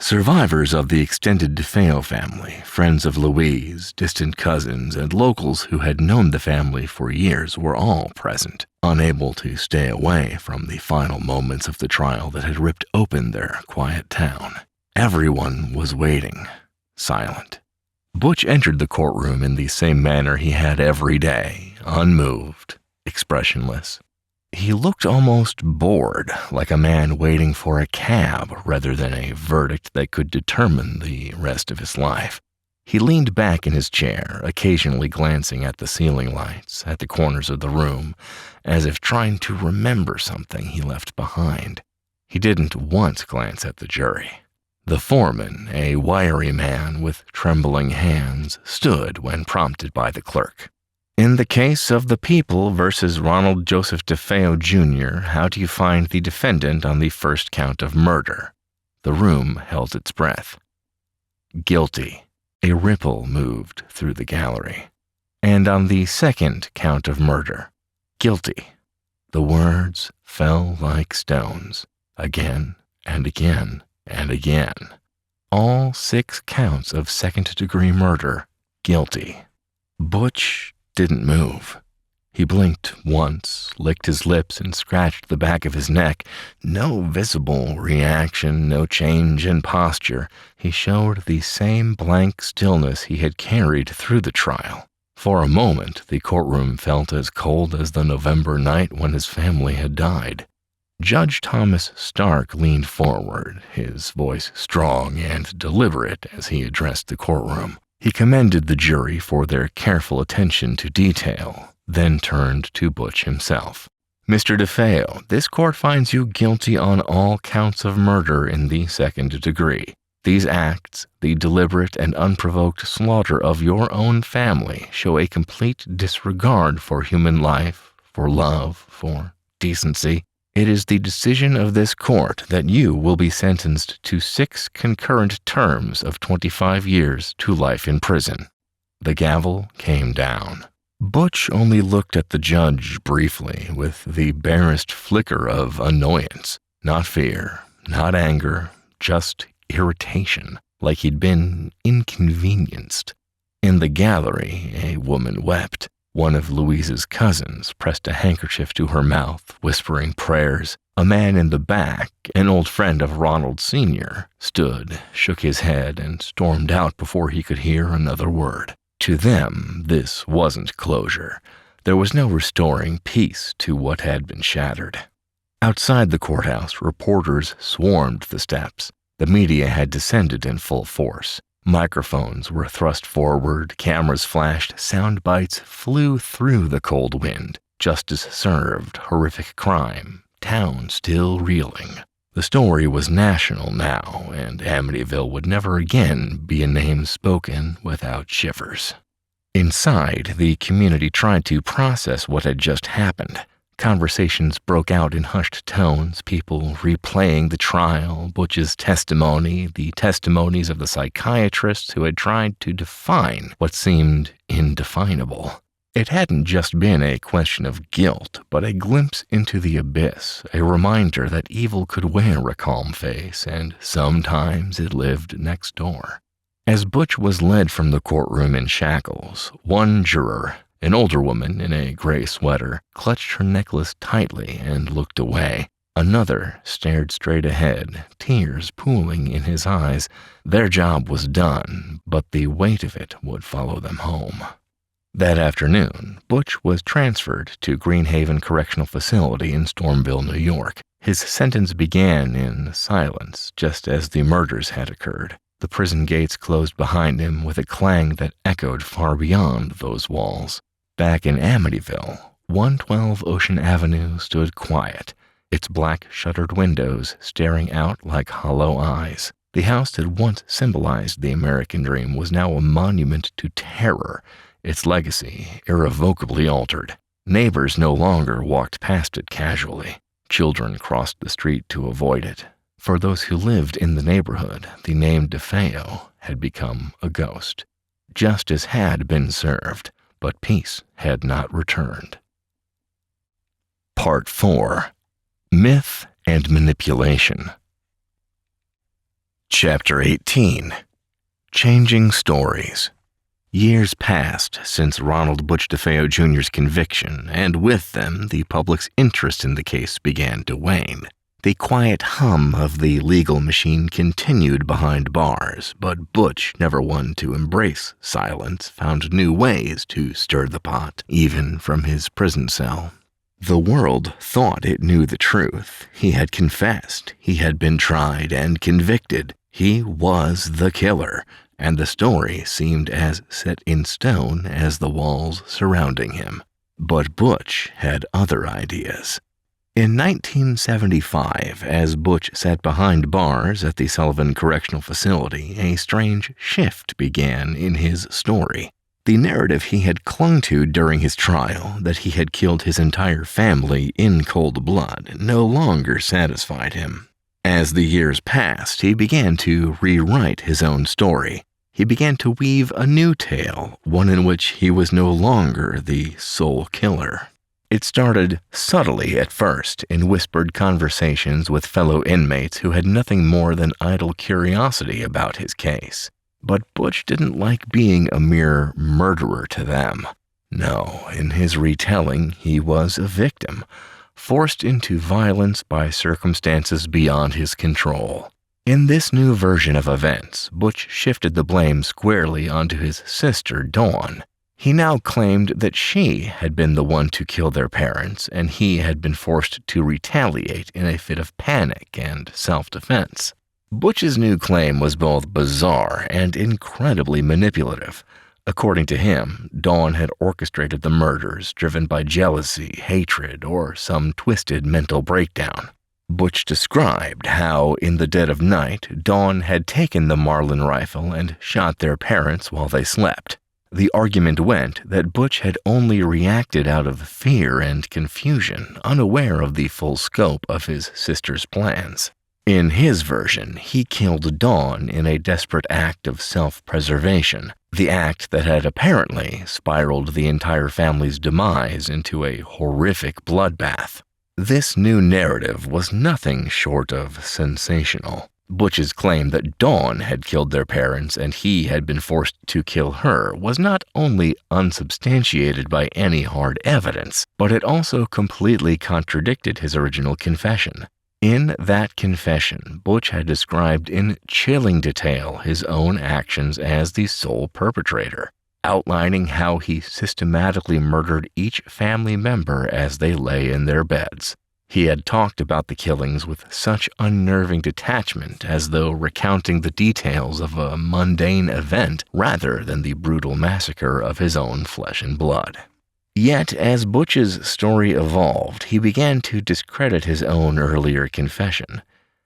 Survivors of the extended DeFeo family, friends of Louise, distant cousins, and locals who had known the family for years were all present, unable to stay away from the final moments of the trial that had ripped open their quiet town. Everyone was waiting, silent. Butch entered the courtroom in the same manner he had every day, unmoved, expressionless. He looked almost bored, like a man waiting for a cab rather than a verdict that could determine the rest of his life. He leaned back in his chair, occasionally glancing at the ceiling lights, at the corners of the room, as if trying to remember something he left behind. He didn't once glance at the jury. The foreman, a wiry man with trembling hands, stood when prompted by the clerk. "In the case of the People versus Ronald Joseph DeFeo Jr., how do you find the defendant on the first count of murder?" The room held its breath. "Guilty." A ripple moved through the gallery. "And on the second count of murder?" "Guilty." The words fell like stones, again and again and again. All 6 counts of second-degree murder, guilty. Butch didn't move. He blinked once, licked his lips, and scratched the back of his neck. No visible reaction, no change in posture. He showed the same blank stillness he had carried through the trial. For a moment, the courtroom felt as cold as the November night when his family had died. Judge Thomas Stark leaned forward, his voice strong and deliberate as he addressed the courtroom. He commended the jury for their careful attention to detail, then turned to Butch himself. Mr. DeFeo, this court finds you guilty on all counts of murder in the second degree. These acts, the deliberate and unprovoked slaughter of your own family, show a complete disregard for human life, for love, for decency. It is the decision of this court that you will be sentenced to 6 concurrent terms of 25 years to life in prison. The gavel came down. Butch only looked at the judge briefly with the barest flicker of annoyance. Not fear, not anger, just irritation, like he'd been inconvenienced. In the gallery, a woman wept. One of Louise's cousins pressed a handkerchief to her mouth, whispering prayers. A man in the back, an old friend of Ronald Sr., stood, shook his head, and stormed out before he could hear another word. To them, this wasn't closure. There was no restoring peace to what had been shattered. Outside the courthouse, reporters swarmed the steps. The media had descended in full force. Microphones were thrust forward, cameras flashed, sound bites flew through the cold wind. Justice served, horrific crime, town still reeling. The story was national now, and Amityville would never again be a name spoken without shivers. Inside, the community tried to process what had just happened. Conversations broke out in hushed tones, people replaying the trial, Butch's testimony, the testimonies of the psychiatrists who had tried to define what seemed indefinable. It hadn't just been a question of guilt, but a glimpse into the abyss, a reminder that evil could wear a calm face, and sometimes it lived next door. As Butch was led from the courtroom in shackles, one juror, an older woman in a gray sweater, clutched her necklace tightly and looked away. Another stared straight ahead, tears pooling in his eyes. Their job was done, but the weight of it would follow them home. That afternoon, Butch was transferred to Greenhaven Correctional Facility in Stormville, New York. His sentence began in silence, just as the murders had occurred. The prison gates closed behind him with a clang that echoed far beyond those walls. Back in Amityville, 112 Ocean Avenue stood quiet, its black shuttered windows staring out like hollow eyes. The house that once symbolized the American dream was now a monument to terror, its legacy irrevocably altered. Neighbors no longer walked past it casually. Children crossed the street to avoid it. For those who lived in the neighborhood, the name DeFeo had become a ghost. Justice had been served, but peace had not returned. Part 4. Myth and Manipulation. Chapter 18. Changing Stories. Years passed since Ronald Butch DeFeo Jr.'s conviction, and with them, the public's interest in the case began to wane. The quiet hum of the legal machine continued behind bars, but Butch, never one to embrace silence, found new ways to stir the pot, even from his prison cell. The world thought it knew the truth. He had confessed. He had been tried and convicted. He was the killer, and the story seemed as set in stone as the walls surrounding him. But Butch had other ideas. In 1975, as Butch sat behind bars at the Sullivan Correctional Facility, a strange shift began in his story. The narrative he had clung to during his trial, that he had killed his entire family in cold blood, no longer satisfied him. As the years passed, he began to rewrite his own story. He began to weave a new tale, one in which he was no longer the sole killer. It started subtly at first, in whispered conversations with fellow inmates who had nothing more than idle curiosity about his case. But Butch didn't like being a mere murderer to them. No, in his retelling, he was a victim, forced into violence by circumstances beyond his control. In this new version of events, Butch shifted the blame squarely onto his sister, Dawn. He now claimed that she had been the one to kill their parents, and he had been forced to retaliate in a fit of panic and self-defense. Butch's new claim was both bizarre and incredibly manipulative. According to him, Dawn had orchestrated the murders driven by jealousy, hatred, or some twisted mental breakdown. Butch described how, in the dead of night, Dawn had taken the Marlin rifle and shot their parents while they slept. The argument went that Butch had only reacted out of fear and confusion, unaware of the full scope of his sister's plans. In his version, he killed Dawn in a desperate act of self-preservation, the act that had apparently spiraled the entire family's demise into a horrific bloodbath. This new narrative was nothing short of sensational. Butch's claim that Dawn had killed their parents and he had been forced to kill her was not only unsubstantiated by any hard evidence, but it also completely contradicted his original confession. In that confession, Butch had described in chilling detail his own actions as the sole perpetrator, outlining how he systematically murdered each family member as they lay in their beds. He had talked about the killings with such unnerving detachment, as though recounting the details of a mundane event rather than the brutal massacre of his own flesh and blood. Yet, as Butch's story evolved, he began to discredit his own earlier confession.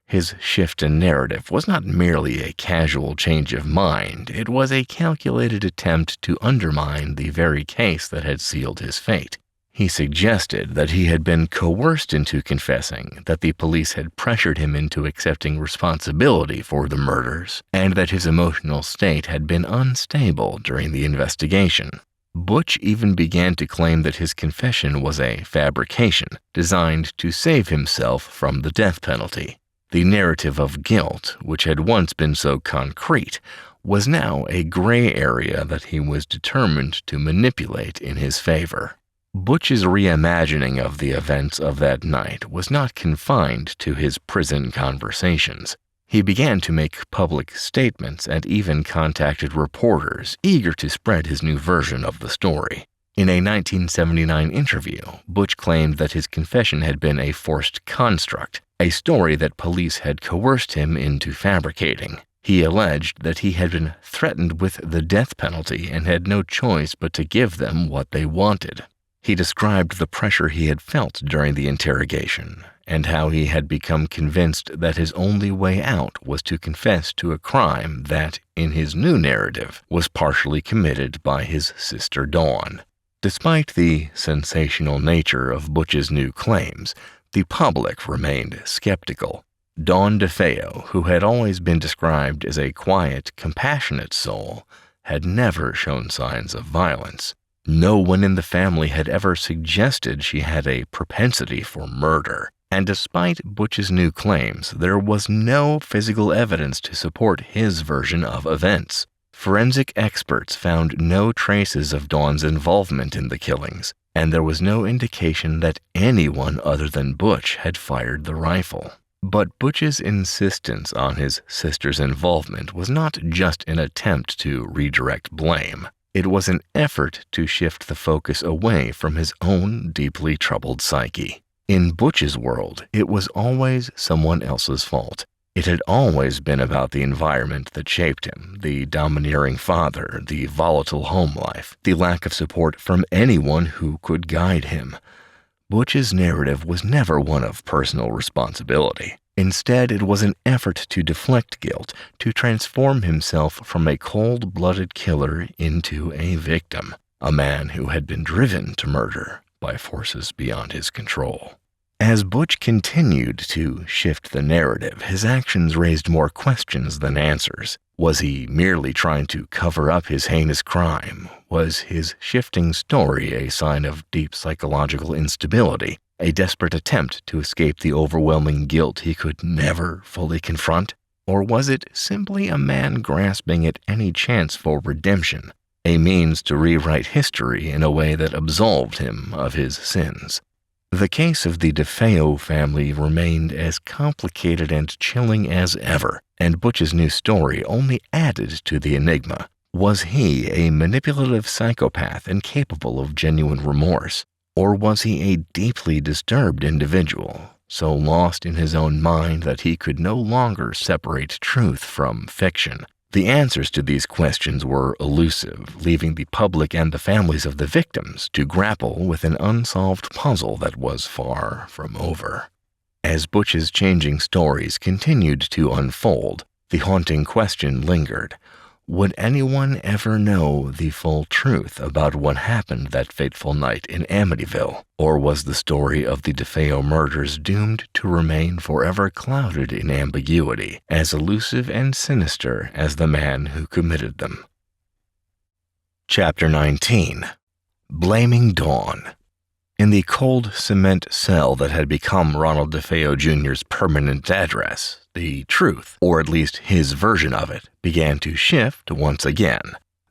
His shift in narrative was not merely a casual change of mind, it was a calculated attempt to undermine the very case that had sealed his fate. He suggested that he had been coerced into confessing, that the police had pressured him into accepting responsibility for the murders, and that his emotional state had been unstable during the investigation. Butch even began to claim that his confession was a fabrication designed to save himself from the death penalty. The narrative of guilt, which had once been so concrete, was now a gray area that he was determined to manipulate in his favor. Butch's reimagining of the events of that night was not confined to his prison conversations. He began to make public statements and even contacted reporters eager to spread his new version of the story. In a 1979 interview, Butch claimed that his confession had been a forced construct, a story that police had coerced him into fabricating. He alleged that he had been threatened with the death penalty and had no choice but to give them what they wanted. He described the pressure he had felt during the interrogation, and how he had become convinced that his only way out was to confess to a crime that, in his new narrative, was partially committed by his sister Dawn. Despite the sensational nature of Butch's new claims, the public remained skeptical. Ronald DeFeo, who had always been described as a quiet, compassionate soul, had never shown signs of violence. No one in the family had ever suggested she had a propensity for murder, and despite Butch's new claims, there was no physical evidence to support his version of events. Forensic experts found no traces of Dawn's involvement in the killings, and there was no indication that anyone other than Butch had fired the rifle. But Butch's insistence on his sister's involvement was not just an attempt to redirect blame. It was an effort to shift the focus away from his own deeply troubled psyche. In Butch's world, it was always someone else's fault. It had always been about the environment that shaped him, the domineering father, the volatile home life, the lack of support from anyone who could guide him. Butch's narrative was never one of personal responsibility. Instead, it was an effort to deflect guilt, to transform himself from a cold-blooded killer into a victim, a man who had been driven to murder by forces beyond his control. As Butch continued to shift the narrative, his actions raised more questions than answers. Was he merely trying to cover up his heinous crime? Was his shifting story a sign of deep psychological instability, a desperate attempt to escape the overwhelming guilt he could never fully confront? Or was it simply a man grasping at any chance for redemption, a means to rewrite history in a way that absolved him of his sins? The case of the DeFeo family remained as complicated and chilling as ever, and Butch's new story only added to the enigma. Was he a manipulative psychopath incapable of genuine remorse? Or was he a deeply disturbed individual, so lost in his own mind that he could no longer separate truth from fiction, The answers to these questions were elusive, leaving the public and the families of the victims to grapple with an unsolved puzzle that was far from over. As Butch's changing stories continued to unfold, the haunting question lingered. Would anyone ever know the full truth about what happened that fateful night in Amityville? Or was the story of the DeFeo murders doomed to remain forever clouded in ambiguity, as elusive and sinister as the man who committed them? Chapter 19. Blaming Dawn. In the cold cement cell that had become Ronald DeFeo Jr.'s permanent address, the truth, or at least his version of it, began to shift once again.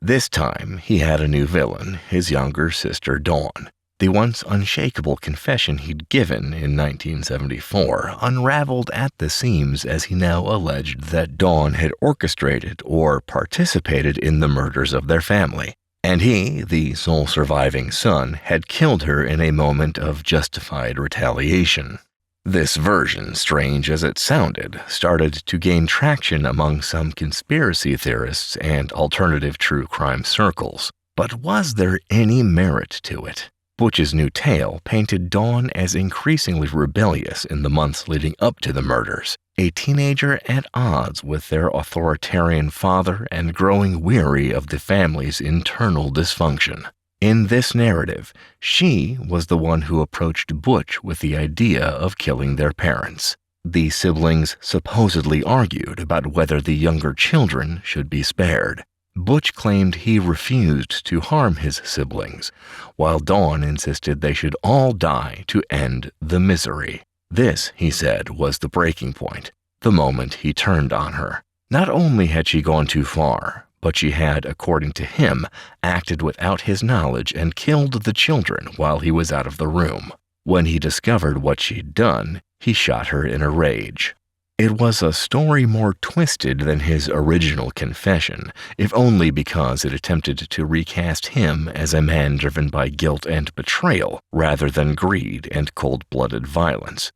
This time, he had a new villain, his younger sister Dawn. The once unshakable confession he'd given in 1974 unraveled at the seams as he now alleged that Dawn had orchestrated or participated in the murders of their family. And he, the sole surviving son, had killed her in a moment of justified retaliation. This version, strange as it sounded, started to gain traction among some conspiracy theorists and alternative true crime circles. But was there any merit to it? Butch's new tale painted Dawn as increasingly rebellious in the months leading up to the murders, a teenager at odds with their authoritarian father and growing weary of the family's internal dysfunction. In this narrative, she was the one who approached Butch with the idea of killing their parents. The siblings supposedly argued about whether the younger children should be spared. Butch claimed he refused to harm his siblings, while Dawn insisted they should all die to end the misery. This, he said, was the breaking point, the moment he turned on her. Not only had she gone too far, but she had, according to him, acted without his knowledge and killed the children while he was out of the room. When he discovered what she'd done, he shot her in a rage. It was a story more twisted than his original confession, if only because it attempted to recast him as a man driven by guilt and betrayal rather than greed and cold-blooded violence.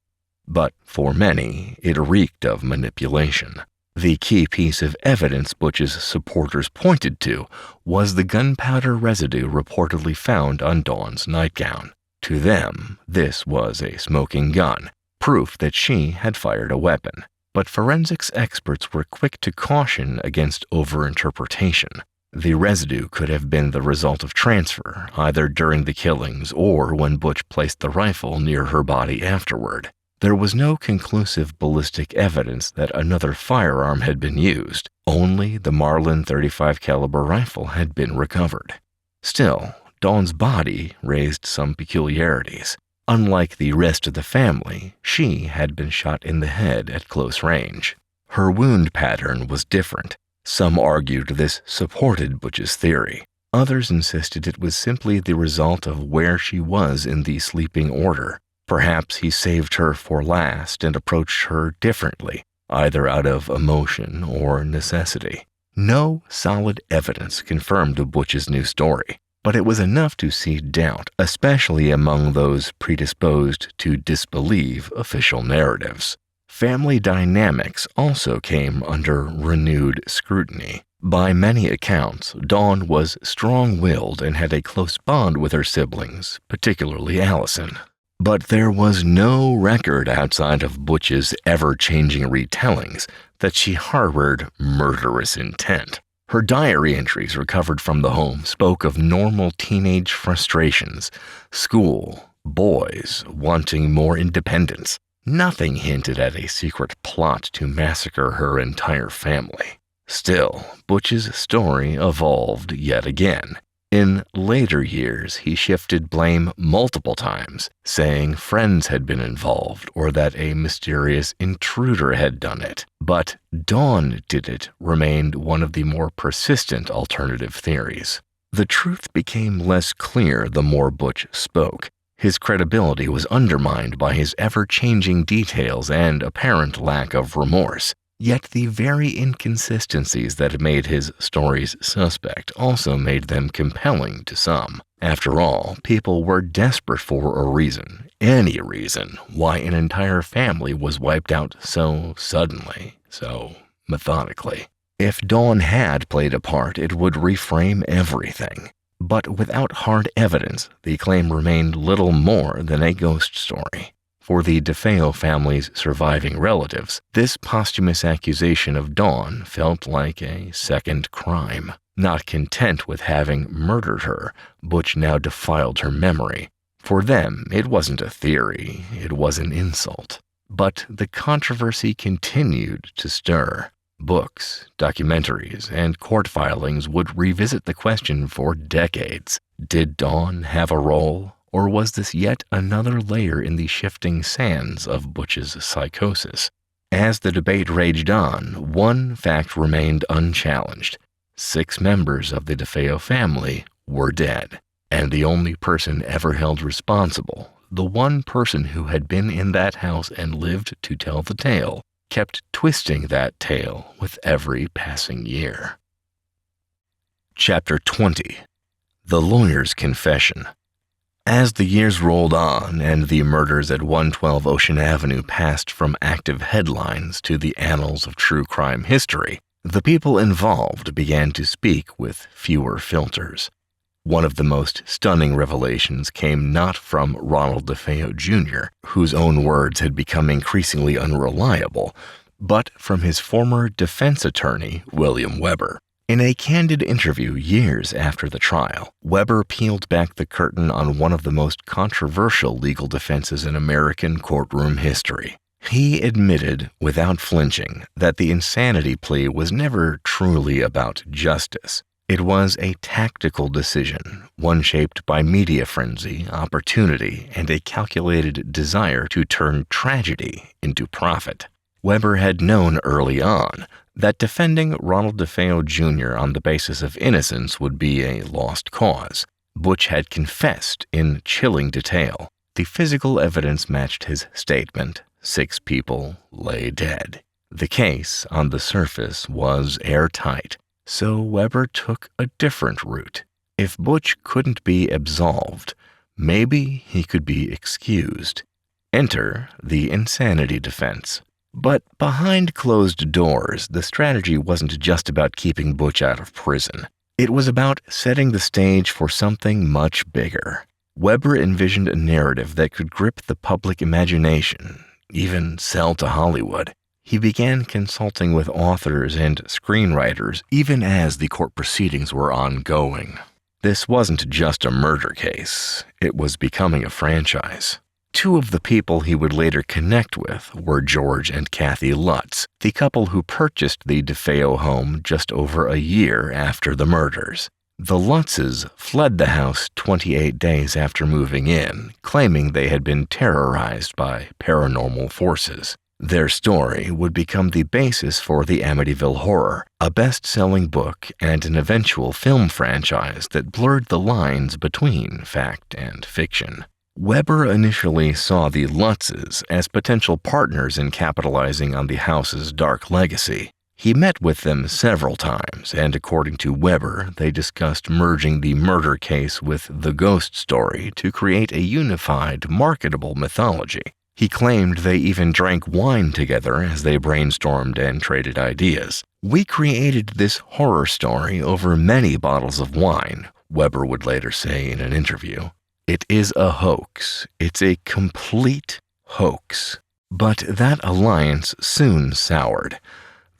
But for many, it reeked of manipulation. The key piece of evidence Butch's supporters pointed to was the gunpowder residue reportedly found on Dawn's nightgown. To them, this was a smoking gun, proof that she had fired a weapon. But forensics experts were quick to caution against overinterpretation. The residue could have been the result of transfer, either during the killings or when Butch placed the rifle near her body afterward. There was no conclusive ballistic evidence that another firearm had been used. Only the Marlin .35 caliber rifle had been recovered. Still, Dawn's body raised some peculiarities. Unlike the rest of the family, she had been shot in the head at close range. Her wound pattern was different. Some argued this supported Butch's theory. Others insisted it was simply the result of where she was in the sleeping order. Perhaps he saved her for last and approached her differently, either out of emotion or necessity. No solid evidence confirmed Butch's new story, but it was enough to seed doubt, especially among those predisposed to disbelieve official narratives. Family dynamics also came under renewed scrutiny. By many accounts, Dawn was strong-willed and had a close bond with her siblings, particularly Allison. But there was no record outside of Butch's ever-changing retellings that she harbored murderous intent. Her diary entries recovered from the home spoke of normal teenage frustrations, school, boys wanting more independence. Nothing hinted at a secret plot to massacre her entire family. Still, Butch's story evolved yet again. In later years, he shifted blame multiple times, saying friends had been involved or that a mysterious intruder had done it. But Dawn did it remained one of the more persistent alternative theories. The truth became less clear the more Butch spoke. His credibility was undermined by his ever-changing details and apparent lack of remorse. Yet the very inconsistencies that made his stories suspect also made them compelling to some. After all, people were desperate for a reason, any reason, why an entire family was wiped out so suddenly, so methodically. If Dawn had played a part, it would reframe everything. But without hard evidence, the claim remained little more than a ghost story. For the DeFeo family's surviving relatives, this posthumous accusation of Dawn felt like a second crime. Not content with having murdered her, Butch now defiled her memory. For them, it wasn't a theory, it was an insult. But the controversy continued to stir. Books, documentaries, and court filings would revisit the question for decades. Did Dawn have a role, or was this yet another layer in the shifting sands of Butch's psychosis? As the debate raged on, one fact remained unchallenged. 6 members of the DeFeo family were dead, and the only person ever held responsible, the one person who had been in that house and lived to tell the tale, kept twisting that tale with every passing year. Chapter 20. The Lawyer's Confession. As the years rolled on and the murders at 112 Ocean Avenue passed from active headlines to the annals of true crime history, the people involved began to speak with fewer filters. One of the most stunning revelations came not from Ronald DeFeo Jr., whose own words had become increasingly unreliable, but from his former defense attorney, William Weber. In a candid interview years after the trial, Weber peeled back the curtain on one of the most controversial legal defenses in American courtroom history. He admitted, without flinching, that the insanity plea was never truly about justice. It was a tactical decision, one shaped by media frenzy, opportunity, and a calculated desire to turn tragedy into profit. Weber had known early on that defending Ronald DeFeo Jr. on the basis of innocence would be a lost cause. Butch had confessed in chilling detail. The physical evidence matched his statement. 6 people lay dead. The case, on the surface, was airtight. So Weber took a different route. If Butch couldn't be absolved, maybe he could be excused. Enter the insanity defense. But behind closed doors, the strategy wasn't just about keeping Butch out of prison. It was about setting the stage for something much bigger. Weber envisioned a narrative that could grip the public imagination, even sell to Hollywood. He began consulting with authors and screenwriters even as the court proceedings were ongoing. This wasn't just a murder case, it was becoming a franchise. 2 of the people he would later connect with were George and Kathy Lutz, the couple who purchased the DeFeo home just over a year after the murders. The Lutzes fled the house 28 days after moving in, claiming they had been terrorized by paranormal forces. Their story would become the basis for the Amityville Horror, a best-selling book and an eventual film franchise that blurred the lines between fact and fiction. Weber initially saw the Lutzes as potential partners in capitalizing on the house's dark legacy. He met with them several times, and according to Weber, they discussed merging the murder case with the ghost story to create a unified, marketable mythology. He claimed they even drank wine together as they brainstormed and traded ideas. "We created this horror story over many bottles of wine," Weber would later say in an interview. "It is a hoax. It's a complete hoax." But that alliance soon soured.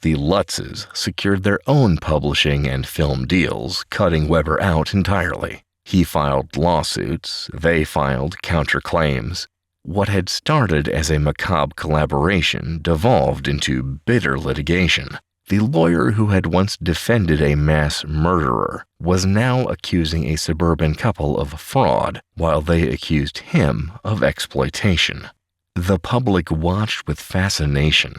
The Lutzes secured their own publishing and film deals, cutting Weber out entirely. He filed lawsuits, they filed counterclaims. What had started as a macabre collaboration devolved into bitter litigation. The lawyer who had once defended a mass murderer was now accusing a suburban couple of fraud, while they accused him of exploitation. The public watched with fascination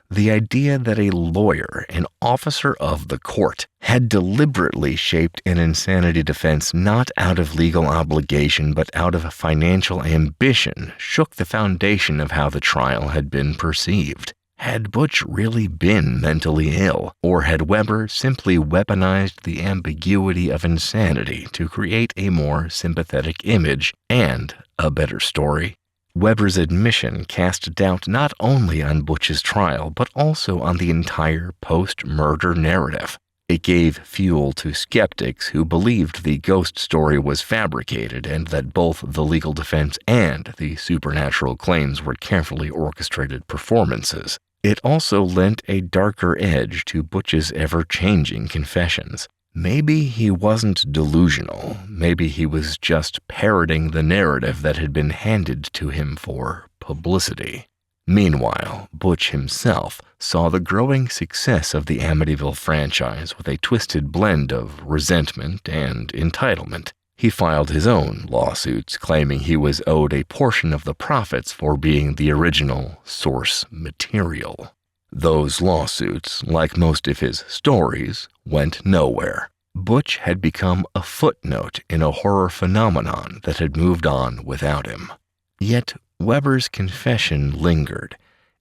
the idea that a lawyer, an officer of the court, had deliberately shaped an insanity defense not out of legal obligation but out of financial ambition shook the foundation of how the trial had been perceived. Had Butch really been mentally ill, or had Weber simply weaponized the ambiguity of insanity to create a more sympathetic image and a better story? Weber's admission cast doubt not only on Butch's trial, but also on the entire post-murder narrative. It gave fuel to skeptics who believed the ghost story was fabricated and that both the legal defense and the supernatural claims were carefully orchestrated performances. It also lent a darker edge to Butch's ever-changing confessions. Maybe he wasn't delusional. Maybe he was just parroting the narrative that had been handed to him for publicity. Meanwhile, Butch himself saw the growing success of the Amityville franchise with a twisted blend of resentment and entitlement. He filed his own lawsuits, claiming he was owed a portion of the profits for being the original source material. Those lawsuits, like most of his stories, went nowhere. Butch had become a footnote in a horror phenomenon that had moved on without him. Yet Weber's confession lingered.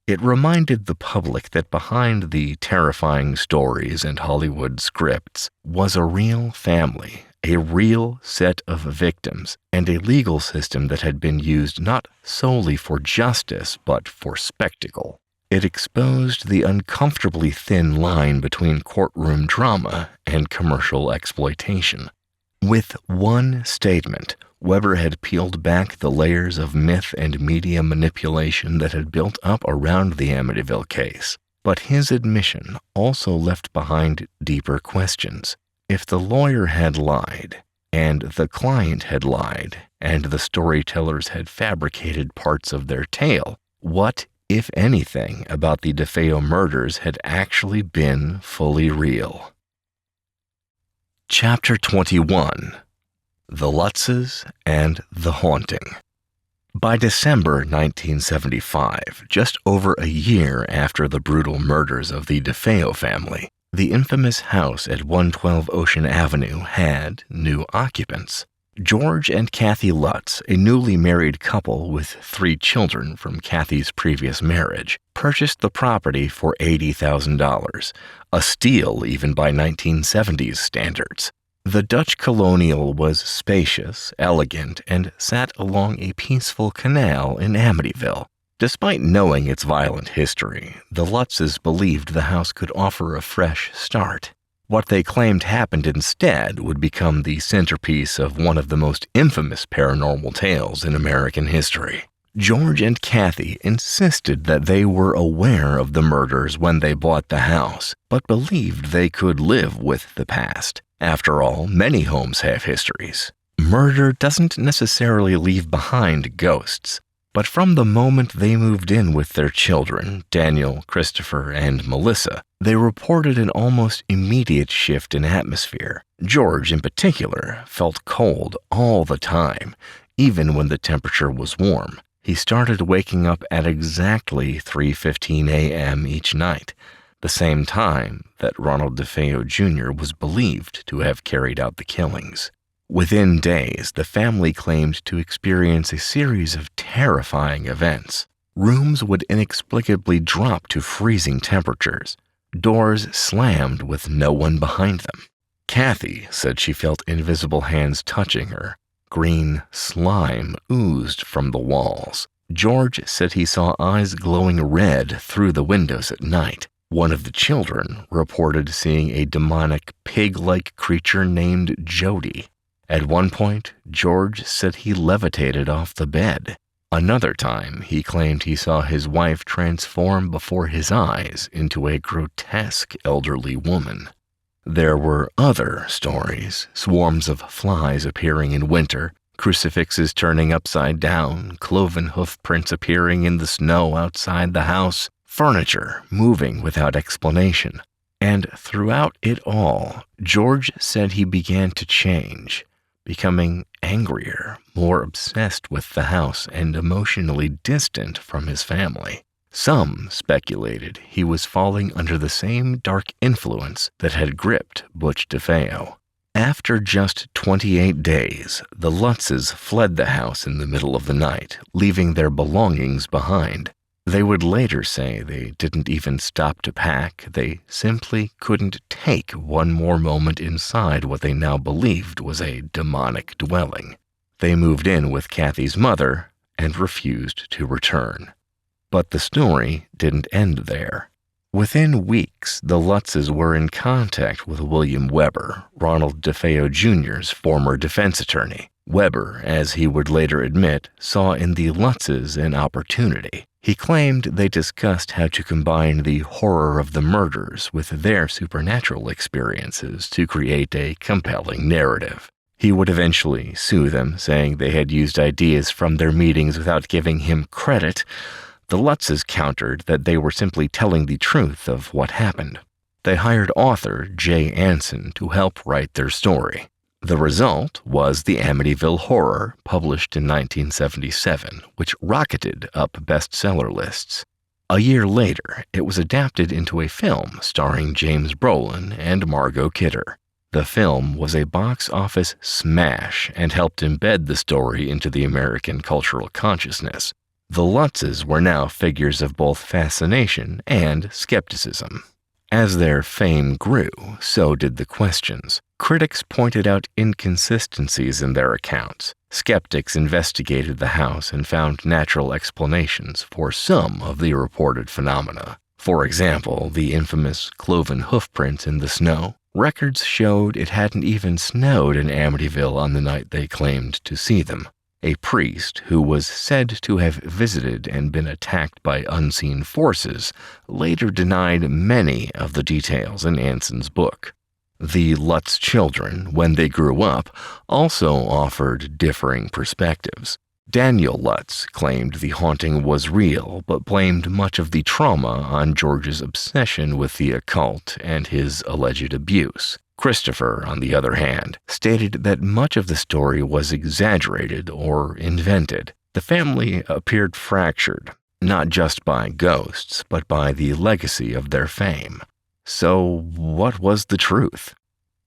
It reminded the public that behind the terrifying stories and Hollywood scripts was a real family, a real set of victims, and a legal system that had been used not solely for justice but for spectacle. It exposed the uncomfortably thin line between courtroom drama and commercial exploitation. With one statement, Weber had peeled back the layers of myth and media manipulation that had built up around the Amityville case. But his admission also left behind deeper questions. If the lawyer had lied, and the client had lied, and the storytellers had fabricated parts of their tale, what, if anything, about the DeFeo murders had actually been fully real? Chapter 21. The Lutzes and the Haunting. By December 1975, just over a year after the brutal murders of the DeFeo family, the infamous house at 112 Ocean Avenue had new occupants. George and Kathy Lutz, a newly married couple with 3 children from Kathy's previous marriage, purchased the property for $80,000, a steal even by 1970s standards. The Dutch colonial was spacious, elegant, and sat along a peaceful canal in Amityville. Despite knowing its violent history, the Lutzes believed the house could offer a fresh start. What they claimed happened instead would become the centerpiece of one of the most infamous paranormal tales in American history. George and Kathy insisted that they were aware of the murders when they bought the house, but believed they could live with the past. After all, many homes have histories. Murder doesn't necessarily leave behind ghosts, but from the moment they moved in with their children, Daniel, Christopher, and Melissa, they reported an almost immediate shift in atmosphere. George, in particular, felt cold all the time, even when the temperature was warm. He started waking up at exactly 3:15 a.m. each night, the same time that Ronald DeFeo Jr. was believed to have carried out the killings. Within days, the family claimed to experience a series of terrifying events. Rooms would inexplicably drop to freezing temperatures. Doors slammed with no one behind them. Kathy said she felt invisible hands touching her. Green slime oozed from the walls. George said he saw eyes glowing red through the windows at night. One of the children reported seeing a demonic pig-like creature named Jody. At one point, George said he levitated off the bed. Another time, he claimed he saw his wife transform before his eyes into a grotesque elderly woman. There were other stories, swarms of flies appearing in winter, crucifixes turning upside down, cloven hoof prints appearing in the snow outside the house, furniture moving without explanation. And throughout it all, George said he began to change, becoming angrier, more obsessed with the house, and emotionally distant from his family. Some speculated he was falling under the same dark influence that had gripped Butch DeFeo. After just 28 days, the Lutzes fled the house in the middle of the night, leaving their belongings behind. They would later say they didn't even stop to pack. They simply couldn't take one more moment inside what they now believed was a demonic dwelling. They moved in with Kathy's mother and refused to return. But the story didn't end there. Within weeks, the Lutzes were in contact with William Weber, Ronald DeFeo Jr.'s former defense attorney. Weber, as he would later admit, saw in the Lutzes an opportunity. He claimed they discussed how to combine the horror of the murders with their supernatural experiences to create a compelling narrative. He would eventually sue them, saying they had used ideas from their meetings without giving him credit. The Lutzes countered that they were simply telling the truth of what happened. They hired author Jay Anson to help write their story. The result was the Amityville Horror, published in 1977, which rocketed up bestseller lists. A year later, it was adapted into a film starring James Brolin and Margot Kidder. The film was a box office smash and helped embed the story into the American cultural consciousness. The Lutzes were now figures of both fascination and skepticism. As their fame grew, so did the questions. Critics pointed out inconsistencies in their accounts. Skeptics investigated the house and found natural explanations for some of the reported phenomena. For example, the infamous cloven hoofprints in the snow. Records showed it hadn't even snowed in Amityville on the night they claimed to see them. A priest who was said to have visited and been attacked by unseen forces later denied many of the details in Anson's book. The Lutz children, when they grew up, also offered differing perspectives. Daniel Lutz claimed the haunting was real, but blamed much of the trauma on George's obsession with the occult and his alleged abuse. Christopher, on the other hand, stated that much of the story was exaggerated or invented. The family appeared fractured, not just by ghosts, but by the legacy of their fame. So, what was the truth?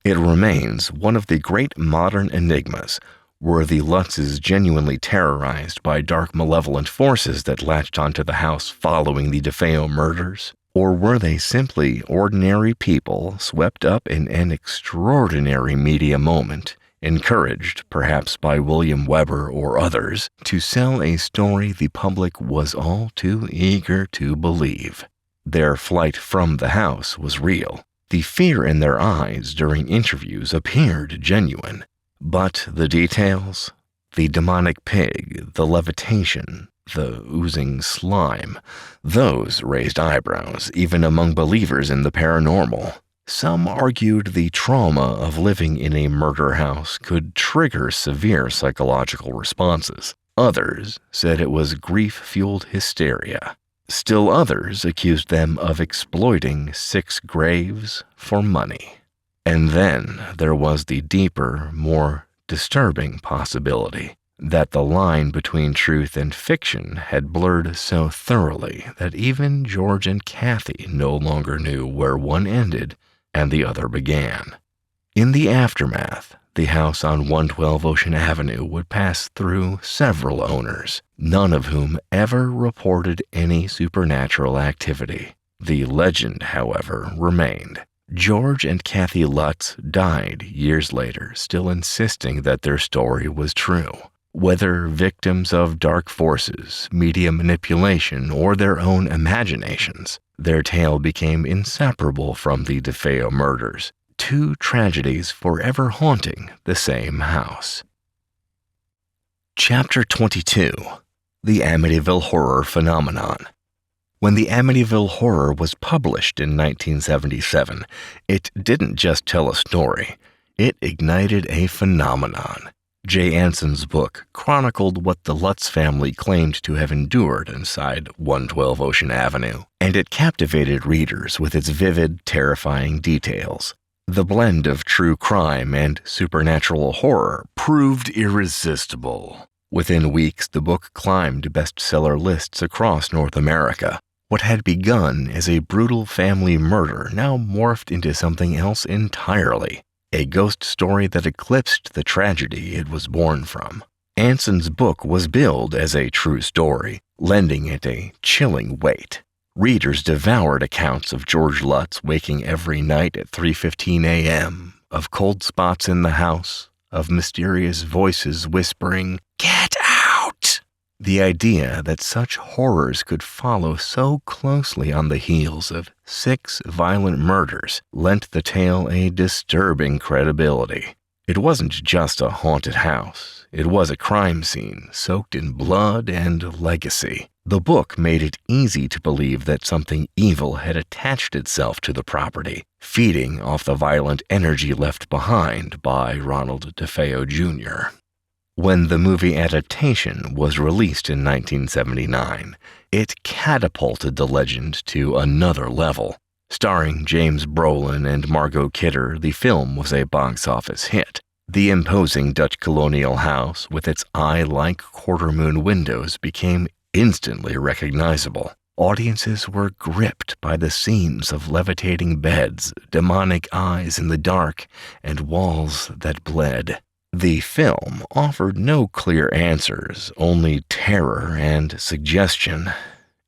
It remains one of the great modern enigmas. Were the Lutzes genuinely terrorized by dark malevolent forces that latched onto the house following the DeFeo murders? Or were they simply ordinary people swept up in an extraordinary media moment, encouraged, perhaps by William Weber or others, to sell a story the public was all too eager to believe? Their flight from the house was real. The fear in their eyes during interviews appeared genuine. But the details? The demonic pig, the levitation, the oozing slime, those raised eyebrows even among believers in the paranormal. Some argued the trauma of living in a murder house could trigger severe psychological responses. Others said it was grief-fueled hysteria. Still others accused them of exploiting 6 graves for money. And then there was the deeper, more disturbing possibility that the line between truth and fiction had blurred so thoroughly that even George and Kathy no longer knew where one ended and the other began. In the aftermath, the house on 112 Ocean Avenue would pass through several owners, none of whom ever reported any supernatural activity. The legend, however, remained. George and Kathy Lutz died years later, still insisting that their story was true. Whether victims of dark forces, media manipulation, or their own imaginations, their tale became inseparable from the DeFeo murders, 2 tragedies forever haunting the same house. Chapter 22: The Amityville Horror Phenomenon. When the Amityville Horror was published in 1977, it didn't just tell a story, it ignited a phenomenon. Jay Anson's book chronicled what the Lutz family claimed to have endured inside 112 Ocean Avenue, and it captivated readers with its vivid, terrifying details. The blend of true crime and supernatural horror proved irresistible. Within weeks, the book climbed bestseller lists across North America. What had begun as a brutal family murder now morphed into something else entirely, a ghost story that eclipsed the tragedy it was born from. Anson's book was billed as a true story, lending it a chilling weight. Readers devoured accounts of George Lutz waking every night at 3:15 a.m., of cold spots in the house, of mysterious voices whispering, "Get out!" The idea that such horrors could follow so closely on the heels of 6 violent murders lent the tale a disturbing credibility. It wasn't just a haunted house. It was a crime scene soaked in blood and legacy. The book made it easy to believe that something evil had attached itself to the property, feeding off the violent energy left behind by Ronald DeFeo Jr. When the movie adaptation was released in 1979, it catapulted the legend to another level. Starring James Brolin and Margot Kidder, the film was a box office hit. The imposing Dutch colonial house with its eye-like quarter-moon windows became instantly recognizable. Audiences were gripped by the scenes of levitating beds, demonic eyes in the dark, and walls that bled. The film offered no clear answers, only terror and suggestion,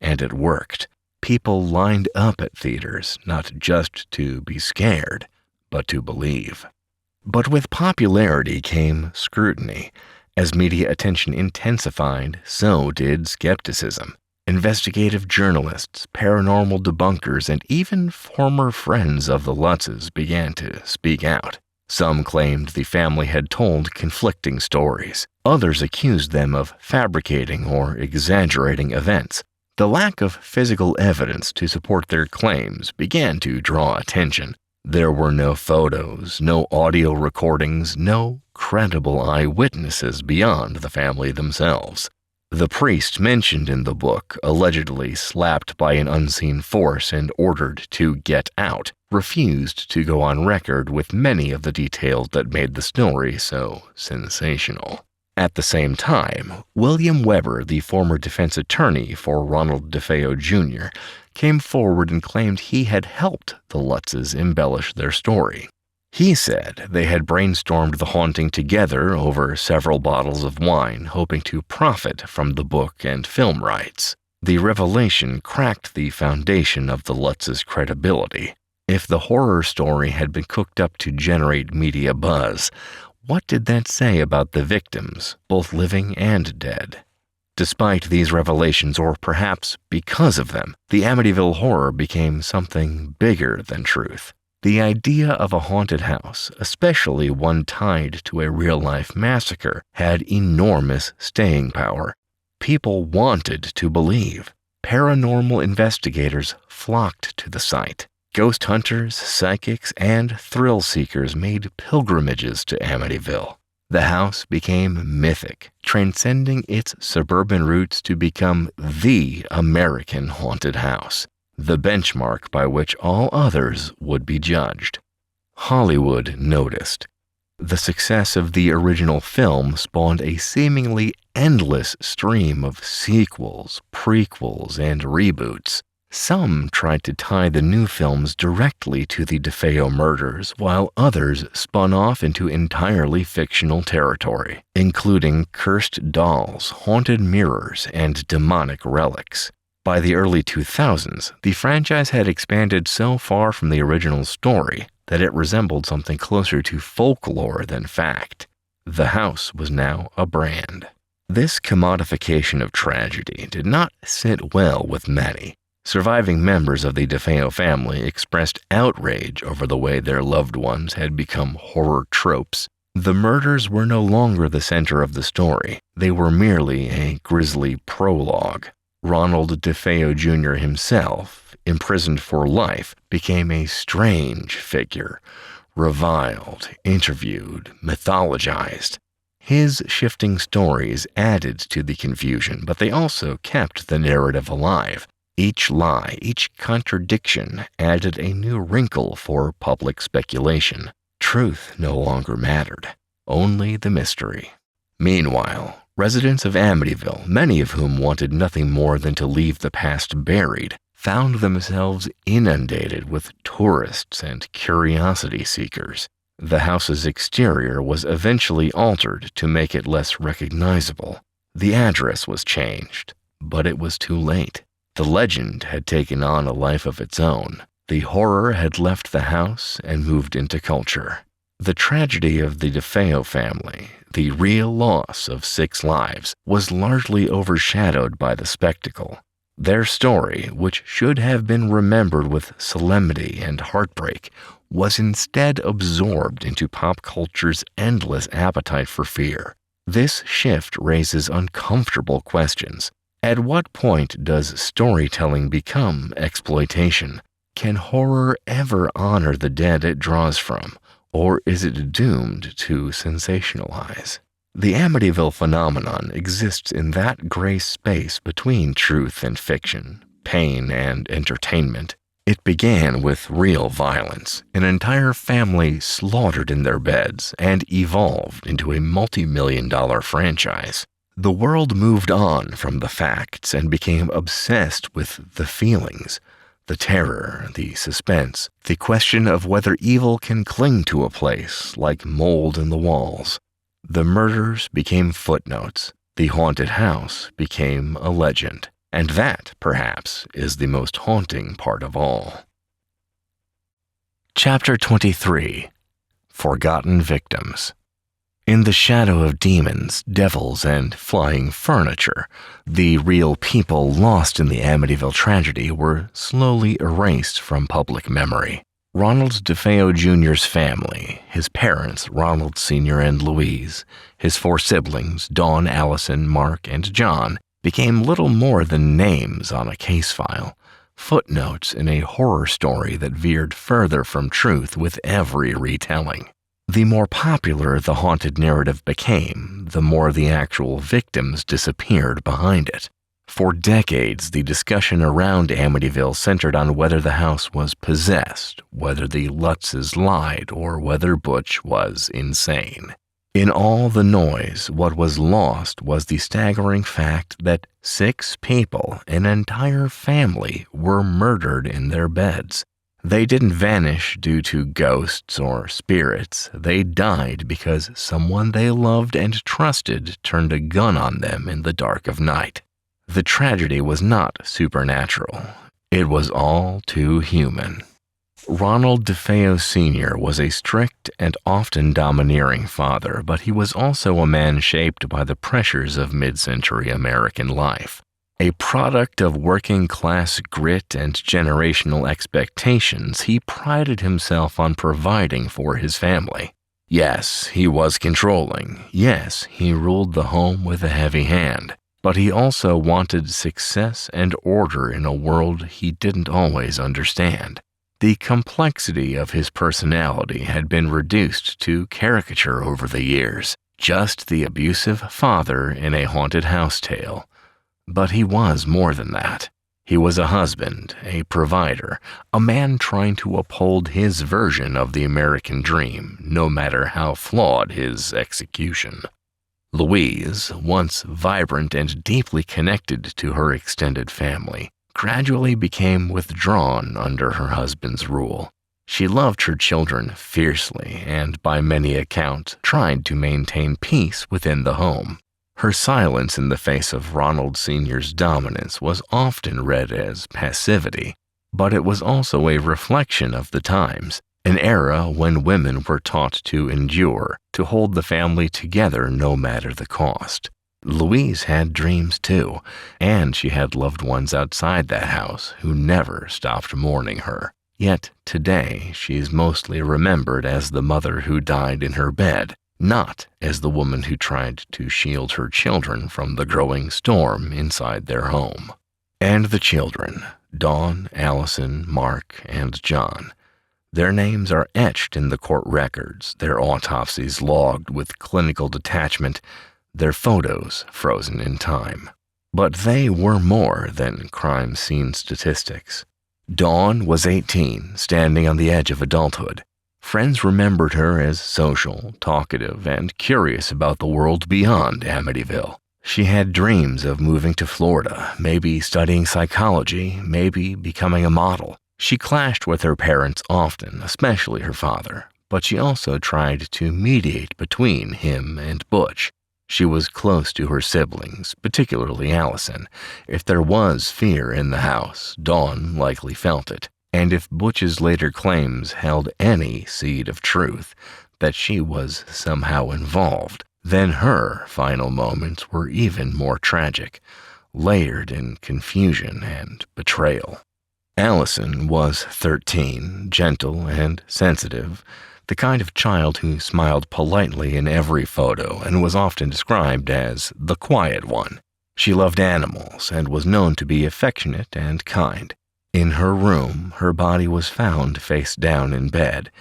and it worked. People lined up at theaters not just to be scared, but to believe. But with popularity came scrutiny. As media attention intensified, so did skepticism. Investigative journalists, paranormal debunkers, and even former friends of the Lutzes began to speak out. Some claimed the family had told conflicting stories. Others accused them of fabricating or exaggerating events. The lack of physical evidence to support their claims began to draw attention. There were no photos, no audio recordings, no credible eyewitnesses beyond the family themselves. The priest mentioned in the book, allegedly slapped by an unseen force and ordered to get out, refused to go on record with many of the details that made the story so sensational. At the same time, William Weber, the former defense attorney for Ronald DeFeo Jr., came forward and claimed he had helped the Lutzes embellish their story. He said they had brainstormed the haunting together over several bottles of wine, hoping to profit from the book and film rights. The revelation cracked the foundation of the Lutzes' credibility. If the horror story had been cooked up to generate media buzz, what did that say about the victims, both living and dead? Despite these revelations, or perhaps because of them, the Amityville horror became something bigger than truth. The idea of a haunted house, especially one tied to a real-life massacre, had enormous staying power. People wanted to believe. Paranormal investigators flocked to the site. Ghost hunters, psychics, and thrill seekers made pilgrimages to Amityville. The house became mythic, transcending its suburban roots to become the American haunted house, the benchmark by which all others would be judged. Hollywood noticed. The success of the original film spawned a seemingly endless stream of sequels, prequels, and reboots. Some tried to tie the new films directly to the DeFeo murders, while others spun off into entirely fictional territory, including cursed dolls, haunted mirrors, and demonic relics. By the early 2000s, the franchise had expanded so far from the original story that it resembled something closer to folklore than fact. The house was now a brand. This commodification of tragedy did not sit well with many. Surviving members of the DeFeo family expressed outrage over the way their loved ones had become horror tropes. The murders were no longer the center of the story. They were merely a grisly prologue. Ronald DeFeo Jr. himself, imprisoned for life, became a strange figure, reviled, interviewed, mythologized. His shifting stories added to the confusion, but they also kept the narrative alive. Each lie, each contradiction added a new wrinkle for public speculation. Truth no longer mattered, only the mystery. Meanwhile, residents of Amityville, many of whom wanted nothing more than to leave the past buried, found themselves inundated with tourists and curiosity seekers. The house's exterior was eventually altered to make it less recognizable. The address was changed, but it was too late. The legend had taken on a life of its own. The horror had left the house and moved into culture. The tragedy of the DeFeo family, the real loss of 6 lives was largely overshadowed by the spectacle. Their story, which should have been remembered with solemnity and heartbreak, was instead absorbed into pop culture's endless appetite for fear. This shift raises uncomfortable questions. At what point does storytelling become exploitation? Can horror ever honor the dead it draws from, or is it doomed to sensationalize? The Amityville phenomenon exists in that gray space between truth and fiction, pain and entertainment. It began with real violence, an entire family slaughtered in their beds, and evolved into a multi-million-dollar franchise. The world moved on from the facts and became obsessed with the feelings, the terror, the suspense, the question of whether evil can cling to a place like mold in the walls. The murders became footnotes. The haunted house became a legend. And that, perhaps, is the most haunting part of all. Chapter 23. Forgotten Victims. In the shadow of demons, devils, and flying furniture, the real people lost in the Amityville tragedy were slowly erased from public memory. Ronald DeFeo Jr.'s family, his parents, Ronald Sr. and Louise, his 4 siblings, Dawn, Allison, Mark, and John, became little more than names on a case file, footnotes in a horror story that veered further from truth with every retelling. The more popular the haunted narrative became, the more the actual victims disappeared behind it. For decades, the discussion around Amityville centered on whether the house was possessed, whether the Lutzes lied, or whether Butch was insane. In all the noise, what was lost was the staggering fact that 6 people, an entire family, were murdered in their beds. They didn't vanish due to ghosts or spirits. They died because someone they loved and trusted turned a gun on them in the dark of night. The tragedy was not supernatural. It was all too human. Ronald DeFeo Sr. was a strict and often domineering father, but he was also a man shaped by the pressures of mid-century American life. A product of working-class grit and generational expectations, he prided himself on providing for his family. Yes, he was controlling. Yes, he ruled the home with a heavy hand. But he also wanted success and order in a world he didn't always understand. The complexity of his personality had been reduced to caricature over the years, just the abusive father in a haunted house tale. But he was more than that. He was a husband, a provider, a man trying to uphold his version of the American dream, no matter how flawed his execution. Louise, once vibrant and deeply connected to her extended family, gradually became withdrawn under her husband's rule. She loved her children fiercely and, by many accounts, tried to maintain peace within the home. Her silence in the face of Ronald Sr.'s dominance was often read as passivity, but it was also a reflection of the times, an era when women were taught to endure, to hold the family together no matter the cost. Louise had dreams too, and she had loved ones outside that house who never stopped mourning her. Yet today she is mostly remembered as the mother who died in her bed, not as the woman who tried to shield her children from the growing storm inside their home. And the children, Dawn, Allison, Mark, and John. Their names are etched in the court records, their autopsies logged with clinical detachment, their photos frozen in time. But they were more than crime scene statistics. Dawn was 18, standing on the edge of adulthood. Friends remembered her as social, talkative, and curious about the world beyond Amityville. She had dreams of moving to Florida, maybe studying psychology, maybe becoming a model. She clashed with her parents often, especially her father, but she also tried to mediate between him and Butch. She was close to her siblings, particularly Allison. If there was fear in the house, Dawn likely felt it. And if Butch's later claims held any seed of truth, that she was somehow involved, Then her final moments were even more tragic, layered in confusion and betrayal. Allison was 13, gentle and sensitive, the kind of child who smiled politely in every photo and was often described as the quiet one. She loved animals and was known to be affectionate and kind. In her room, her body was found face down in bed,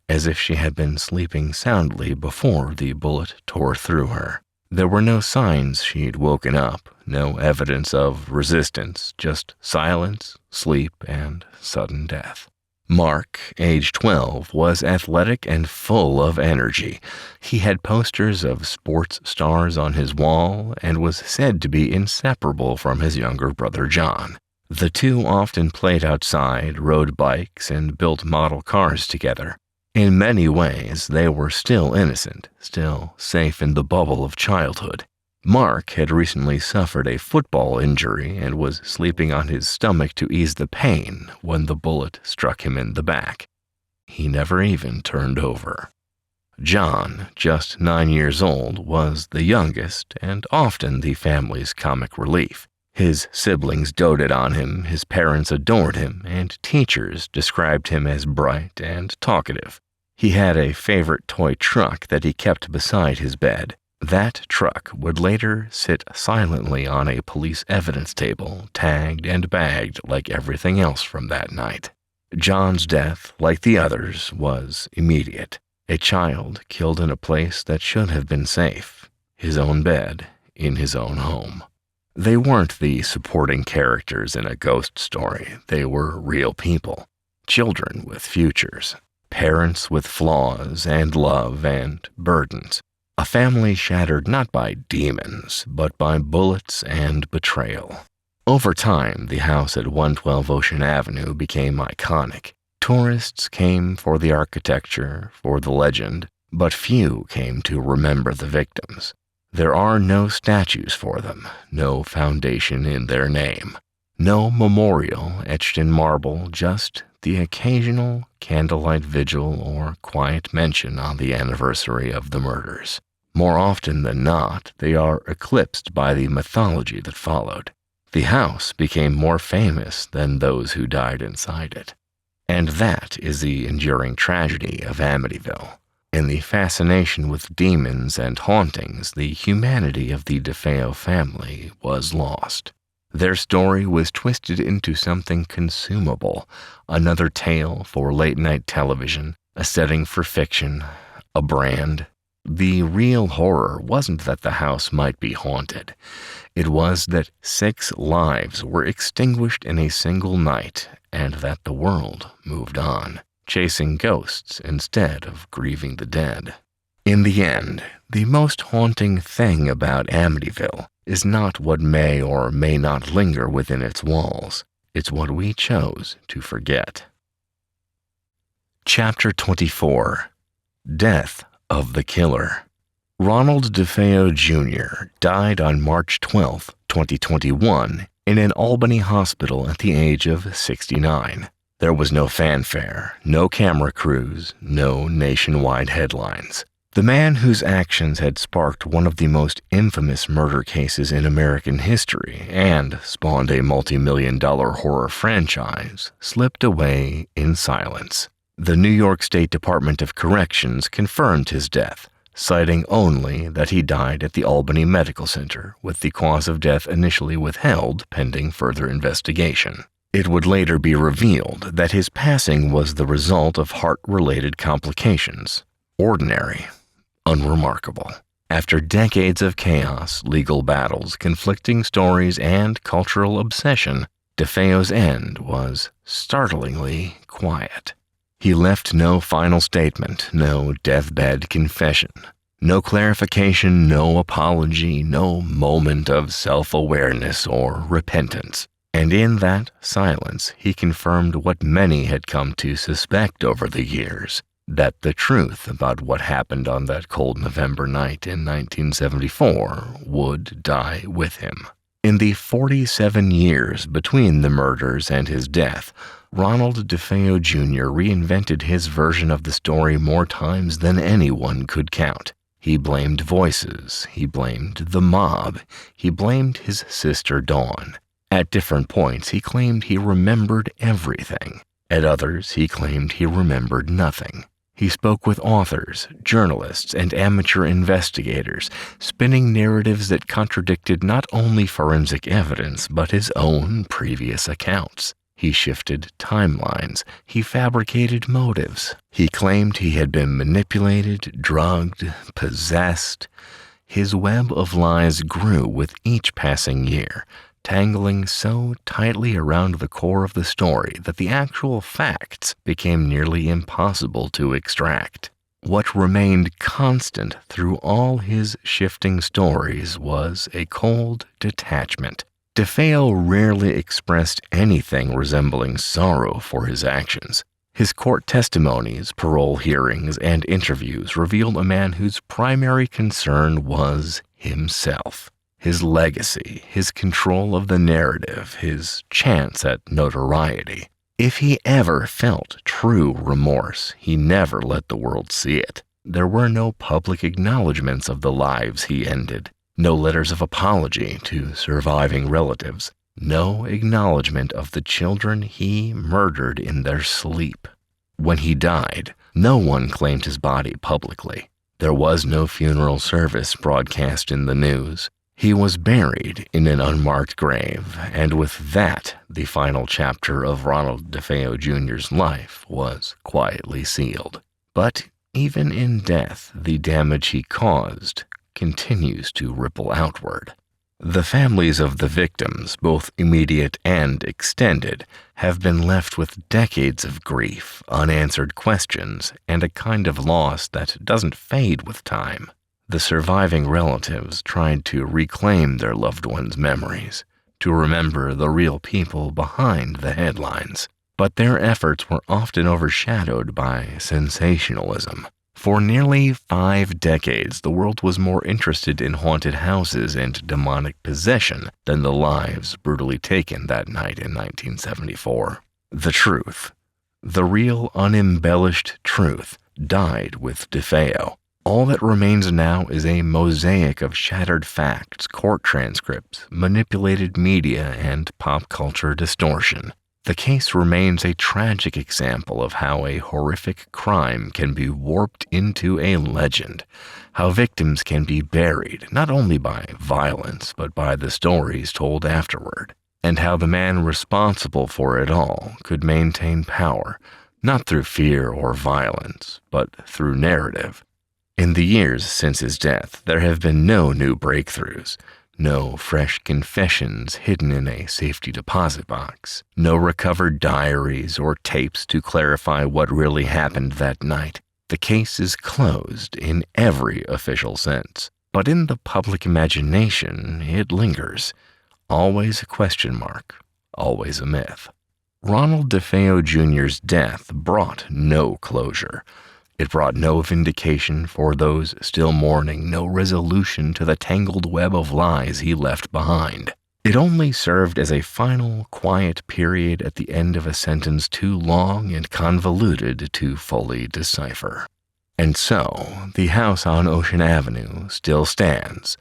as if she had been sleeping soundly before the bullet tore through her. There were no signs she'd woken up, no evidence of resistance, just silence, sleep, and sudden death. Mark, age 12, was athletic and full of energy. He had posters of sports stars on his wall and was said to be inseparable from his younger brother John. The two often played outside, rode bikes, and built model cars together. In many ways, they were still innocent, still safe in the bubble of childhood. Mark had recently suffered a football injury and was sleeping on his stomach to ease the pain when the bullet struck him in the back. He never even turned over. John, just 9 years old, was the youngest and often the family's comic relief. His siblings doted on him, his parents adored him, and teachers described him as bright and talkative. He had a favorite toy truck that he kept beside his bed. That truck would later sit silently on a police evidence table, tagged and bagged like everything else from that night. John's death, like the others, was immediate. A child killed in a place that should have been safe, his own bed, in his own home. They weren't the supporting characters in a ghost story. They were real people, children with futures, parents with flaws and love and burdens. A family shattered not by demons, but by bullets and betrayal. Over time, the house at 112 Ocean Avenue became iconic. Tourists came for the architecture, for the legend, but few came to remember the victims. There are no statues for them, no foundation in their name, no memorial etched in marble, just the occasional candlelight vigil or quiet mention on the anniversary of the murders. More often than not, they are eclipsed by the mythology that followed. The house became more famous than those who died inside it. And that is the enduring tragedy of Amityville. In the fascination with demons and hauntings, the humanity of the DeFeo family was lost. Their story was twisted into something consumable, another tale for late-night television, a setting for fiction, a brand. The real horror wasn't that the house might be haunted. It was that 6 lives were extinguished in a single night and that the world moved on, chasing ghosts instead of grieving the dead. In the end, the most haunting thing about Amityville is not what may or may not linger within its walls. It's what we chose to forget. Chapter 24. Death of the Killer. Ronald DeFeo Jr. died on March 12, 2021, in an Albany hospital at the age of 69. There was no fanfare, no camera crews, no nationwide headlines. The man whose actions had sparked one of the most infamous murder cases in American history and spawned a multi-million-dollar horror franchise slipped away in silence. The New York State Department of Corrections confirmed his death, citing only that he died at the Albany Medical Center, with the cause of death initially withheld pending further investigation. It would later be revealed that his passing was the result of heart-related complications. Ordinary, unremarkable. After decades of chaos, legal battles, conflicting stories, and cultural obsession, DeFeo's end was startlingly quiet. He left no final statement, no deathbed confession, no clarification, no apology, no moment of self-awareness or repentance. And in that silence, he confirmed what many had come to suspect over the years, that the truth about what happened on that cold November night in 1974 would die with him. In the 47 years between the murders and his death, Ronald DeFeo Jr. reinvented his version of the story more times than anyone could count. He blamed voices, he blamed the mob, he blamed his sister Dawn. At different points, he claimed he remembered everything. At others, he claimed he remembered nothing. He spoke with authors, journalists, and amateur investigators, spinning narratives that contradicted not only forensic evidence but his own previous accounts. He shifted timelines. He fabricated motives. He claimed he had been manipulated, drugged, possessed. His web of lies grew with each passing year, tangling so tightly around the core of the story that the actual facts became nearly impossible to extract. What remained constant through all his shifting stories was a cold detachment. DeFeo rarely expressed anything resembling sorrow for his actions. His court testimonies, parole hearings, and interviews revealed a man whose primary concern was himself. His legacy, his control of the narrative, his chance at notoriety. If he ever felt true remorse, he never let the world see it. There were no public acknowledgments of the lives he ended, no letters of apology to surviving relatives, no acknowledgment of the children he murdered in their sleep. When he died, no one claimed his body publicly. There was no funeral service broadcast in the news. He was buried in an unmarked grave, and with that, the final chapter of Ronald DeFeo Jr.'s life was quietly sealed. But even in death, the damage he caused continues to ripple outward. The families of the victims, both immediate and extended, have been left with decades of grief, unanswered questions, and a kind of loss that doesn't fade with time. The surviving relatives tried to reclaim their loved ones' memories, to remember the real people behind the headlines, but their efforts were often overshadowed by sensationalism. For nearly 5 decades, the world was more interested in haunted houses and demonic possession than the lives brutally taken that night in 1974. The truth, the real unembellished truth, died with DeFeo. All that remains now is a mosaic of shattered facts, court transcripts, manipulated media, and pop culture distortion. The case remains a tragic example of how a horrific crime can be warped into a legend, how victims can be buried not only by violence but by the stories told afterward, and how the man responsible for it all could maintain power, not through fear or violence, but through narrative. In the years since his death, there have been no new breakthroughs. No fresh confessions hidden in a safety deposit box. No recovered diaries or tapes to clarify what really happened that night. The case is closed in every official sense. But in the public imagination, it lingers. Always a question mark. Always a myth. Ronald DeFeo Jr.'s death brought no closure. It brought no vindication for those still mourning, no resolution to the tangled web of lies he left behind. It only served as a final, quiet period at the end of a sentence too long and convoluted to fully decipher. And so, the house on Ocean Avenue still stands,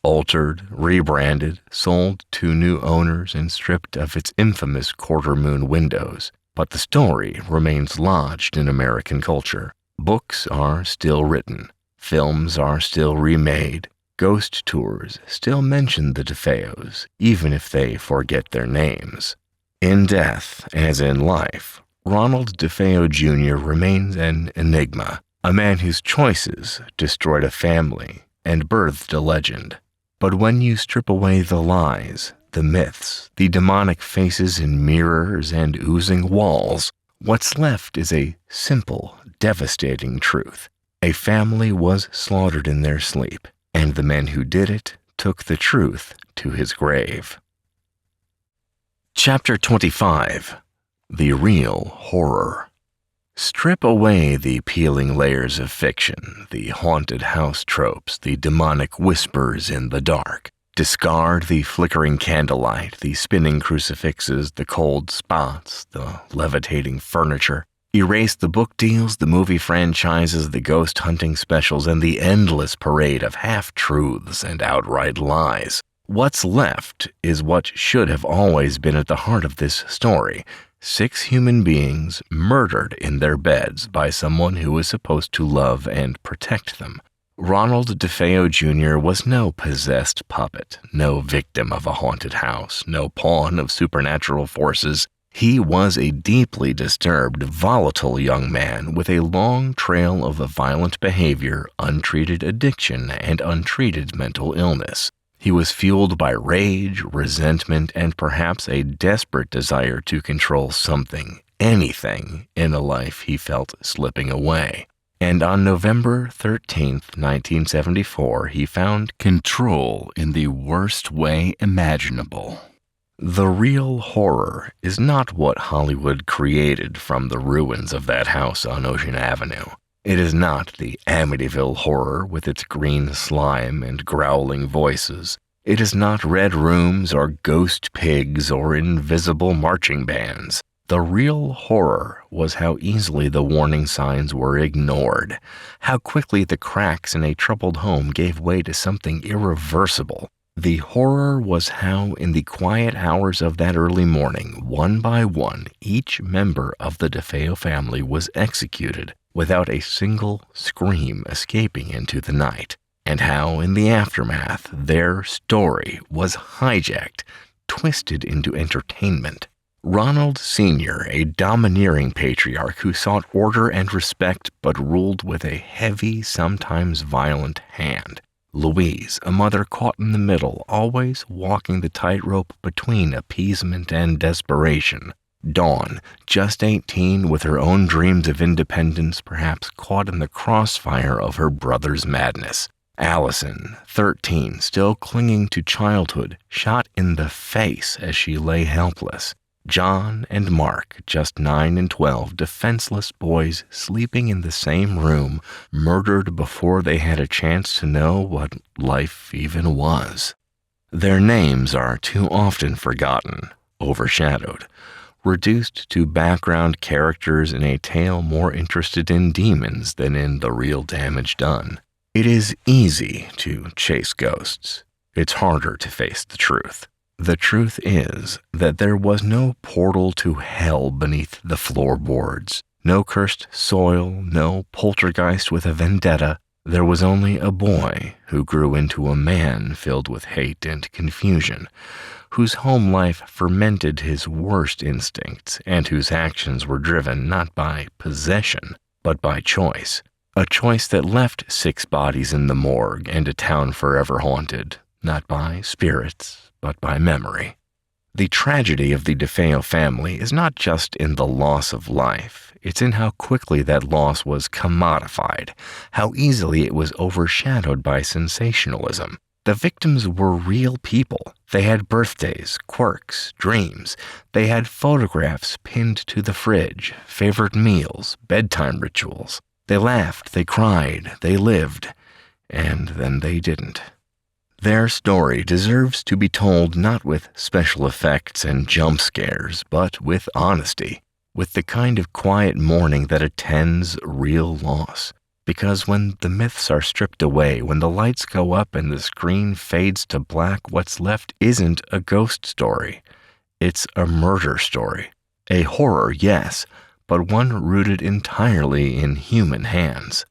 altered, rebranded, sold to new owners, and stripped of its infamous quarter-moon windows. But the story remains lodged in American culture. Books are still written, films are still remade, ghost tours still mention the DeFeos, even if they forget their names. In death, as in life, Ronald DeFeo Jr. remains an enigma, a man whose choices destroyed a family and birthed a legend. But when you strip away the lies, the myths, the demonic faces in mirrors and oozing walls, what's left is a simple, devastating truth. A family was slaughtered in their sleep, and the men who did it took the truth to his grave. Chapter 25. The Real Horror. Strip away the peeling layers of fiction, the haunted house tropes, the demonic whispers in the dark. Discard the flickering candlelight, the spinning crucifixes, the cold spots, the levitating furniture. Erase the book deals, the movie franchises, the ghost hunting specials, and the endless parade of half-truths and outright lies. What's left is what should have always been at the heart of this story: 6 human beings murdered in their beds by someone who was supposed to love and protect them. Ronald DeFeo Jr. was no possessed puppet, no victim of a haunted house, no pawn of supernatural forces. He was a deeply disturbed, volatile young man with a long trail of violent behavior, untreated addiction, and untreated mental illness. He was fueled by rage, resentment, and perhaps a desperate desire to control something, anything, in a life he felt slipping away. And on November 13th, 1974, he found control in the worst way imaginable. The real horror is not what Hollywood created from the ruins of that house on Ocean Avenue. It is not the Amityville horror with its green slime and growling voices. It is not red rooms or ghost pigs or invisible marching bands. The real horror was how easily the warning signs were ignored, how quickly the cracks in a troubled home gave way to something irreversible. The horror was how, in the quiet hours of that early morning, one by one, each member of the DeFeo family was executed without a single scream escaping into the night, and how, in the aftermath, their story was hijacked, twisted into entertainment. Ronald Sr., a domineering patriarch who sought order and respect but ruled with a heavy, sometimes violent hand. Louise, a mother caught in the middle, always walking the tightrope between appeasement and desperation. Dawn, just 18, with her own dreams of independence, perhaps caught in the crossfire of her brother's madness. Allison, 13, still clinging to childhood, shot in the face as she lay helpless. John and Mark, just 9 and 12, defenseless boys sleeping in the same room, murdered before they had a chance to know what life even was. Their names are too often forgotten, overshadowed, reduced to background characters in a tale more interested in demons than in the real damage done. It is easy to chase ghosts. It's harder to face the truth. The truth is that there was no portal to hell beneath the floorboards, no cursed soil, no poltergeist with a vendetta. There was only a boy who grew into a man filled with hate and confusion, whose home life fermented his worst instincts and whose actions were driven not by possession, but by choice. A choice that left 6 bodies in the morgue and a town forever haunted, not by spirits, but by memory. The tragedy of the DeFeo family is not just in the loss of life, it's in how quickly that loss was commodified, how easily it was overshadowed by sensationalism. The victims were real people. They had birthdays, quirks, dreams. They had photographs pinned to the fridge, favorite meals, bedtime rituals. They laughed, they cried, they lived, and then they didn't. Their story deserves to be told not with special effects and jump scares, but with honesty, with the kind of quiet mourning that attends real loss. Because when the myths are stripped away, when the lights go up and the screen fades to black, what's left isn't a ghost story. It's a murder story. A horror, yes, but one rooted entirely in human hands.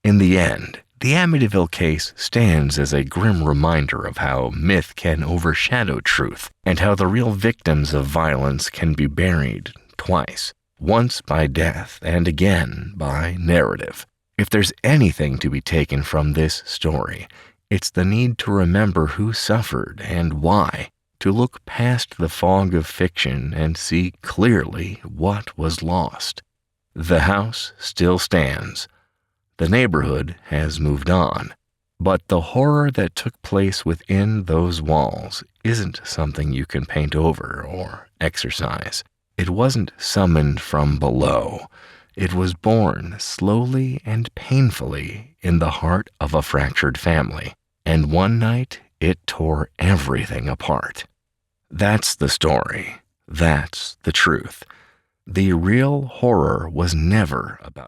In the end, the Amityville case stands as a grim reminder of how myth can overshadow truth and how the real victims of violence can be buried twice, once by death and again by narrative. If there's anything to be taken from this story, it's the need to remember who suffered and why, to look past the fog of fiction and see clearly what was lost. The house still stands. The neighborhood has moved on, but the horror that took place within those walls isn't something you can paint over or exorcise. It wasn't summoned from below. It was born slowly and painfully in the heart of a fractured family, and one night it tore everything apart. That's the story. That's the truth. The real horror was never about